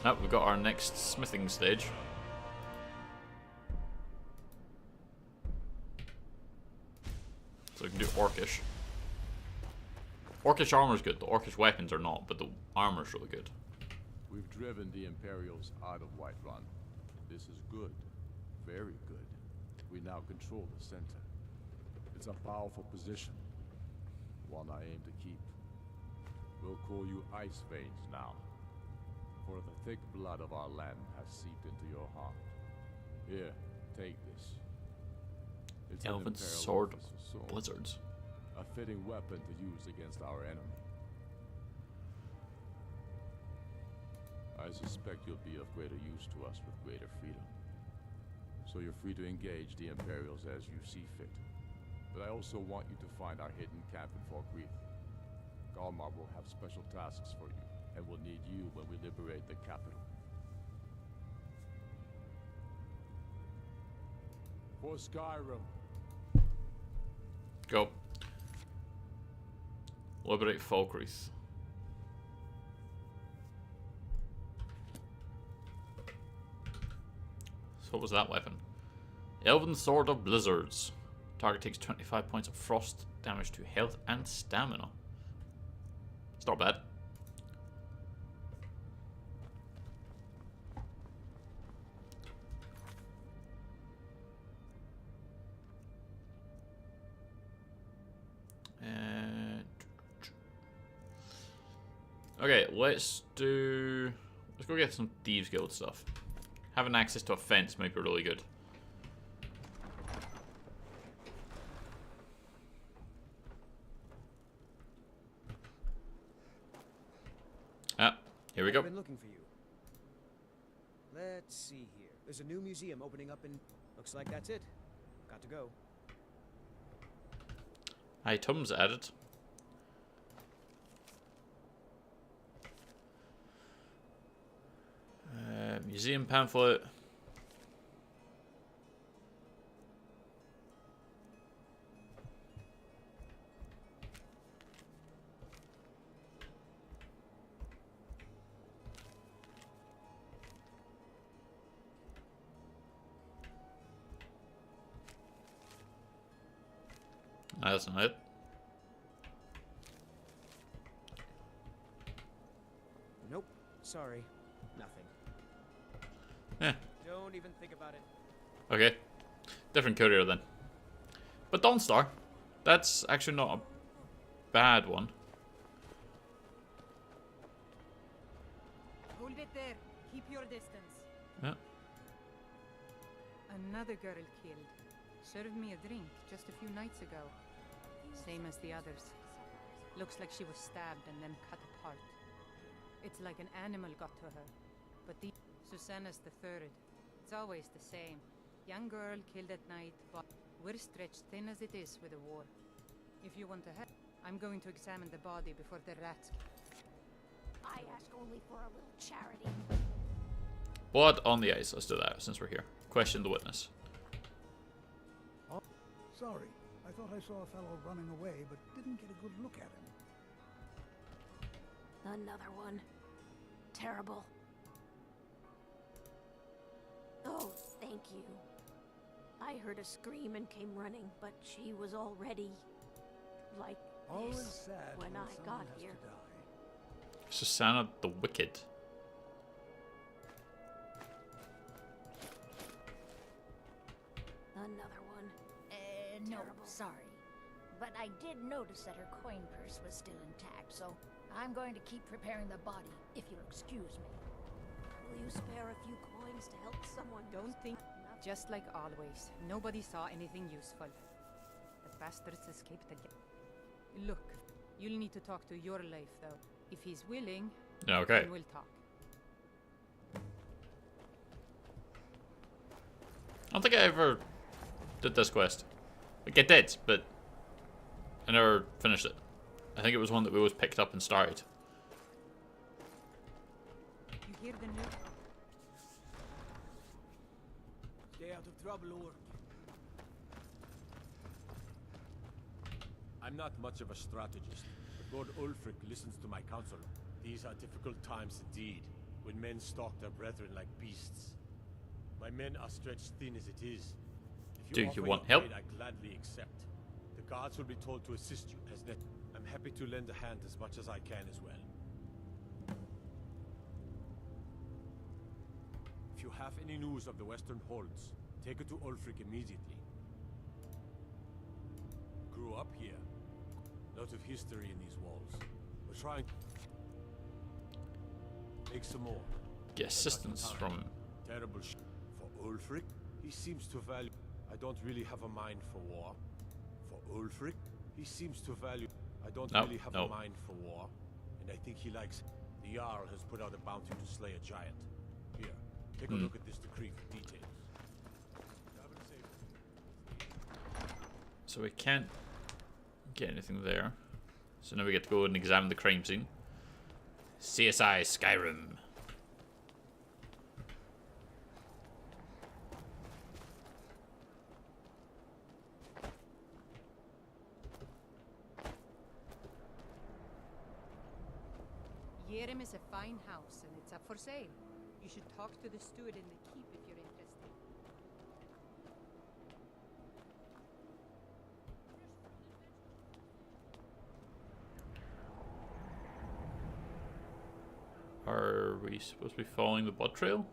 Oh, we've got our next smithing stage. So we can do Orcish. Orcish armor's good, the Orcish weapons are not, but the armor's really good. We've driven the Imperials out of Whiterun. This is good. Very good. We now control the center. It's a powerful position. One I aim to keep. We'll call you Ice Veins now. For the thick blood of our land has seeped into your heart. Here, take this. It's an Elven Imperial sword officer's sword. blizzards. A fitting weapon to use against our enemy. I suspect you'll be of greater use to us with greater freedom. So you're free to engage the Imperials as you see fit. But I also want you to find our hidden camp in Fort Greeth. Galmar will have special tasks for you, and will need you when we liberate the capital. For Skyrim. Go. Liberate Falkreath. So what was that weapon? Elven Sword of Blizzards. Target takes 25 points of frost damage to health and stamina. It's not bad. Okay, let's go get some Thieves Guild stuff. Having access to a fence might be really good. Here we go. I've been looking for you. Let's see here. There's a new museum opening up in... Looks like that's it. Got to go. Items added. Museum pamphlet. That's not it. Nope. Sorry. Nothing. Yeah. Don't even think about it. Okay. Different courier then. But Dawnstar. That's actually not a bad one. Hold it there. Keep your distance. Yeah. Another girl killed. Served me a drink just a few nights ago. Same as the others. Looks like she was stabbed and then cut apart. It's like an animal got to her. But the Susanna's the third. It's always the same. Young girl killed at night, but we're stretched thin as it is with the war. If you want to help, I'm going to examine the body before the rats. I ask only for a little charity. Blood on the ice. Let's do that since we're here. Question the witness. Sorry. I thought I saw a fellow running away, but didn't get a good look at him. Another one. Terrible. Oh, thank you. I heard a scream and came running, but she was already like Always this sad when I someone got has to here. die. Susanna the Wicked. Another one. No, sorry. But I did notice that her coin purse was still intact, so I'm going to keep preparing the body, if you'll excuse me. Will you spare a few coins to help someone? Don't think. Just like always, nobody saw anything useful. The bastards escaped again. Look, you'll need to talk to your life, though. If he's willing, Okay. then we'll talk. I don't think I ever did this quest. Like I did, but I never finished it. I think it was one that we always picked up and started. You hear the news? Stay out of trouble, Orc. I'm not much of a strategist, but Lord Ulfric listens to my counsel. These are difficult times indeed, when men stalk their brethren like beasts. My men are stretched thin as it is. If Do you offer want your help? aid, I gladly accept. The guards will be told to assist you as net. I'm happy to lend a hand as much as I can as well. If you have any news of the Western Holds, take it to Ulfric immediately. Grew up here. Lot of history in these walls. We're trying to make some more. Get assistance from him. Terrible sh for Ulfric. He seems to value. I don't really have a mind for war. For Ulfric, he seems to value. I don't really have a mind for war, and I think he likes. The Jarl has put out a bounty to slay a giant. Here, take a look at this decree for details. So we can't get anything there. So now we get to go and examine the crime scene. CSI Skyrim. Yerim is a fine house, and it's up for sale. You should talk to the steward in the keep if you're interested. Are we supposed to be following the blood trail?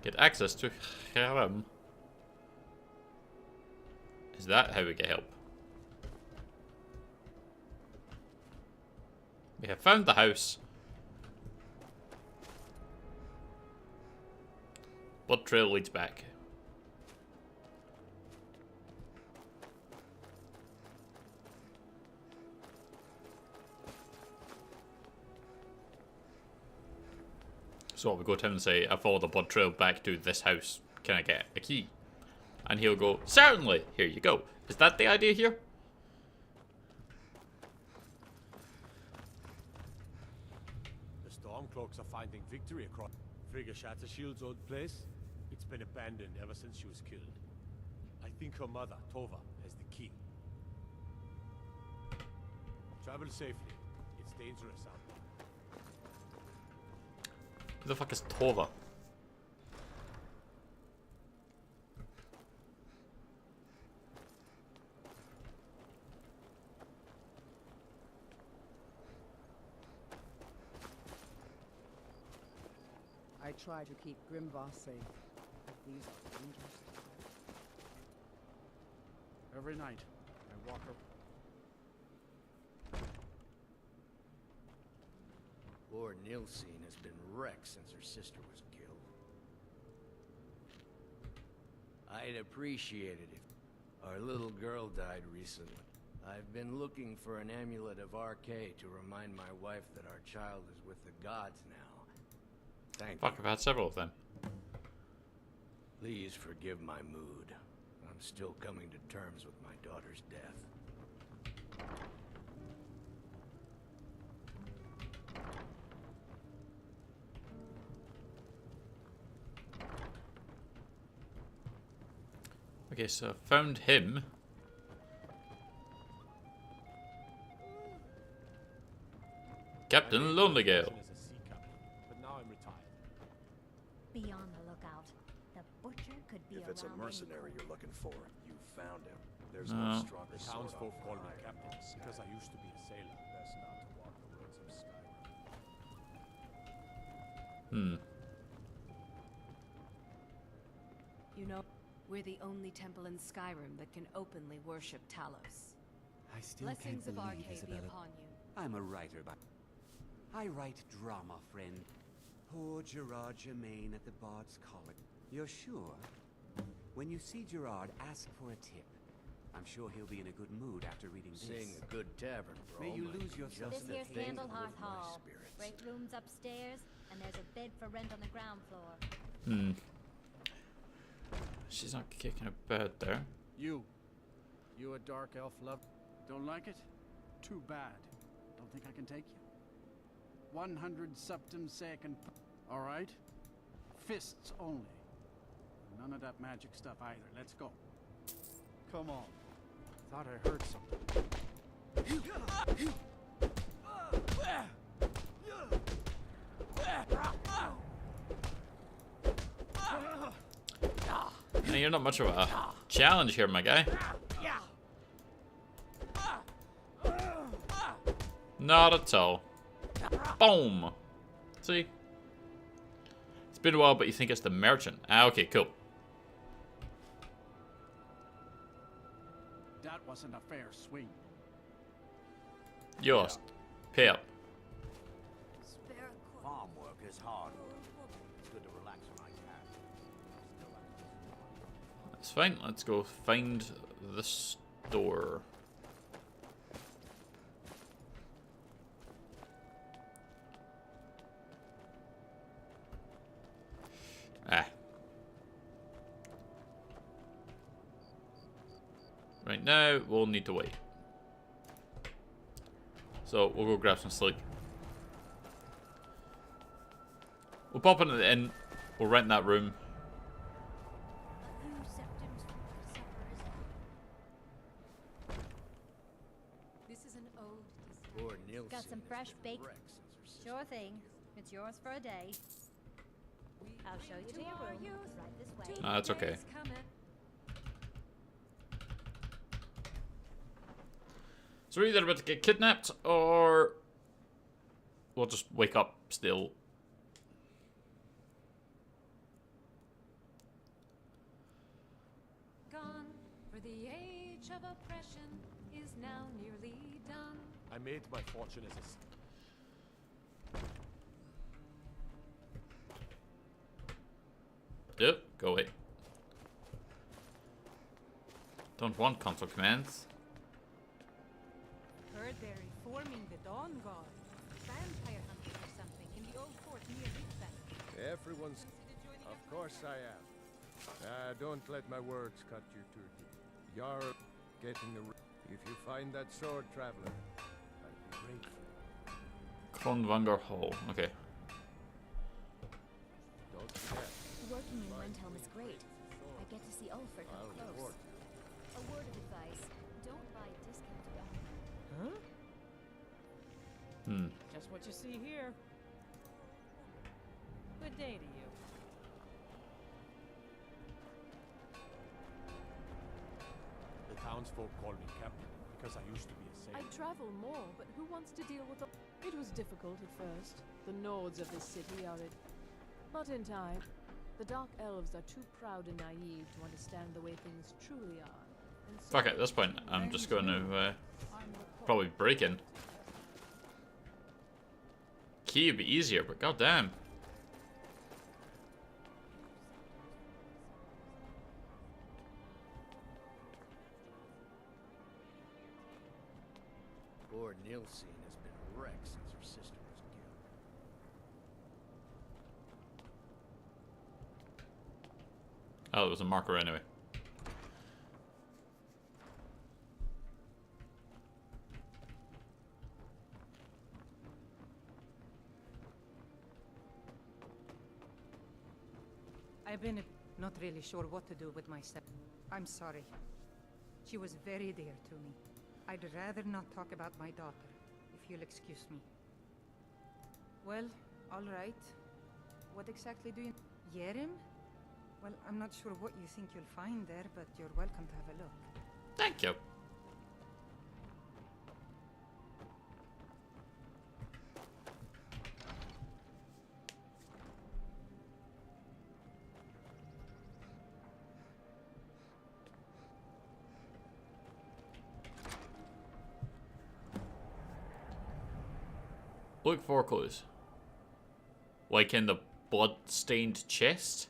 Get access to Skyrim. Is that how we get help? We have found the house. Blood trail leads back. So we go to him and say, I followed the blood trail back to this house. Can I get a key? And he'll go, certainly! Here you go. Is that the idea here? The Stormcloaks are finding victory across Frigga Shattershield's old place. It's been abandoned ever since she was killed. I think her mother, Tova, has the key. Travel safely. It's dangerous out there. Who the fuck is Tova? I try to keep Grimvar safe, but these are dangerous times. Every night, I walk her. Lord Nilsine has been wrecked since her sister was killed. I'd appreciate it if our little girl died recently. I've been looking for an amulet of RK to remind my wife that our child is with the gods now. Thank Fuck, you. I've had several of them. Please forgive my mood. I'm still coming to terms with my daughter's death. Okay, so I found him. Captain Lonegale. But now I'm retired. Be on the lookout. The butcher could be If it's a around mercenary you're looking for, you found him. There's No. no stronger The sword townsfolk on call me fire. captain because I used to be a sailor. Best not to walk the roads of Skyrim. You know, we're the only temple in Skyrim that can openly worship Talos. I still Blessings can't of believe, RK be Isabella. upon you. I'm a writer, but I write drama, friend. Poor Gerard Germain at the Bard's College. You're sure? When you see Gerard, ask for a tip. I'm sure he'll be in a good mood after reading this. Sing a good tavern, bro. May you lose yourself This in the here's things that Candlehearth lift my Hall. spirits. Great rooms upstairs, and there's a bed for rent on the ground floor. She's not kicking a bed there. You a dark elf love. Don't like it? Too bad. Don't think I can take you. 100 septum second. All right? Fists only. None of that magic stuff either. Let's go. Come on. Thought I heard something. Now, you're not much of a challenge here, my guy. Not at all. Boom. See? It's been a while, but you think it's the merchant. Ah, okay, cool. That wasn't a fair swing. Yours. Pay up. Farm work is hard work. It's good to relax when I can. That's fine. Let's go find the store. Right now, we'll need to wait. So, we'll go grab some sleep. We'll pop into the inn. We'll rent that room. This is an ode to Lord Nilsine Got some has fresh been baked. wrecked since her sister Sure thing. It's yours for a day. I'll show you to your room. It's right this way. That's okay. So we're either about to get kidnapped, or we'll just wake up still. Gone, for the age of oppression is now nearly done. I made my fortune as a Yep. one console commands. Heard they're reforming the Dawn Guard. Vampire hunters or something in the old fort near Riftbank. Everyone's... Of course I am. Don't let my words cut you too deep. You're getting the... If you find that sword, traveler, I'd be grateful. Kronvanger Hall. Okay. Don't forget. Working in Windhelm is great. I get to see Ulfric up close. A word of advice. Don't buy discounted armor. Huh? Just what you see here. Good day to you. The townsfolk call me captain because I used to be a sailor. I'd travel more, but who wants to deal with It was difficult at first. The Nords of this city are it. But in time, the Dark Elves are too proud and naive to understand the way things truly are. And so Fuck it, at this point, I'm just going to probably break in. Key would be easier, but goddamn. Poor Nilsine has been wrecked since her sister was killed. Oh, it was a marker anyway. I've been not really sure what to do with myself. I'm sorry. She was very dear to me. I'd rather not talk about my daughter, if you'll excuse me. Well, all right. What exactly do you... Yerim? Well, I'm not sure what you think you'll find there, but you're welcome to have a look. Thank you. Look for clues. Like in the blood-stained chest?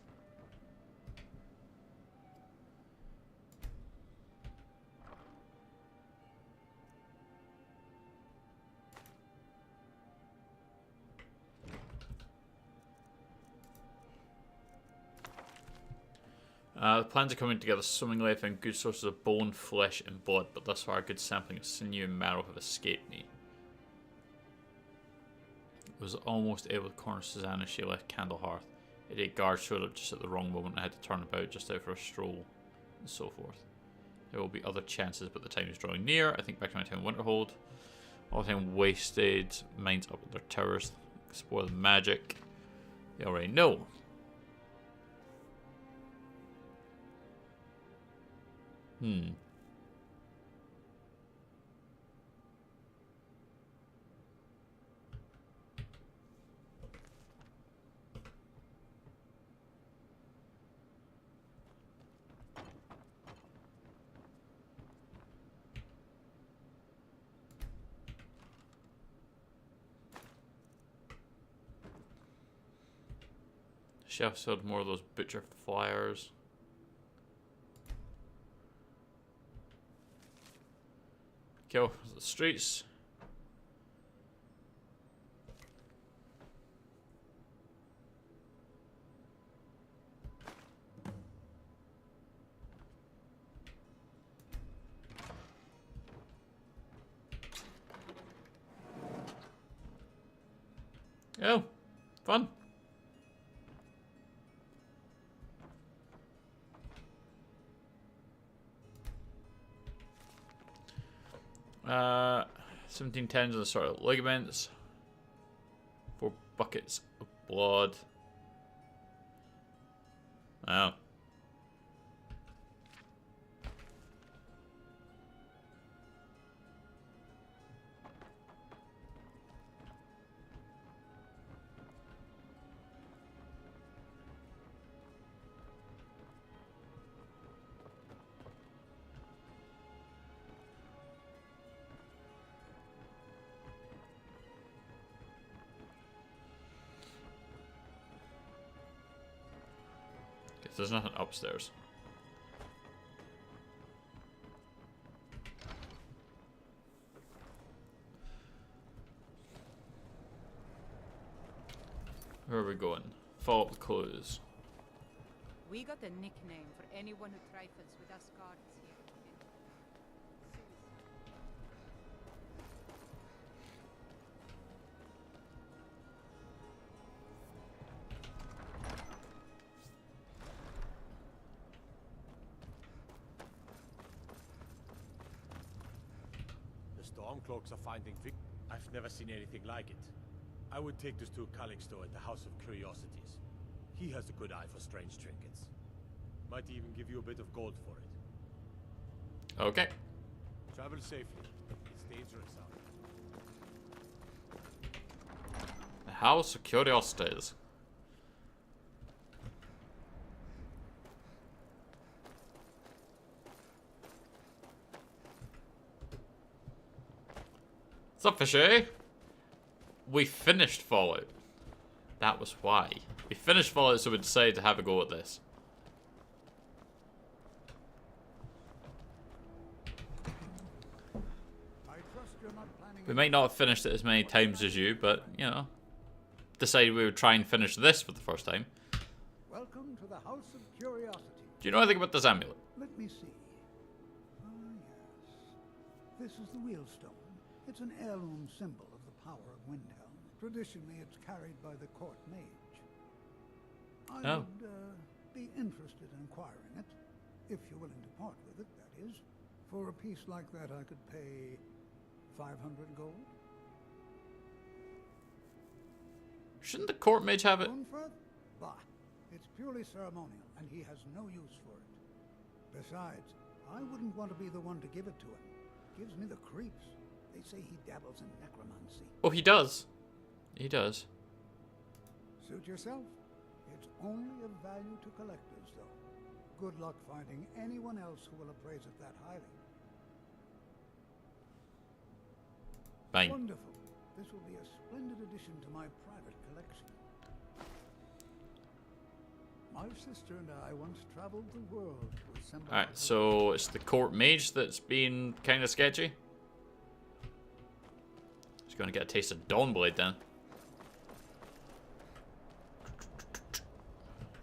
The plans are coming together, swimming life and good sources of bone, flesh, and blood, but thus far a good sampling of sinew and marrow have escaped me. Was almost able to corner Susanna as she left Candlehearth. 8 guards showed up just at the wrong moment and I had to turn about just out for a stroll, and so forth. There will be other chances, but the time is drawing near. I think back to my town Winterhold. All the time wasted, mines up at their towers, explore the magic. They already know. Chef sold more of those butcher flyers. Kill the streets. Oh, fun. Uh, 17 tens of the sort of ligaments. 4 buckets of blood. Wow. There's nothing upstairs. Where are we going? Follow up the clues. We got a nickname for anyone who trifles with us guards here. The Stormcloaks are finding I've never seen anything like it. I would take this to Calixto at the House of Curiosities. He has a good eye for strange trinkets. Might even give you a bit of gold for it. Okay. Travel safely. It's dangerous out there. The House of Curiosities. What's up, fishy? We finished Fallout. That was why. We finished Fallout, so we decided to have a go at this. We might not have finished it as many times as you, but, you know, decided we would try and finish this for the first time. Welcome to the House of Curiosity. Do you know anything about this amulet? Let me see. Ah, yes. This is the wheelstone. It's an heirloom symbol of the power of Windhelm. Traditionally, it's carried by the court mage. I would be interested in acquiring it, if you're willing to part with it, that is. For a piece like that, I could pay 500 gold. Shouldn't the court mage have it? Bah, it's purely ceremonial, and he has no use for it. Besides, I wouldn't want to be the one to give it to him. Gives me the creeps. They say he dabbles in necromancy. Oh, he does. He does. Suit yourself. It's only of value to collectors, though. Good luck finding anyone else who will appraise it that highly. Fine. Wonderful. This will be a splendid addition to my private collection. My sister and I once traveled the world to assemble... Alright, so it's the court mage that's been kind of sketchy. He's going to get a taste of Dawnblade then.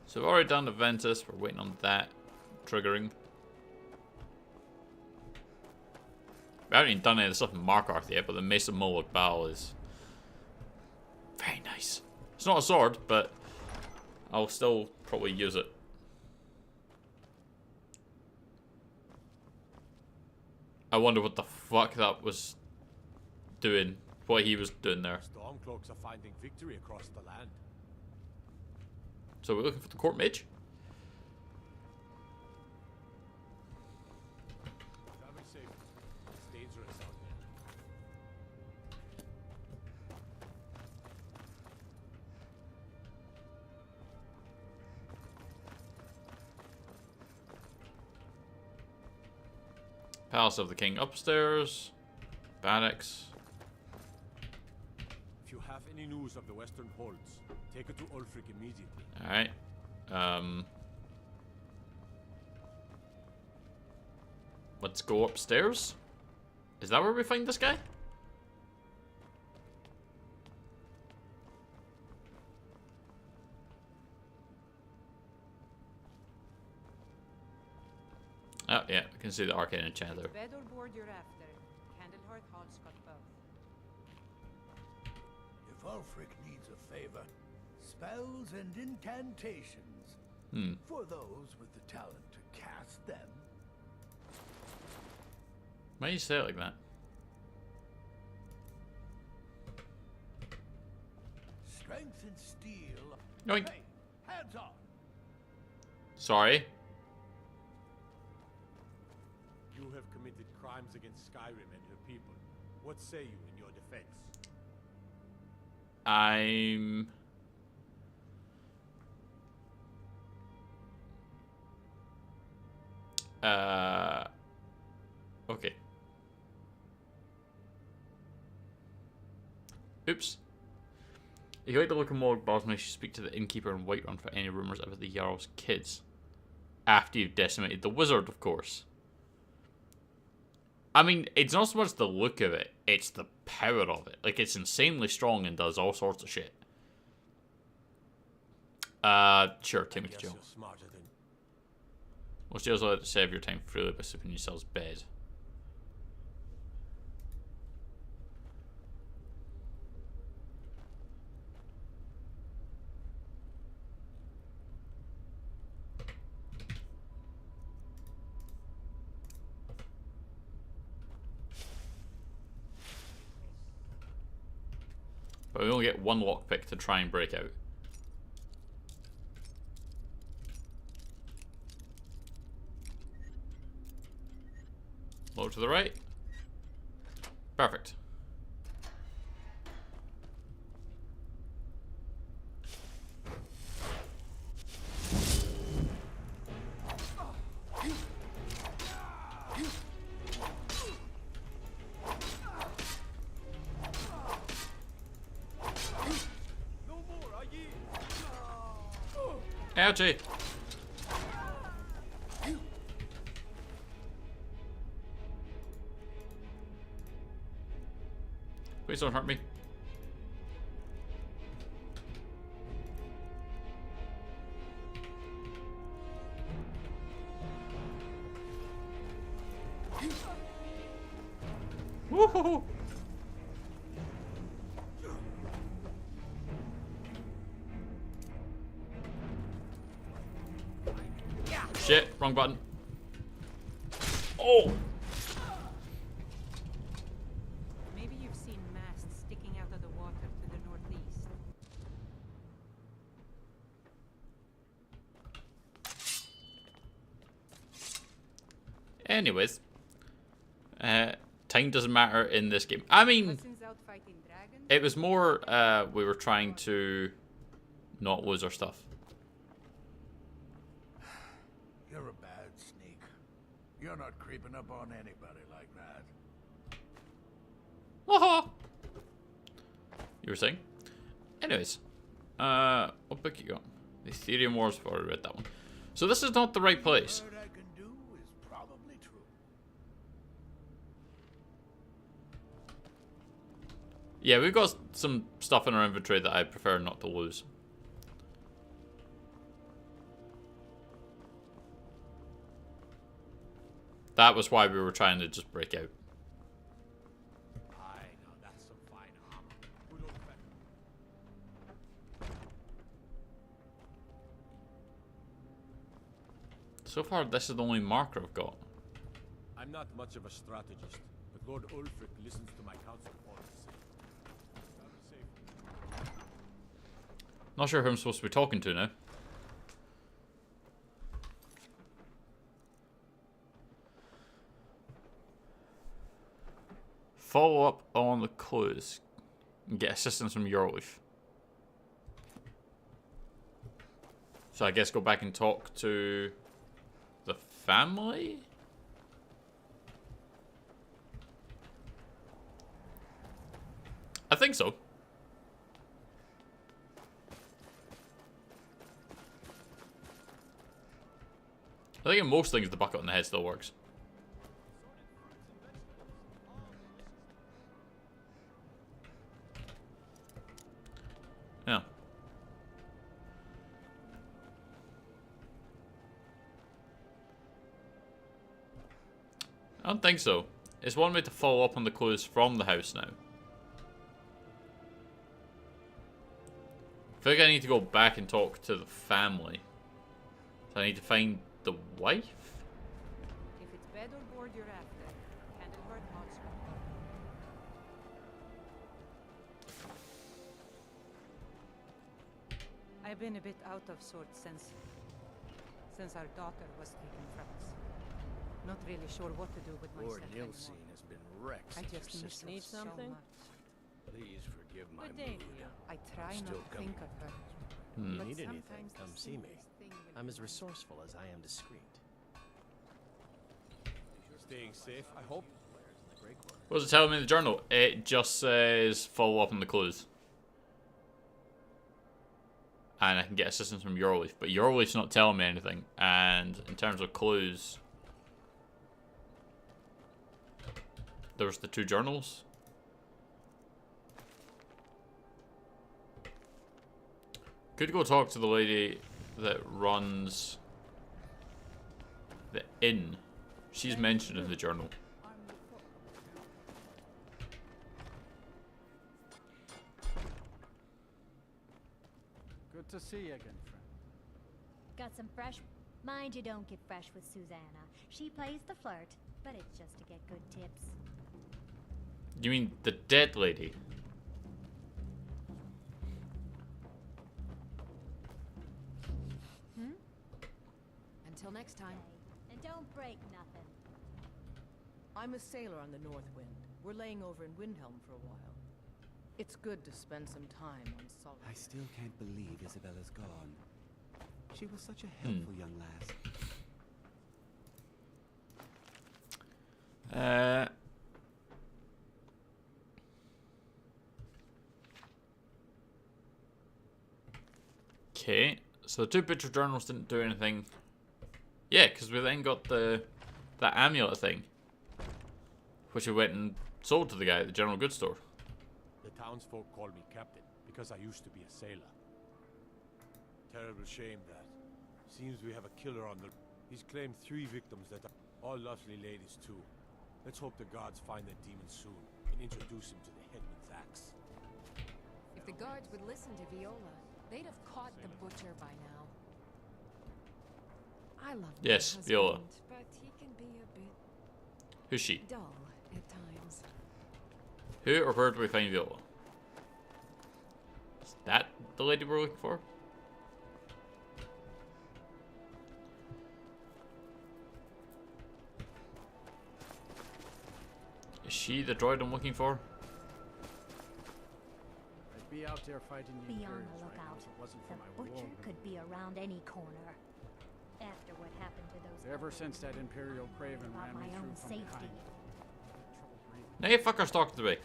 So we've already done the Ventus. We're waiting on that triggering. We haven't even done any of the stuff in Markarth yet, but the Mace of Moloch Bal is very nice. It's not a sword, but I'll still probably use it. I wonder what the fuck that was doing. What he was doing there. Stormcloaks are finding victory across the land. So we're looking for the court mage? Travel safe. It's dangerous out there. Palace of the King upstairs. Barracks. If you have any news of the Western Holds, take it to Ulfric immediately. Alright. Let's go upstairs. Is that where we find this guy? Oh, yeah, I can see the arcane enchanter. Bed or board you're after. Candlehearth Hall's got both. If Ulfric needs a favor, spells and incantations. For those with the talent to cast them. Why do you say it like that? Strength and steel. Yoink. Hey, hands on. Sorry. You have committed crimes against Skyrim and her people. What say you in your defense? I'm... Okay. Oops. If you like the look of Moloch Balls, make sure you speak to the innkeeper in Whiterun for any rumors about the Jarl's kids. After you've decimated the wizard, of course. I mean, it's not so much the look of it, it's the power of it. Like, it's insanely strong and does all sorts of shit. Sure, take me to jail. You're smarter than... Most jails allow you to save your time freely by sleeping in yourselves bed. But we only get one lockpick to try and break out. Lower to the right. Perfect. Ouchie! Please don't hurt me. Woohoo! Shit, wrong button. Oh! Maybe you've seen masts sticking out of the water to the northeast. Anyways. Time doesn't matter in this game. I mean, it was more we were trying to not lose our stuff. You're a bad sneak. You're not creeping up on anybody like that. Waha! You were saying? Anyways. What book you got? The Ethereum Wars. I've already read that one. So this is not the right place. What I can do is probably true. Yeah, we've got some stuff in our inventory that I prefer not to lose. That was why we were trying to just break out. I know, that's some fine armor. Good old friend. So far, this is the only marker I've got. I'm not much of a strategist, but Lord Ulfric listens to my counsel all the same. Not sure who I'm supposed to be talking to now. Follow up on the clues and get assistance from Yorleaf. So I guess go back and talk to the family? I think so. I think in most things the bucket on the head still works. Yeah. I don't think so. It's one way to follow up on the clues from the house now. I feel like I need to go back and talk to the family. So I need to find the wife? If it's bed or board you're after, can't it hurt much? I've been a bit out of sorts since our daughter was taken from us. Not really sure what to do with myself anymore. Nilsine has been wrecked. I just miss her Need so something? much. Please forgive my Good day, mood. I try Still not to coming. think of her. You But need anything, sometimes the come see me. simplest thing will I'm be as resourceful as I am discreet. Staying safe, I hope. What does it tell me in the journal? It just says follow up on the clues. And I can get assistance from Yorleaf. But Yorleaf's not telling me anything. And in terms of clues, there's the two journals. Could go talk to the lady that runs the inn. She's mentioned in the journal. Good to see you again, friend. Got some fresh... Mind you don't get fresh with Susanna. She plays the flirt, but it's just to get good tips. You mean the dead lady? Until next time. And don't break nothing. I'm a sailor on the North Wind. We're laying over in Windhelm for a while. It's good to spend some time on solid. I still can't believe Isabella's gone. She was such a helpful young lass. Okay, so the two picture journals didn't do anything. Yeah, because we then got that amulet thing, which we went and sold to the guy at the general goods store. The townsfolk call me captain because I used to be a sailor. Terrible shame that. Seems we have a killer on the... He's claimed 3 victims that are all lovely ladies too. Let's hope the guards find that demon soon and introduce him to the headman's axe. If the guards would listen to Viola, they'd have caught the butcher by now. I love my Yes, husband, Viola. but he can be a bit Who's she? dull at times. Who or where do we find Viola? Is that the lady we're looking for? Is she the droid I'm looking for? I'd be out there fighting the Be on Imperials the right now lookout. if it wasn't for The my butcher war. could be around any corner. After what happened to those... Ever since that Imperial Craven about ran me my through own from safety. behind. Now you fuckers talking to me.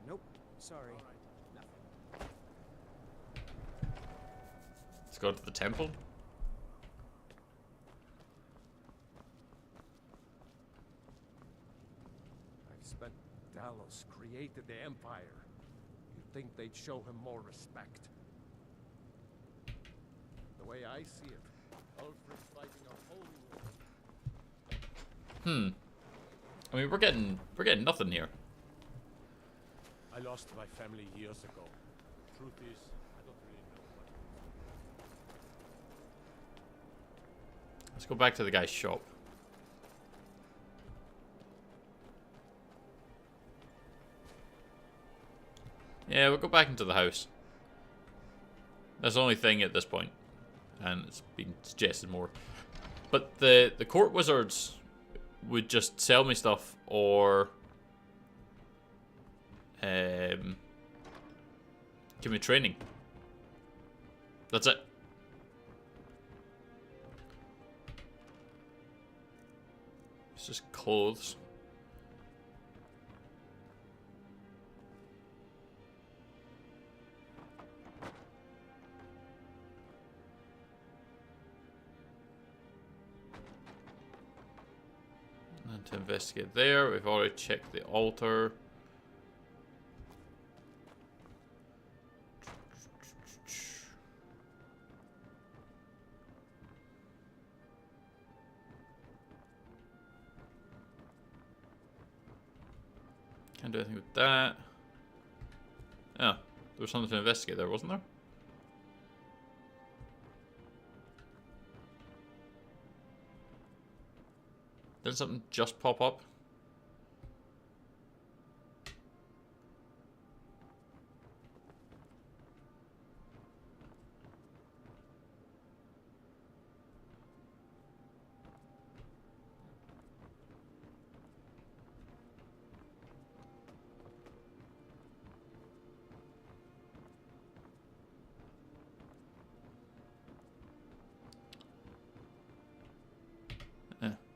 Nope. Sorry. Let's go to the temple. I've spent... Talos created the Empire. You'd think they'd show him more respect. The way I see it, Ulfric's fighting a holy war. I mean, we're getting nothing here. I lost my family years ago. Truth is, I don't really know what. Let's go back to the guy's shop. Yeah, we'll go back into the house. That's the only thing at this point. And it's been suggested more. But the court wizards would just sell me stuff or give me training. That's it. It's just clothes. And to investigate there, we've already checked the altar. Can't do anything with that. Oh, there was something to investigate there, wasn't there? Didn't something just pop up?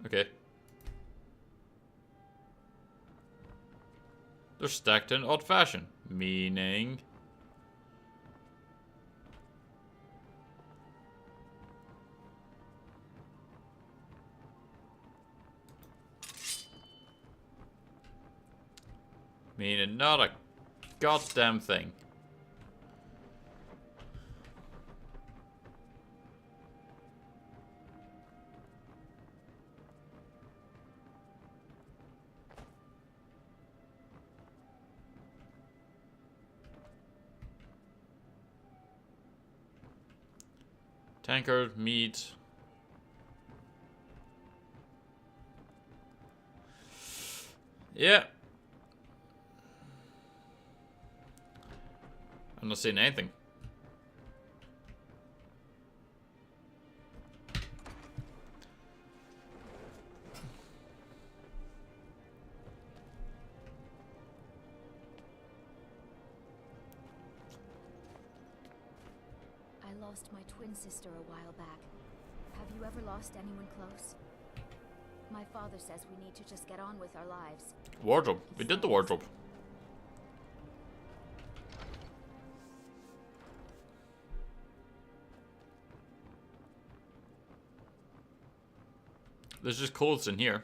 Okay. They're stacked in odd fashion, meaning... Meaning not a goddamn thing. Tankard, mead. Yeah. I'm not seeing anything. I lost my twin sister a while back. Have you ever lost anyone close? My father says we need to just get on with our lives. Wardrobe. We did the wardrobe. There's just clothes in here.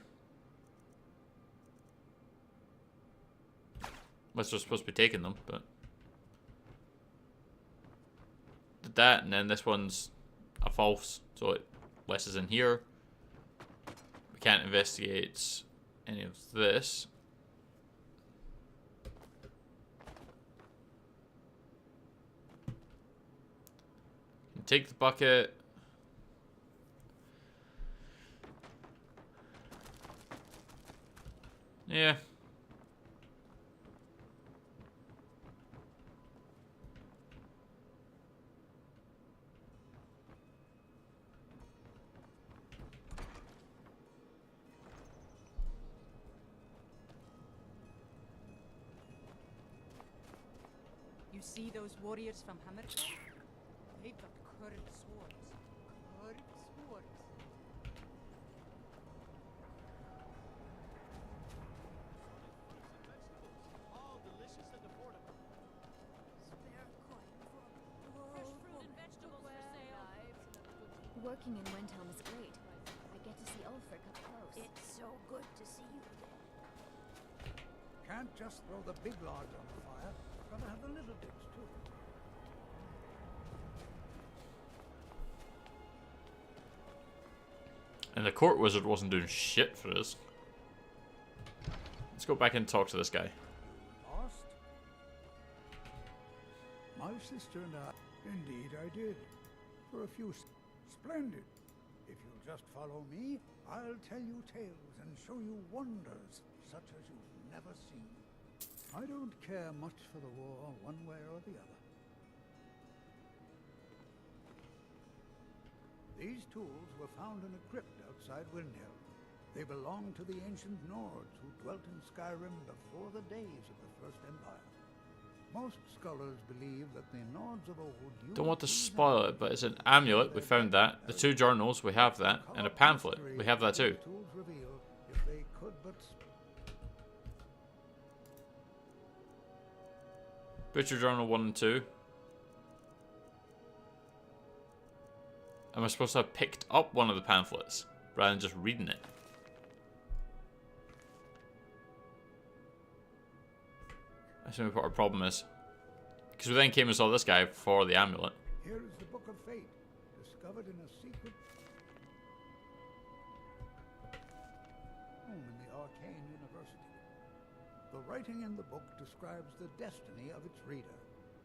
Unless we're supposed to be taking them, but... Did that, and then this one's a false, so it less is in here. We can't investigate any of this. Take the bucket. Yeah. You see those warriors from Hammerfell? They've got curved swords. Curved swords. All delicious and affordable. Spare coin for Fresh fruit and vegetables for sale. Working in Windhelm is great. I get to see Ulfric up close. It's so good to see you again. Can't just throw the big logs on the fire. Gotta have the little bits too. And the court wizard wasn't doing shit for us. Let's go back and talk to this guy. Lost? My sister and I. Indeed, I did. For a few. Splendid. If you'll just follow me, I'll tell you tales and show you wonders such as you've never seen. I don't care much for the war, one way or the other. These tools were found in a crypt outside Windhelm. They belonged to the ancient Nords who dwelt in Skyrim before the days of the First Empire. Most scholars believe that the Nords of old Don't want to spoil it, but it's an amulet. We found that. The 2 journals, we have that. And a pamphlet, we have that too. tools reveal if they could but Butcher Journal 1 and 2. Am I supposed to have picked up one of the pamphlets rather than just reading it? I assume what our problem is. Because we then came and saw this guy for the amulet. here is the Book of Fate, discovered in a secret room in the Arcane University. The writing in the book describes the destiny of its reader,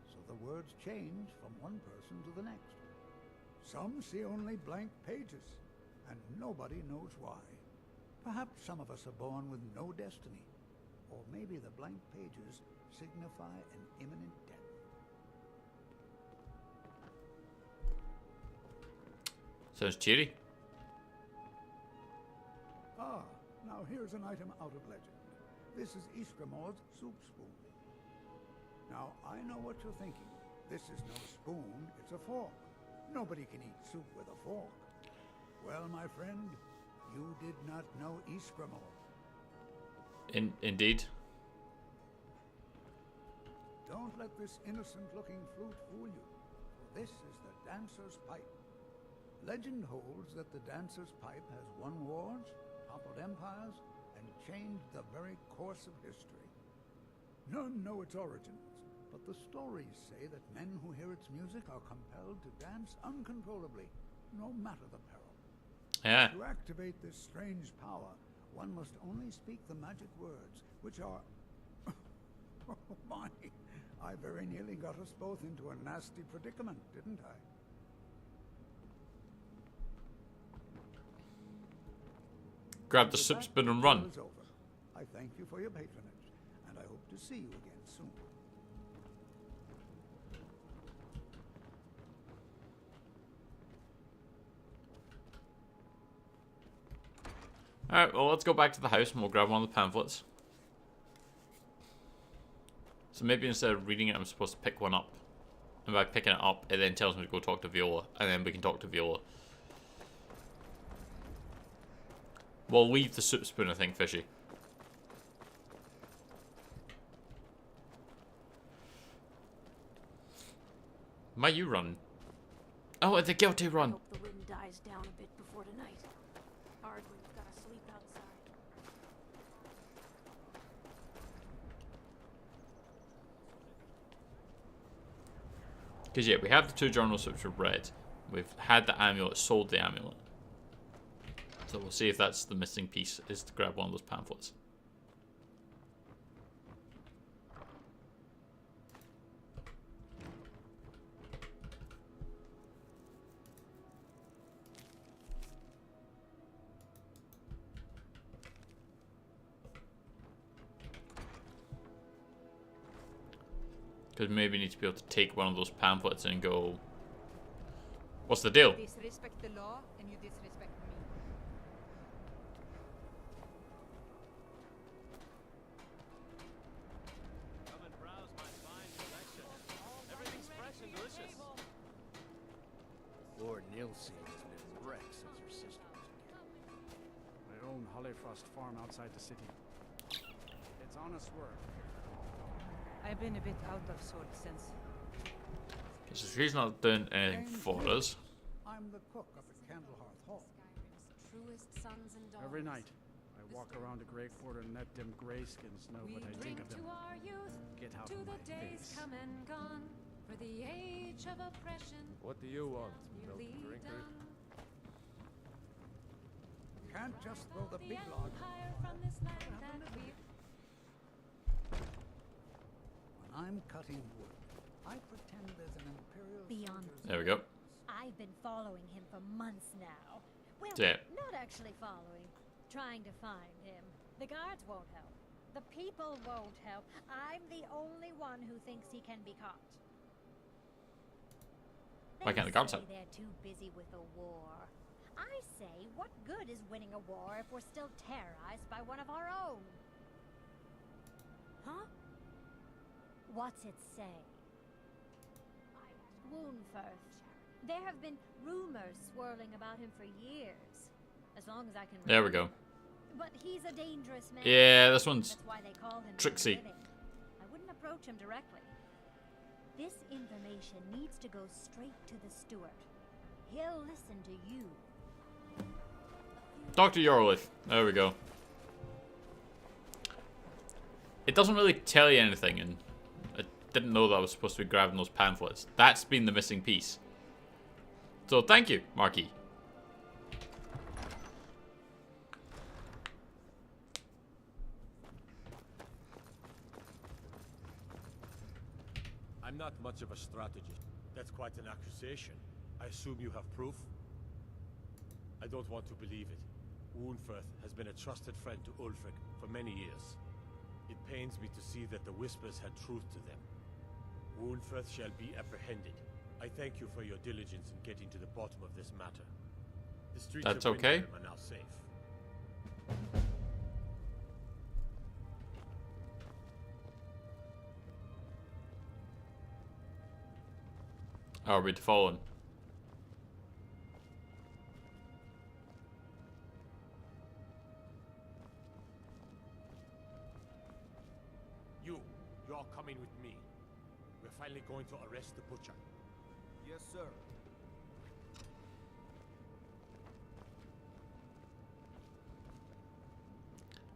so the words change from one person to the next. Some see only blank pages, and nobody knows why. Perhaps some of us are born with no destiny, or maybe the blank pages signify an imminent death. Sounds cheery. Ah, now here's an item out of legend. This is Ysgramor's soup spoon. Now, I know what you're thinking. This is no spoon, it's a fork. Nobody can eat soup with a fork. Well, my friend, you did not know Ysgramor. Indeed. Don't let this innocent-looking flute fool you. For this is the dancer's pipe. Legend holds that the dancer's pipe has won wars, toppled empires, and changed the very course of history. None know its origins, but the stories say that men who hear its music are compelled to dance uncontrollably, no matter the peril. Yeah. To activate this strange power, one must only speak the magic words, which are... Oh my! I very nearly got us both into a nasty predicament, didn't I? grab the soup spoon and run. Over. I thank you for your patronage, and I hope to see you again soon. Alright, well, let's go back to the house and we'll grab one of the pamphlets. So maybe instead of reading it, I'm supposed to pick one up. And by picking it up, it then tells me to go talk to Viola. And then we can talk to Viola. We'll leave the soup spoon, I think, Fishy. Might you run? Oh, it's a guilty run. I hope the wind dies down a bit before tonight. Hard when you've got to sleep outside. Because, yeah, we have the 2 journals which are red. We've had the amulet, sold the amulet. So we'll see if that's the missing piece, is to grab one of those pamphlets. Because maybe we need to be able to take one of those pamphlets and go, what's the deal? You disrespect the law and you disrespect me. Come and browse my fine collection. Everything's fresh and delicious. Lord Nilsson has been wrecked since your sister was a kid. I own Hollyfrost Farm outside the city. It's honest work. I've been a bit out of sorts since. So she's not doing anything for us. I'm the cook up at Candlehearth Hall. Skyrim's truest sons and daughters. Every night, I walk around the Grey Quarter and let them grayskins know what I think of them. Our youth, Get out to of the my days face. come and gone, for the age of oppression. What do you want, milk nearly drinker? done. Can't just throw the The big log. empire from this land that we When I'm cutting wood, I pretend there's an imperial. Beyond. There we go. I've been following him for months now. Well, Yeah. not actually following. Trying to find him. The guards won't help. The people won't help. I'm the only one who thinks he can be caught. Why can't the guards say help? they're too busy with the war. I say, what good is winning a war if we're still terrorized by one of our own? Huh? What's it say? Woundfirth. There have been rumors swirling about him for years. As long as I can There we remember. go. But he's a dangerous man. Yeah, this one's That's why they call him tricksy. Living. I wouldn't approach him directly. This information needs to go straight to the steward. He'll listen to you. Dr. Yorlith. There we go. It doesn't really tell you anything, and I didn't know that I was supposed to be grabbing those pamphlets. That's been the missing piece. So thank you, Marquis. I'm not much of a strategist. That's quite an accusation. I assume you have proof? I don't want to believe it. Woundfirth has been a trusted friend to Ulfric for many years. It pains me to see that the Whispers had truth to them. Woundfirth shall be apprehended. I thank you for your diligence in getting to the bottom of this matter. The streets That's of okay. Windhelm are now safe. Are we to follow him? You're coming with me. We're finally going to arrest the butcher. Yes, sir.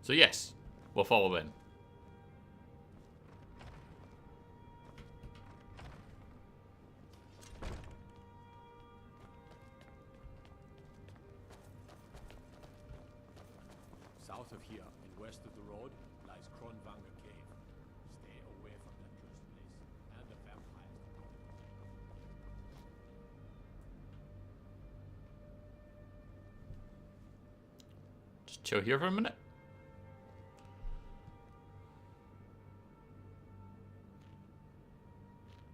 So yes, we'll follow then. South of here and west of the road lies Kronvanger Cave. Stay away from that cursed place and the vampires. Just chill here for a minute.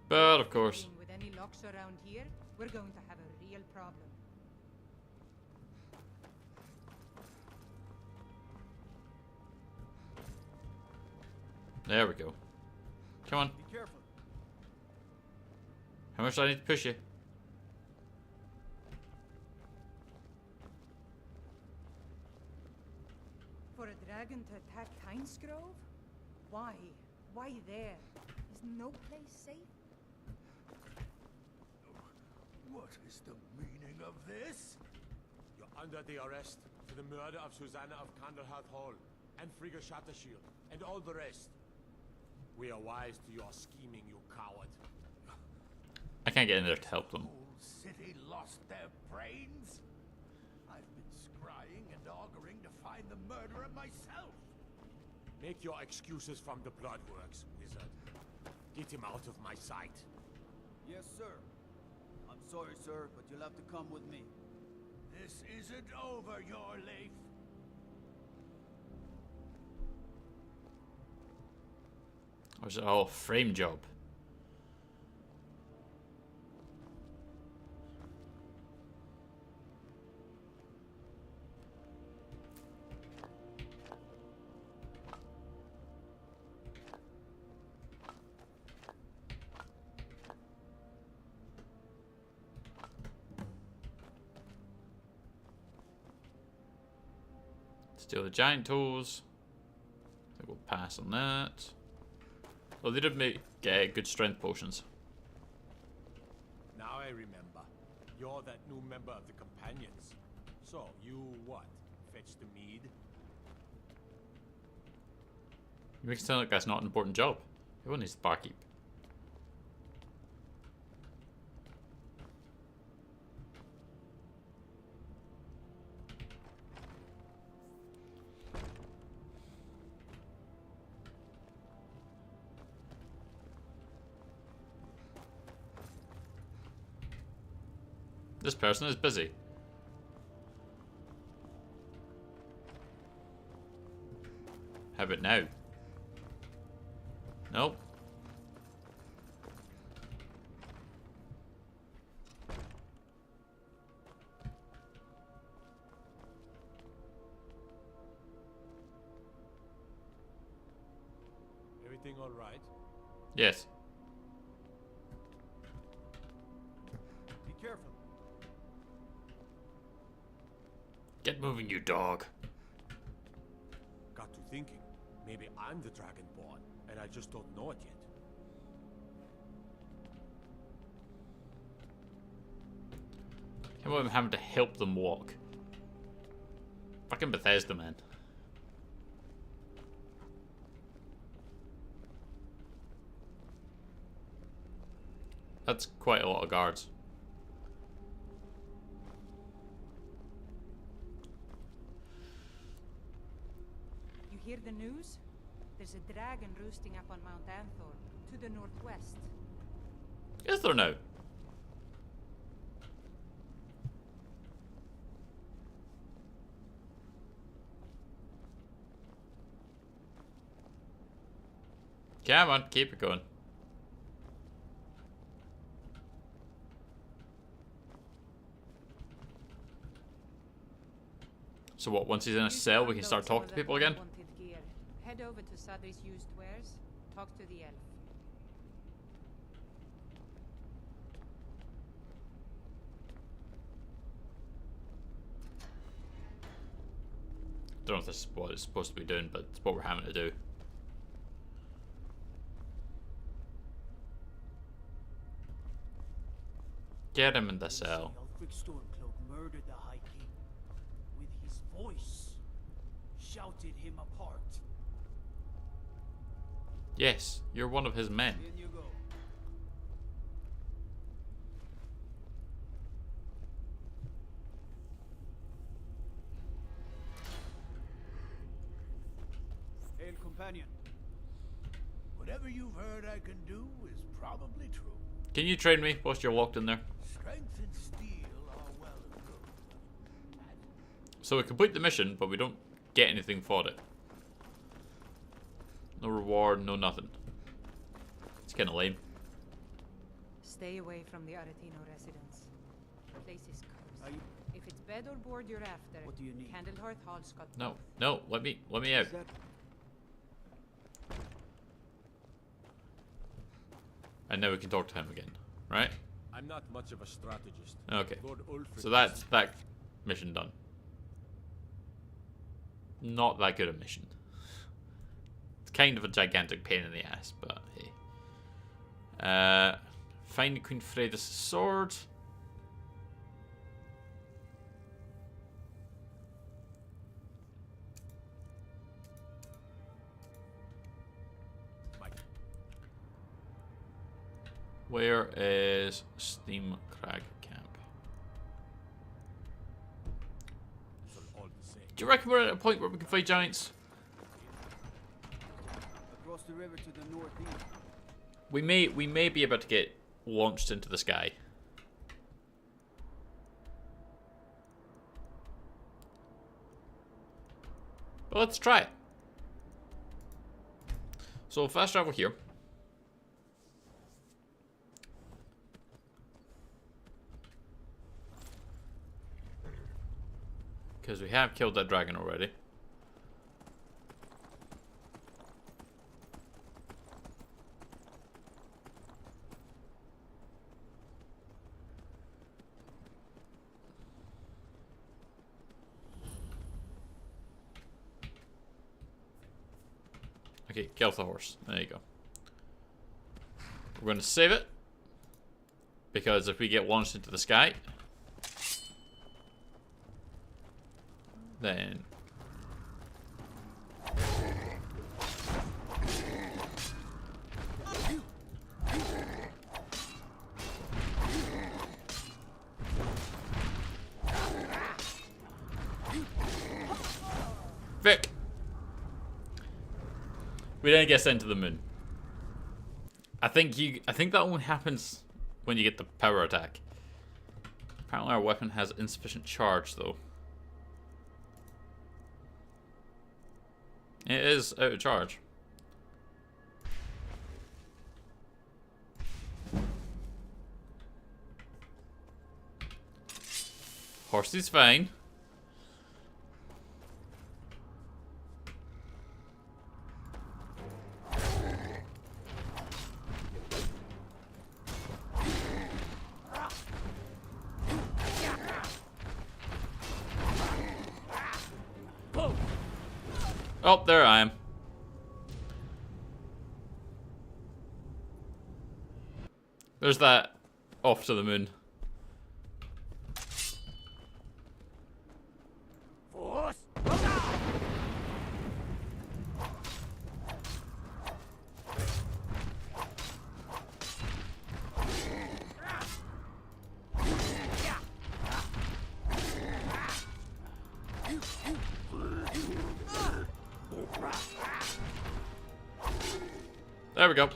But of course. With any locks around here, we're going to have a real problem. There we go. Come on. Be careful. How much do I need to push you? For a dragon to attack Heinz Grove? Why? Why there? Is no place safe? What is the meaning of this? You're under the arrest for the murder of Susanna of Candlehearth Hall, and Frigga Shattershield, and all the rest. We are wise to your scheming, you coward. I can't get in there to help them. Whole city lost their brains? I've been scrying and auguring to find the murderer myself. Make your excuses from the Bloodworks, wizard. Get him out of my sight. Yes, sir. I'm sorry, sir, but you'll have to come with me. This isn't over, your Leif. Or is it all a frame job? Steal the giant tools. I think we'll pass on that. Oh, they did make good strength potions. Now I remember. You're that new member of the Companions. So, you what? Fetch the mead? You make it sound like that's not an important job. Everyone needs to barkeep. This person is busy. How about now? Nope. Everything all right? Yes. Be careful. Get moving, you dog. Got to thinking. Maybe I'm the dragonborn, and I just don't know it yet. Can't believe I'm having to help them walk. Fucking Bethesda, man. That's quite a lot of guards. You hear the news? There's a dragon roosting up on Mount Anthor, to the northwest. Is there now? Come on, keep it going. So what, once he's in a cell, we can start talking to people again? Gear. Head over to Sadri's used wares, talk to the elf. Don't know if this is what it's supposed to be doing, but it's what we're having to do. Get him in the cell. Ulfric Stormcloak murdered the High King. With his voice, shouted him apart. Yes, you're one of his men. In you go. Hail, companion. Whatever you've heard I can do is probably true. Can you train me whilst you're locked in there? Strength and steel are well and good. So we complete the mission, but we don't get anything for it. No reward, no nothing. It's kind of lame. Stay away from the Aretino residence. The place is cursed. If it's bed or board you're after, what do you need? Candlehearth Hall's got No, no, let me out. And now we can talk to him again, right? I'm not much of a strategist. Okay. Lord Ulfric So that's that mission done. Not that good a mission. It's kind of a gigantic pain in the ass, but hey. Find Queen Freda's sword. Where is Steam Crag Camp? Do you reckon we're at a point where we can fight giants? Across the river to the northeast. We may be able to get launched into the sky. Well, let's try it. So fast travel here. Because we have killed that dragon already. Okay, kill the horse. There you go. We're going to save it. Because if we get launched into the sky, then Vic, we didn't get sent to the moon. I think that only happens when you get the power attack. Apparently our weapon has insufficient charge though. It is out of charge. Horse is fine. Oh, there I am. There's that off to the moon. There we go.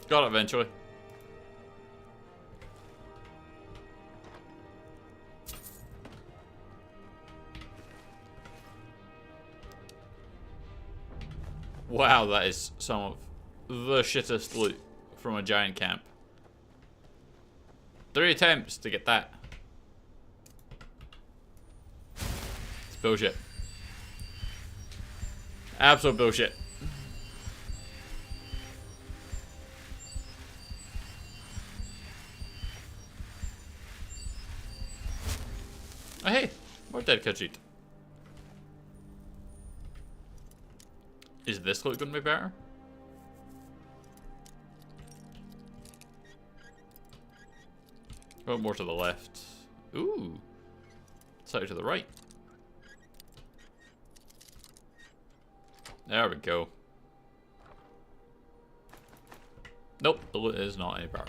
Got it eventually. Wow, that is some of the shittest loot from a giant camp. 3 attempts to get that. It's bullshit. Absolute bullshit. Oh, hey, more dead Khajiit. Is this look going to be better? Go more to the left. Ooh. Slightly to the right. There we go. Nope, the loot is not any better.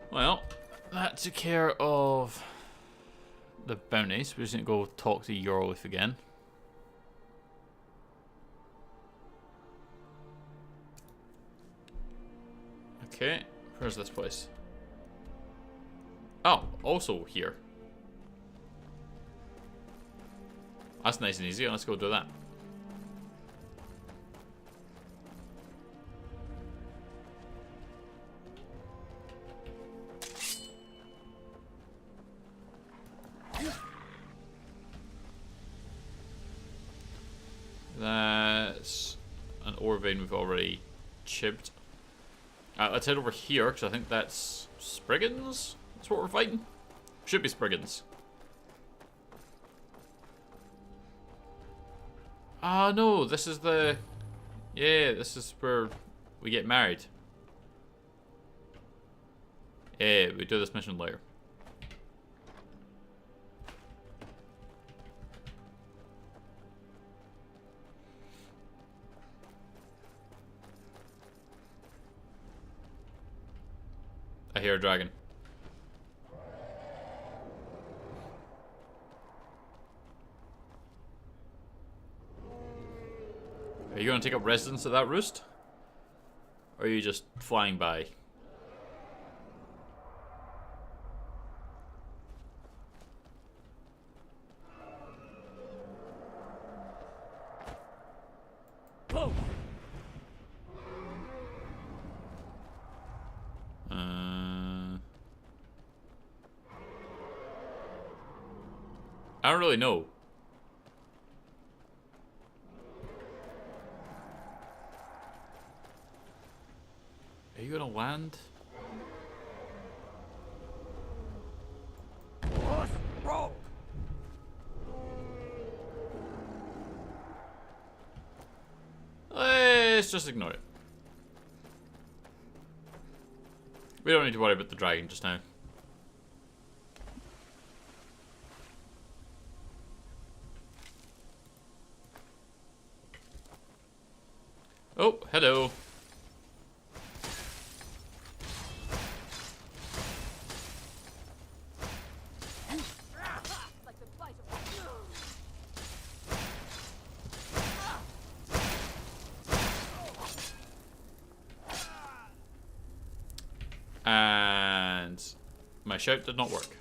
Well, that took care of the bounties. We're just going to go talk to Yorleif again. Okay, where's this place? Oh, also here. That's nice and easy. Let's go do that. That's an ore vein we've already chipped. Let's head over here, because I think that's Spriggans? That's what we're fighting? Should be Spriggans. Ah, no, this is the... Yeah, this is where we get married. Yeah, we do this mission later. I hear a dragon. Are you going to take up residence at that roost? Or are you just flying by? I don't really know. Are you gonna land? Let's just ignore it. We don't need to worry about the dragon just now. Oh, hello. And my shout did not work.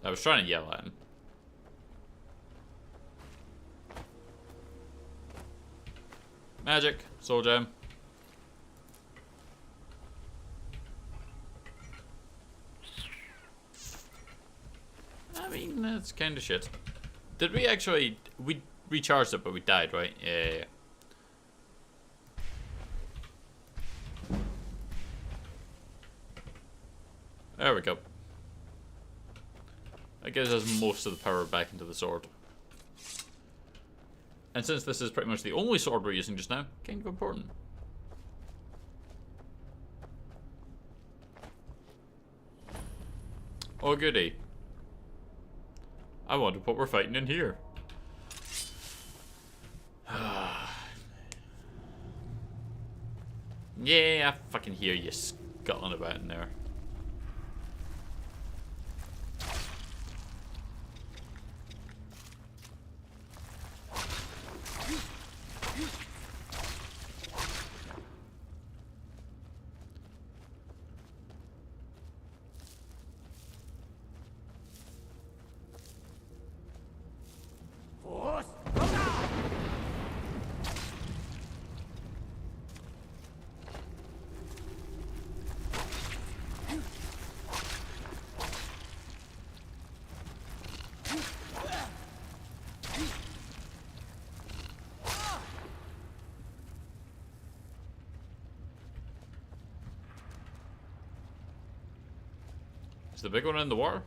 I was trying to yell at him. Magic, soul gem. I mean, that's kind of shit. Did we actually... We recharged it, but we died, right? Yeah. There we go. That gives us most of the power back into the sword. And since this is pretty much the only sword we're using just now, kind of important. Oh goody. I wonder what we're fighting in here. Yeah, I fucking hear you scuttling about in there. Is the big one in the water?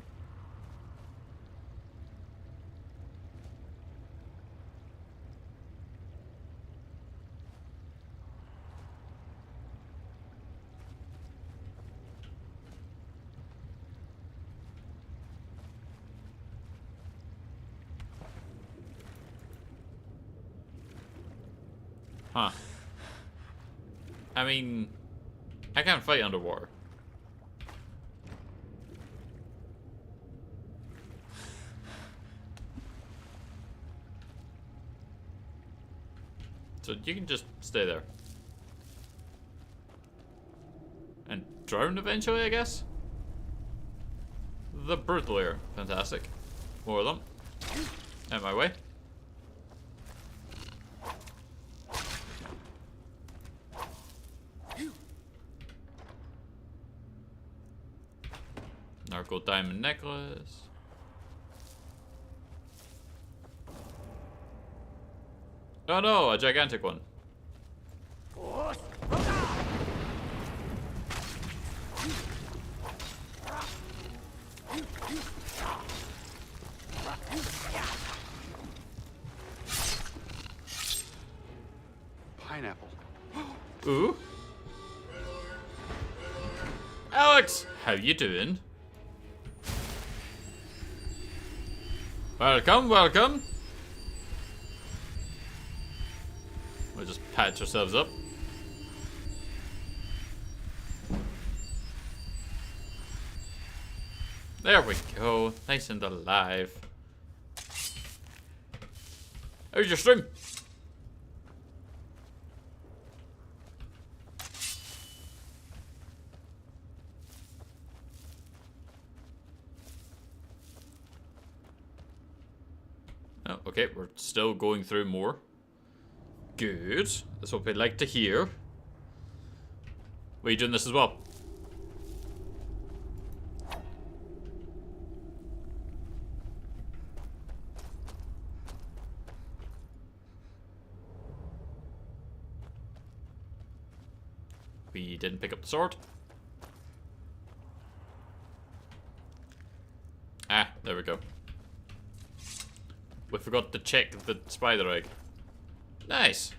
Huh. I mean, I can't fight underwater. So you can just stay there. drown eventually, I guess. The bird lair. Fantastic. More of them. Out my way. Narco diamond necklace. Oh no, a gigantic one. Pineapple. Ooh. Alex, how you doing? Welcome, welcome. We'll just patch ourselves up. There we go. Nice and alive. How's your stream? Oh, okay, we're still going through more. Good. That's what we'd like to hear. Are you doing this as well? We didn't pick up the sword. Ah, there we go. We forgot to check the spider egg. Nice.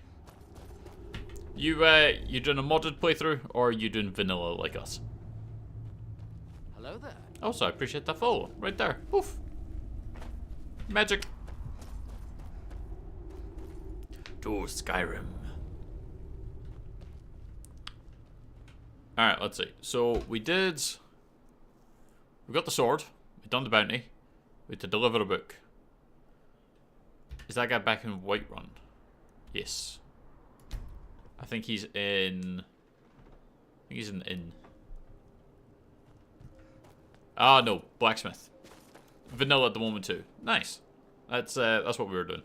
You doing a modded playthrough, or are you doing vanilla like us? Hello there. Also, I appreciate that follow. Right there. Poof. Magic. To Skyrim. Alright, let's see. So, we got the sword. We done the bounty. We had to deliver a book. Is that guy back in Whiterun? Yes. I think he's in... I think he's in the inn. Ah, no. Blacksmith. Vanilla at the moment, too. Nice. That's what we were doing.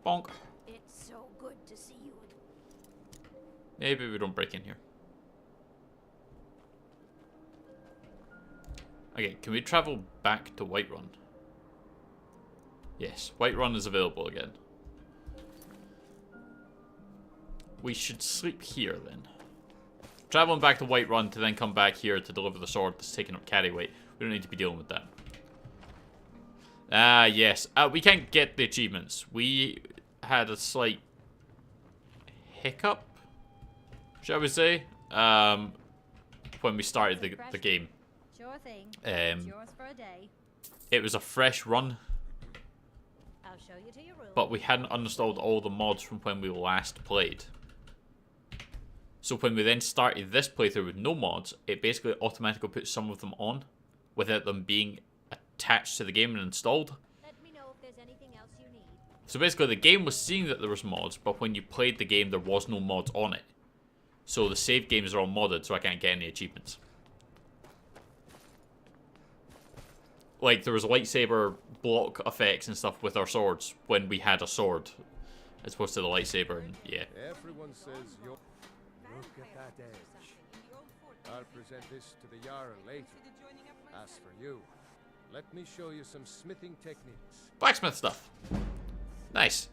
Bonk. It's so good to see you. Maybe we don't break in here. Okay, can we travel back to Whiterun? Yes, Whiterun is available again. We should sleep here then. Traveling back to Whiterun to then come back here to deliver the sword that's taking up carry weight. We don't need to be dealing with that. Ah, yes. We can't get the achievements. We had a slight hiccup, shall we say, when we started the game. Sure thing. It's yours for a day. It was a fresh run, I'll show you to your room. but we hadn't uninstalled all the mods from when we last played. So when we then started this playthrough with no mods, it basically automatically put some of them on without them being attached to the game and installed. Let me know if there's anything else you need. So basically the game was seeing that there was mods, but when you played the game there was no mods on it. So the save games are all modded, so I can't get any achievements. Like, there was lightsaber block effects and stuff with our swords when we had a sword, as opposed to the lightsaber, and yeah. Everyone says you're... Look at that edge. I'll present this to the Jarl later. As for you, let me show you some smithing techniques. Blacksmith stuff. Nice.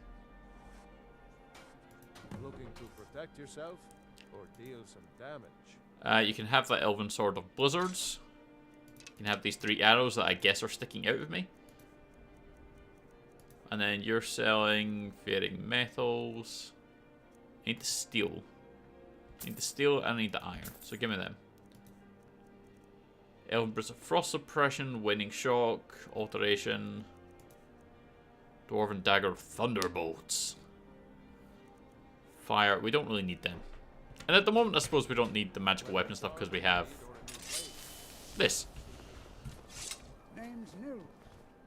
Looking to protect yourself or deal some damage? You can have that Elven Sword of Blizzards. You can have these 3 arrows that I guess are sticking out of me. And then you're selling varying metals. I need the steel. I need the steel and I need the iron. So give me them. Elven Burst of Frost Suppression, Winning Shock, Alteration, Dwarven Dagger of Thunderbolts. Fire, we don't really need them. And at the moment I suppose we don't need the magical weapon stuff because we have this. Name's new.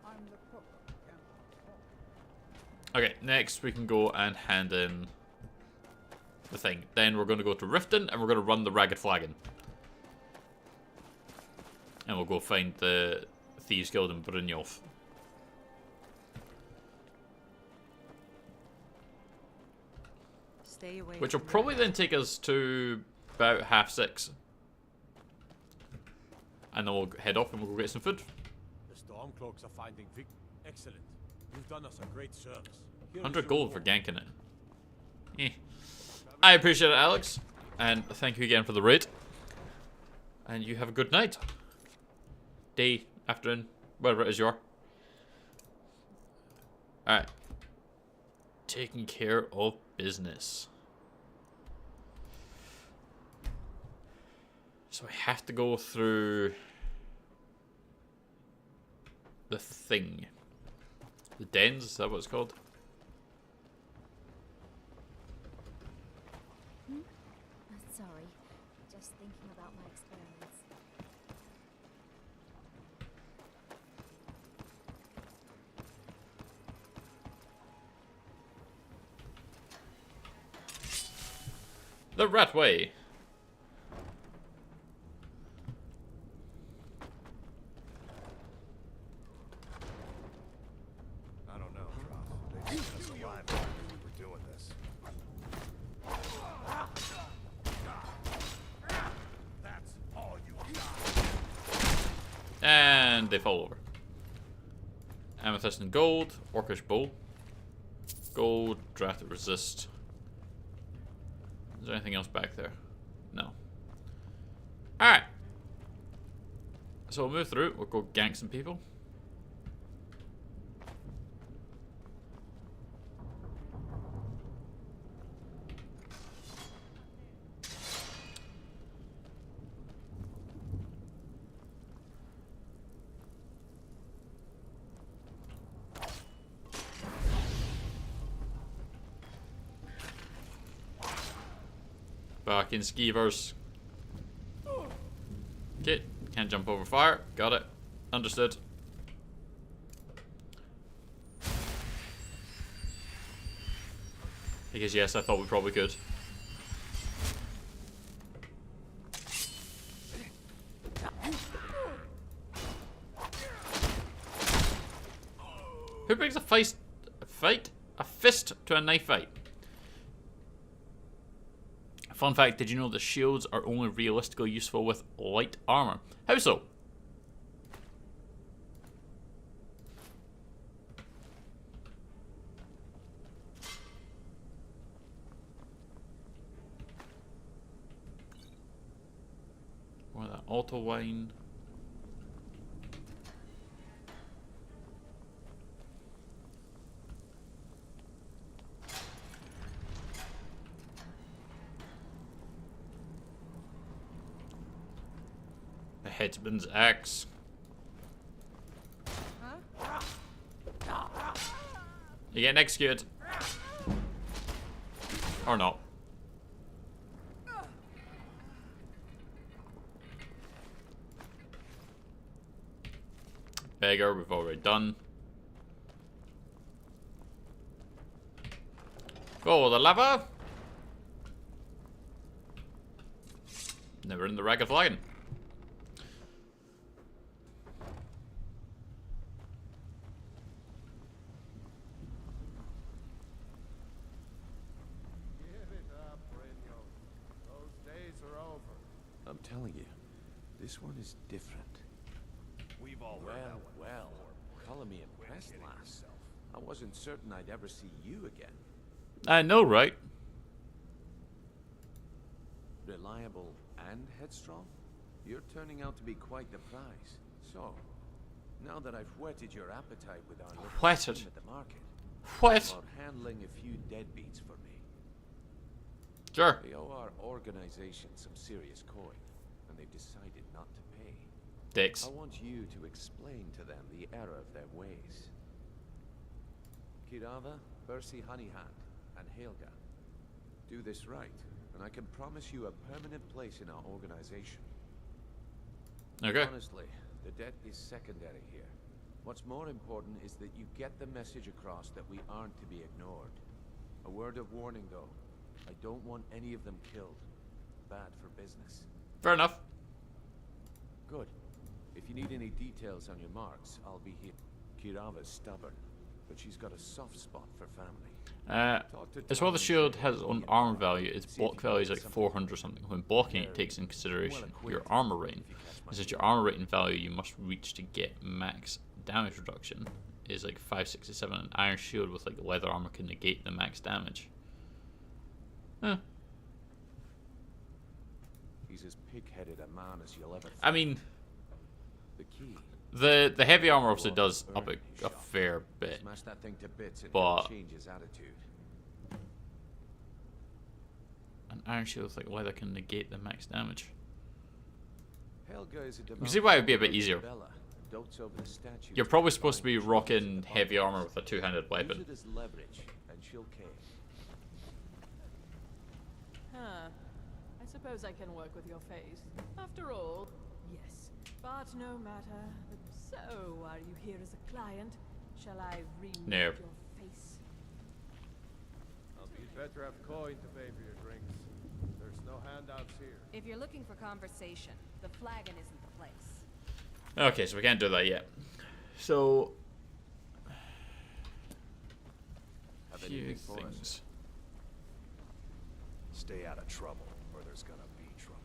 I'm the cook. Okay, next we can go and hand in the thing. Then we're going to go to Riften and we're going to run the Ragged Flagon. And we'll go find the Thieves Guild in Brynjolf. Stay away. Which will probably then take us to about 5:30. And then we'll head off and we'll go get some food. The Stormcloaks are finding Vic. Excellent. You've done us a great service. Here is 100 your gold for reward. ganking it. Eh. I appreciate it, Alex. And thank you again for the raid. And you have a good night. Day, afternoon, whatever it is you are. Alright. Taking care of business. So I have to go through the thing. The dens, is that what it's called? Sorry, just thinking about my experiments. The rat way. I don't know, Droth. They kept us alive while we were doing this. That's all you got. And they fall over. Amethyst and gold. Orcish bow. Gold. Draft resist. Is there anything else back there? No. Alright. So we'll move through. We'll go gank some people. Back in skeevers. Okay, can't jump over fire. Got it. Understood. Because yes, I thought we probably could. Who brings a fist to a knife fight? Fun fact, did you know that shields are only realistically useful with light armor? How so? Or that auto wine. Headsman's axe. You're getting executed. Or not. Beggar, we've already done. Go the lava. Never in the ragged flagon. I'm telling you, this one is different. We've all heard that one Well, color me impressed, lass. I wasn't certain I'd ever see you again. I know, right? Reliable and headstrong? You're turning out to be quite the prize. So, now that I've whetted your appetite with our little Whetted? scheme at the market, What? how about handling a few deadbeats for me? Sure. They owe our organization some serious coin, and they've decided not to pay. Dicks. I want you to explain to them the error of their ways. Kirava, Percy Honeyhand, and Helga. Do this right, and I can promise you a permanent place in our organization. Okay. Honestly, the debt is secondary here. What's more important is that you get the message across that we aren't to be ignored. A word of warning, though. I don't want any of them killed. Bad for business. Fair enough. Good. If you need any details on your marks, I'll be here. Kirava's stubborn, but she's got a soft spot for family. As well, the shield has its own armor value. Its block value is like 400 something. When blocking, it takes in consideration your armor rating. It says your armor rating value you must reach to get max damage reduction is like 567. An iron shield with like leather armor can negate the max damage. Huh. He's as pig-headed a man as you'll ever. I mean, the key. The heavy armor obviously does up a fair bit, Smash that thing to bits and but change his attitude. an iron shield with like leather can negate the max damage. Helga is a You can see why it would be a bit Bella, easier. dotes over the statue. You're probably supposed to be rocking heavy armor with a two-handed weapon. Use it as leverage, and she'll cave. Huh. I suppose I can work with your face. After all, yes. But no matter. So, are you here as a client? Shall I remake No. your face? You'd better have coin to pay for your drinks. There's no handouts here. If you're looking for conversation, the flagon isn't the place. Okay, so we can't do that yet. So, a few things. Stay out of trouble, or there's gonna be trouble.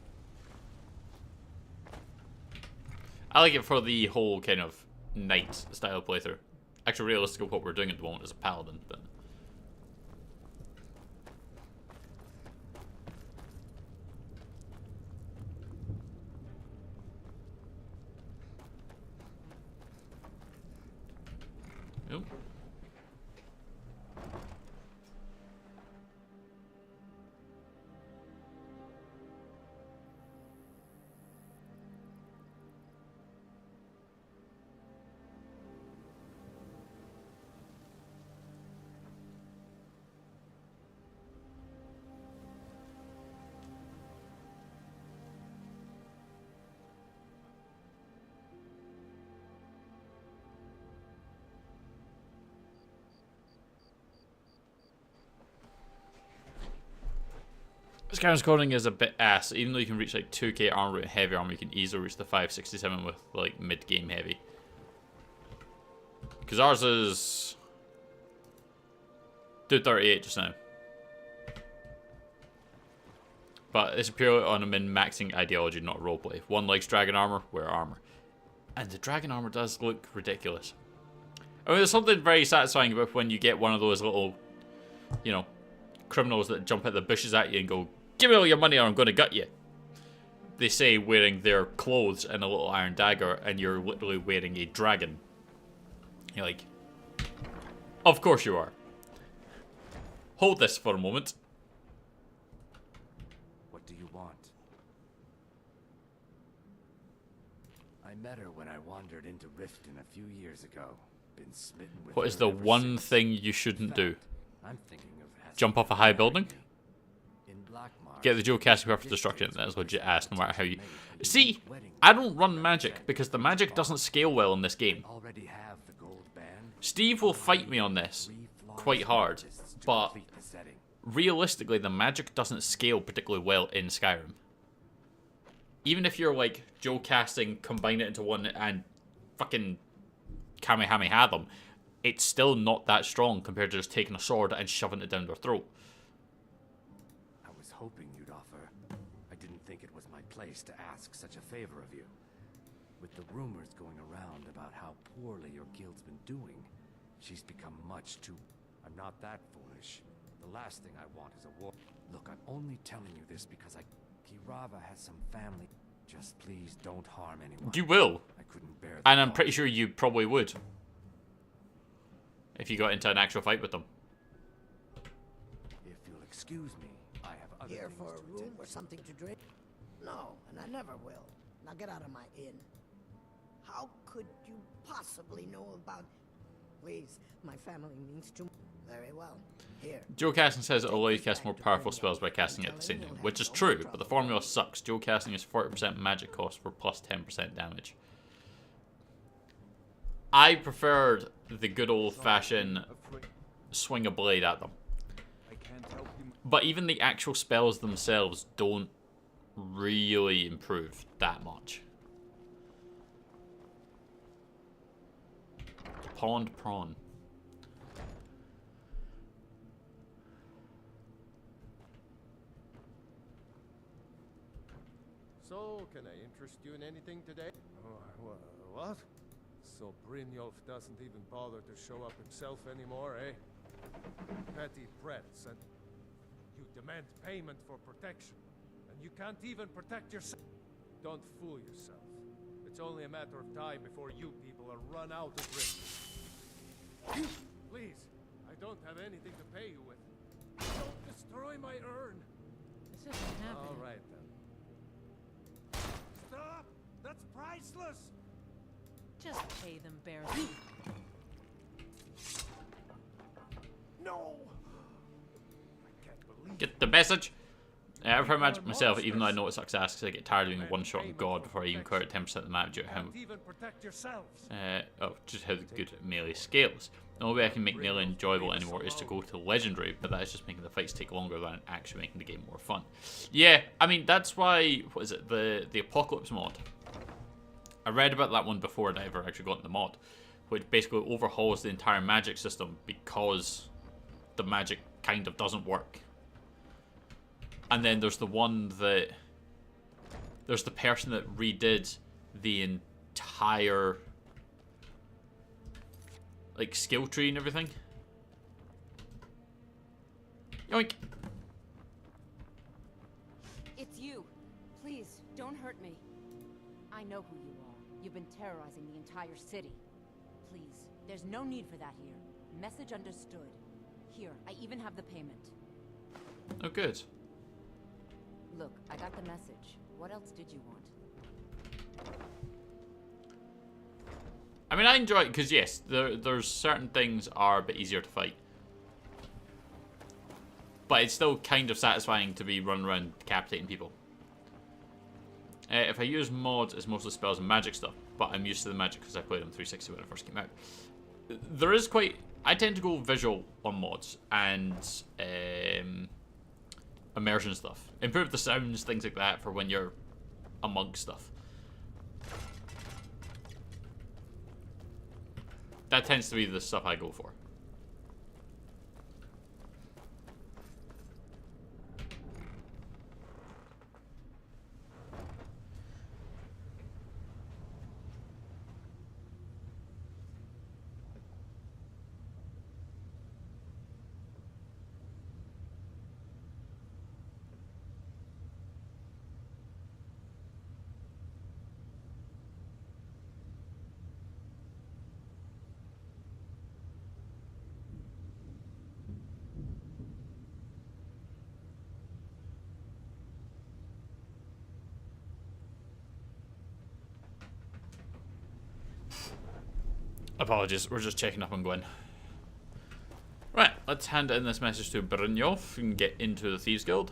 I like it for the whole kind of knight style playthrough. Actually, realistically, what we're doing at the moment is a paladin, but. Nope. Skyrim's coding is a bit ass. Even though you can reach like 2k armor with heavy armor, you can easily reach the 567 with like mid-game heavy. Because ours is 238 just now. But it's purely on a min-maxing ideology, not roleplay. One likes dragon armor, wear armor. And the dragon armor does look ridiculous. I mean, there's something very satisfying about when you get one of those little, you know, criminals that jump out the bushes at you and go, "Give me all your money or I'm going to gut you." They say wearing their clothes and a little iron dagger, and you're literally wearing a dragon. You're like, of course you are. Hold this for a moment. What do you want? I met her when I wandered into Riften a few years ago. Been smitten with What is her the ever one since. thing you shouldn't do? I'm thinking of Jump off a high building? in Blackmarsh. Get the dual casting power for destruction. That's legit ass, no matter how you... See, I don't run magic, because the magic doesn't scale well in this game. Already have the gold band. Steve will fight me on this quite hard, but realistically, the magic doesn't scale particularly well in Skyrim. Even if you're like dual casting, combine it into one, and fucking Kamehameha them, it's still not that strong compared to just taking a sword and shoving it down their throat. I was hoping you'd offer. I didn't think it was my place to ask such a favor of you. With the rumors going around about how poorly your guild's been doing, she's become much too... I'm not that foolish. The last thing I want is a war. Look, I'm only telling you this because Kirava has some family. Just please don't harm anyone. You will. I couldn't bear And I'm pretty sure you probably would. If you got into an actual fight with them. If you'll excuse me, I have other Here things for to a room attend or to. something to drink? No, and I never will. Now get out of my inn. How could you possibly know about... Please, my family means too... Very well. Here. Dual casting says it'll allow you to cast more powerful spells by casting it at the same time, which is true, but the formula sucks. Dual casting is 40% magic cost for plus 10% damage. I preferred the good old-fashioned swing a blade at them. But even the actual spells themselves don't really improve that much. Pond prawn. So, can I interest you in anything today? What? So Brynjolf doesn't even bother to show up himself anymore, eh? Petty threats, and you demand payment for protection, and you can't even protect yourself. Don't fool yourself. It's only a matter of time before you people are run out of riches. Please, I don't have anything to pay you with. Don't destroy my urn. This isn't happening. All right then. Stop! That's priceless! Just pay them, Barry. No! Get the message? I've heard magic myself, even though I know it sucks ass because I get tired of being one-shot of God before I even clear 10% of the map due to him. Just how good melee scales. The only way I can make melee enjoyable anymore is to go to legendary, but that is just making the fights take longer than actually making the game more fun. Yeah, I mean, that's why, what is it, the Apocalypse mod. I read about that one before I ever actually got in the mod, which basically overhauls the entire magic system because the magic kind of doesn't work. And then there's the one that... There's the person that redid the entire... like, skill tree and everything. Yoink! It's you. Please, don't hurt me. I know who you are. You've been terrorizing the entire city. Please, there's no need for that here. Message understood. Here, I even have the payment. Oh, good. Look, I got the message. What else did you want? I mean, I enjoy it because, yes, there's certain things are a bit easier to fight. But it's still kind of satisfying to be running around decapitating people. If I use mods, it's mostly spells and magic stuff. But I'm used to the magic because I played on 360 when it first came out. There is quite... I tend to go visual on mods and immersion stuff. Improve the sounds, things like that for when you're amongst stuff. That tends to be the stuff I go for. Apologies, we're just checking up on Gwen. Right, let's hand in this message to Brynjolf and get into the Thieves Guild.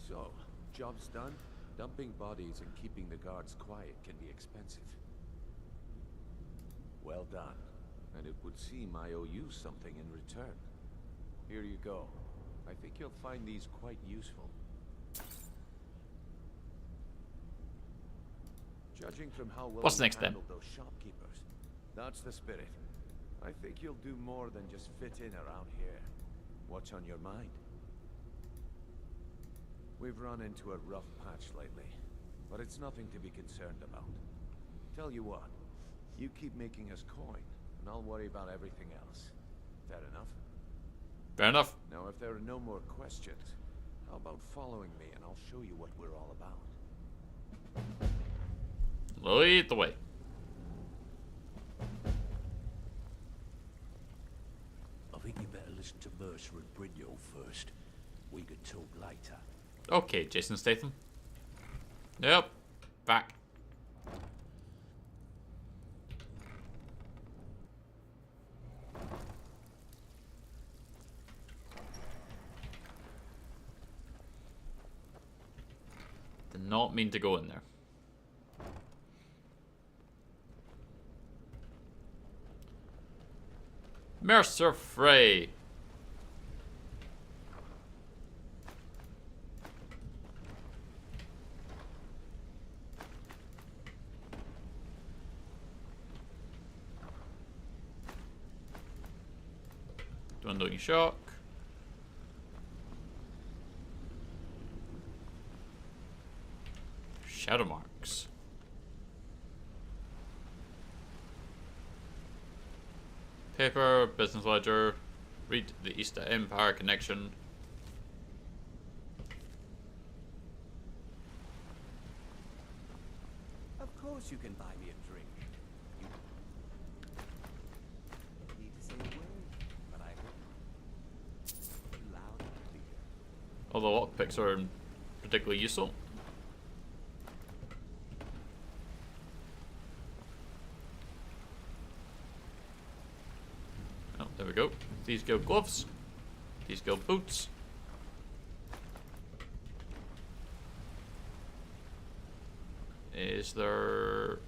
So, job's done. Dumping bodies and keeping the guards quiet can be expensive. Well done. And it would seem I owe you something in return. Here you go. I think you'll find these quite useful. Judging from how well What's next, then? those shopkeepers, that's the spirit. I think you'll do more than just fit in around here. What's on your mind? We've run into a rough patch lately, but it's nothing to be concerned about. Tell you what, you keep making us coin, and I'll worry about everything else. Fair enough? Fair enough. Now, if there are no more questions, how about following me and I'll show you what we're all about. Lead the way. I think you better listen to Mercer and Brynjolf first. We can talk later. Okay, Jason Statham. Yep. Back. Did not mean to go in there. Mercer Frey. Dwindling shock. Shadow marks. Paper, business ledger. Read the Easter Empire connection. Of course you can buy me a drink. You need to say a word, but I heard loud and clear. Although lockpicks are particularly useful. Oh, there we go. These go gloves. These go boots. Is there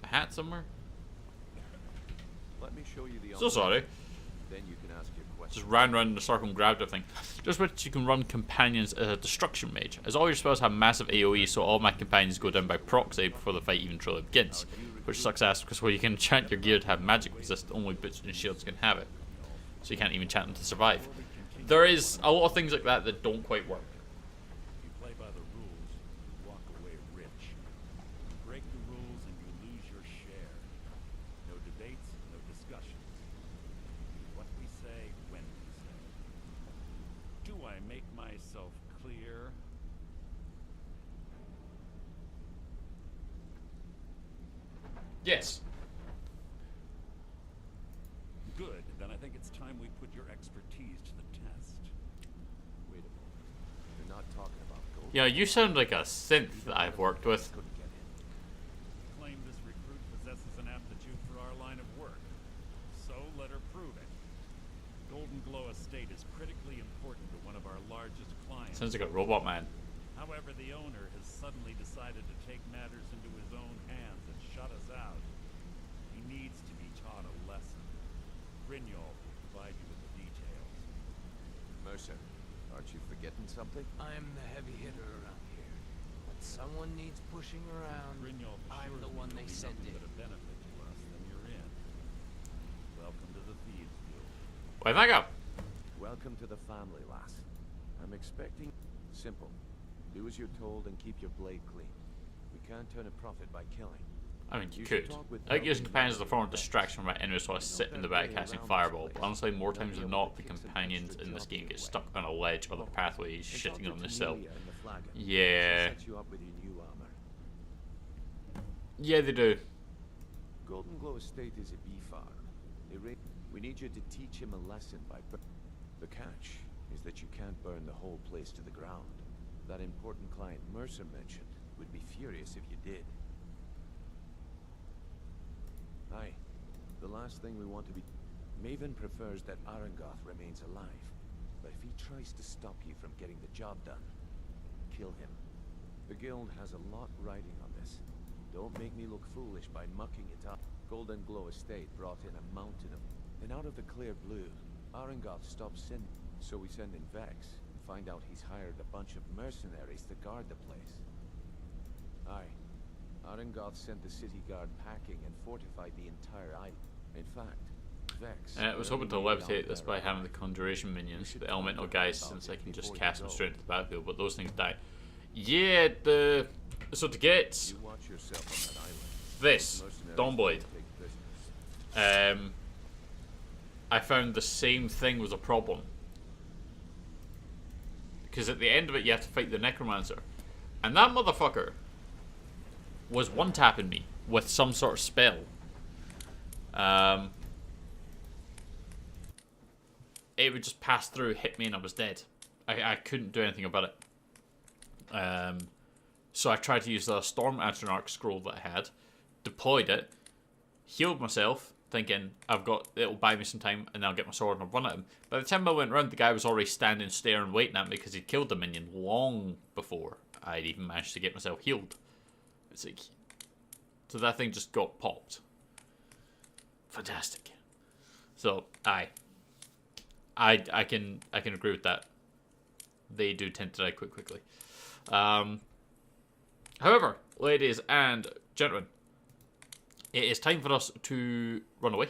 a hat somewhere? Let me show you the So sorry. Then you can ask your question. Just ran around in a circle and grabbed everything. Just which you can run companions as a destruction mage. As all your spells have massive AoE, so all my companions go down by proxy before the fight even truly begins. Which sucks ass because well, you can enchant your gear to have magic resist, only boots and shields can have it. So you can't even enchant them to survive. There is a lot of things like that that don't quite work. If you play by the rules, you walk away rich. You break the rules and you lose your share. No debates, no discussions. What we say, when we say. Do I make myself clear? Yes. Good. Then I think it's time we put your expertise to the test. Wait a moment. You're not talking about gold. Yeah, you sound like a synth that I've worked with. Claim this recruit possesses an aptitude for our line of work. So let her prove it. Golden Glow Estate is critically important to one of our largest clients. Sounds like a robot man. However, the owner has suddenly decided to take matters into his own hands and shut us out. He needs to be taught a lesson. Brynjol will provide you with the details. Mercer, aren't you forgetting something? I'm the heavy hitter around here. When someone needs pushing around, Brynjol I'm the one they send in. but a benefit to us, then you're in. Welcome to the Thieves Guild. Where'd that go? Welcome to the family, lass. I'm expecting... Simple. Do as you're told and keep your blade clean. We can't turn a profit by killing. I mean, you could. I like using companions as a form of distraction from my enemies while I sit in the back casting fireball, but honestly, more times than not, the companions in this game get stuck on a ledge or the pathway shitting on themselves. Yeah. Yeah, they do. Golden Glow Estate is a bee farm. We need you to teach him a lesson by... The catch is that you can't burn the whole place to the ground. That important client Mercer mentioned would be furious if you did. Aye. The last thing we want to be... Maven prefers that Arangoth remains alive. But if he tries to stop you from getting the job done, kill him. The guild has a lot riding on this. Don't make me look foolish by mucking it up. Golden Glow Estate brought in a mountain of... Then out of the clear blue, Arangoth stopped sending. So we send in Vex and find out he's hired a bunch of mercenaries to guard the place. Aye. Arangoth sent the city guard packing and fortified the entire island. In fact, Vex... I was hoping to levitate this by having the conjuration minions, the elemental guys, since I can just cast them straight into the battlefield, but those things die. Yeah, so to get You watch yourself on that island. this Dawnblade, I found the same thing was a problem. Because at the end of it, you have to fight the Necromancer. And that motherfucker was one-tapping me with some sort of spell. It would just pass through, hit me, and I was dead. I couldn't do anything about it. So I tried to use the Storm Atronach scroll that I had, deployed it, healed myself, thinking it'll buy me some time and I'll get my sword and I'll run at him. By the time I went around, the guy was already standing, staring, waiting at me because he'd killed the minion long before I'd even managed to get myself healed. It's like, so that thing just got popped. Fantastic. So I can agree with that. They do tend to die quickly. However, ladies and gentlemen, it is time for us to run away.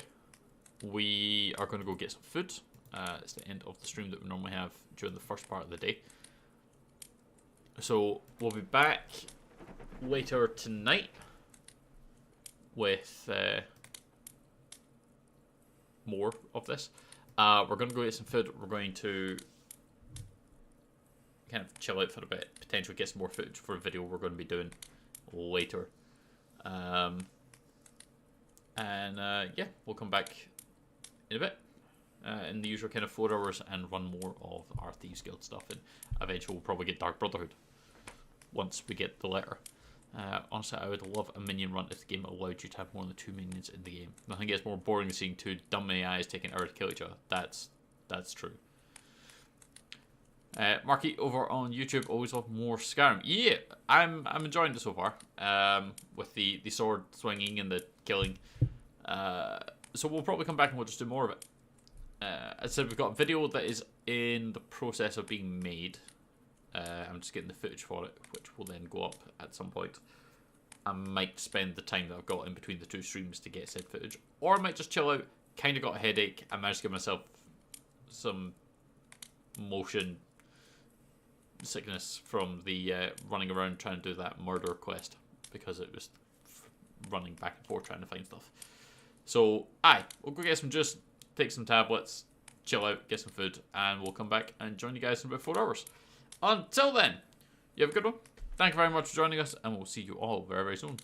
we are going to go get some food. It's the end of the stream that we normally have during the first part of the day. So we'll be back later tonight with more of this. We're going to go get some food. We're going to kind of chill out for a bit, potentially get some more footage for a video we're going to be doing later. Yeah, we'll come back in a bit in the usual kind of 4 hours and run more of our Thieves Guild stuff, and eventually we'll probably get Dark Brotherhood once we get the letter. Honestly, I would love a minion run if the game allowed you to have more than 2 minions in the game. Nothing gets more boring than seeing 2 dumb AIs taking an hour to kill each other. That's true. Marky over on YouTube, always love more Skyrim. Yeah, I'm enjoying it so far. With the sword swinging and the killing. So we'll probably come back and we'll just do more of it. As I said, we've got a video that is in the process of being made. I'm just getting the footage for it, which will then go up at some point. I might spend the time that I've got in between the 2 streams to get said footage, or I might just chill out. Kind of got a headache. I managed to give myself some motion sickness from the running around trying to do that murder quest, because it was running back and forth trying to find stuff. So, we'll go get some juice, take some tablets, chill out, get some food, and we'll come back and join you guys in about 4 hours. Until then, you have a good one. Thank you very much for joining us, and we'll see you all very, very soon.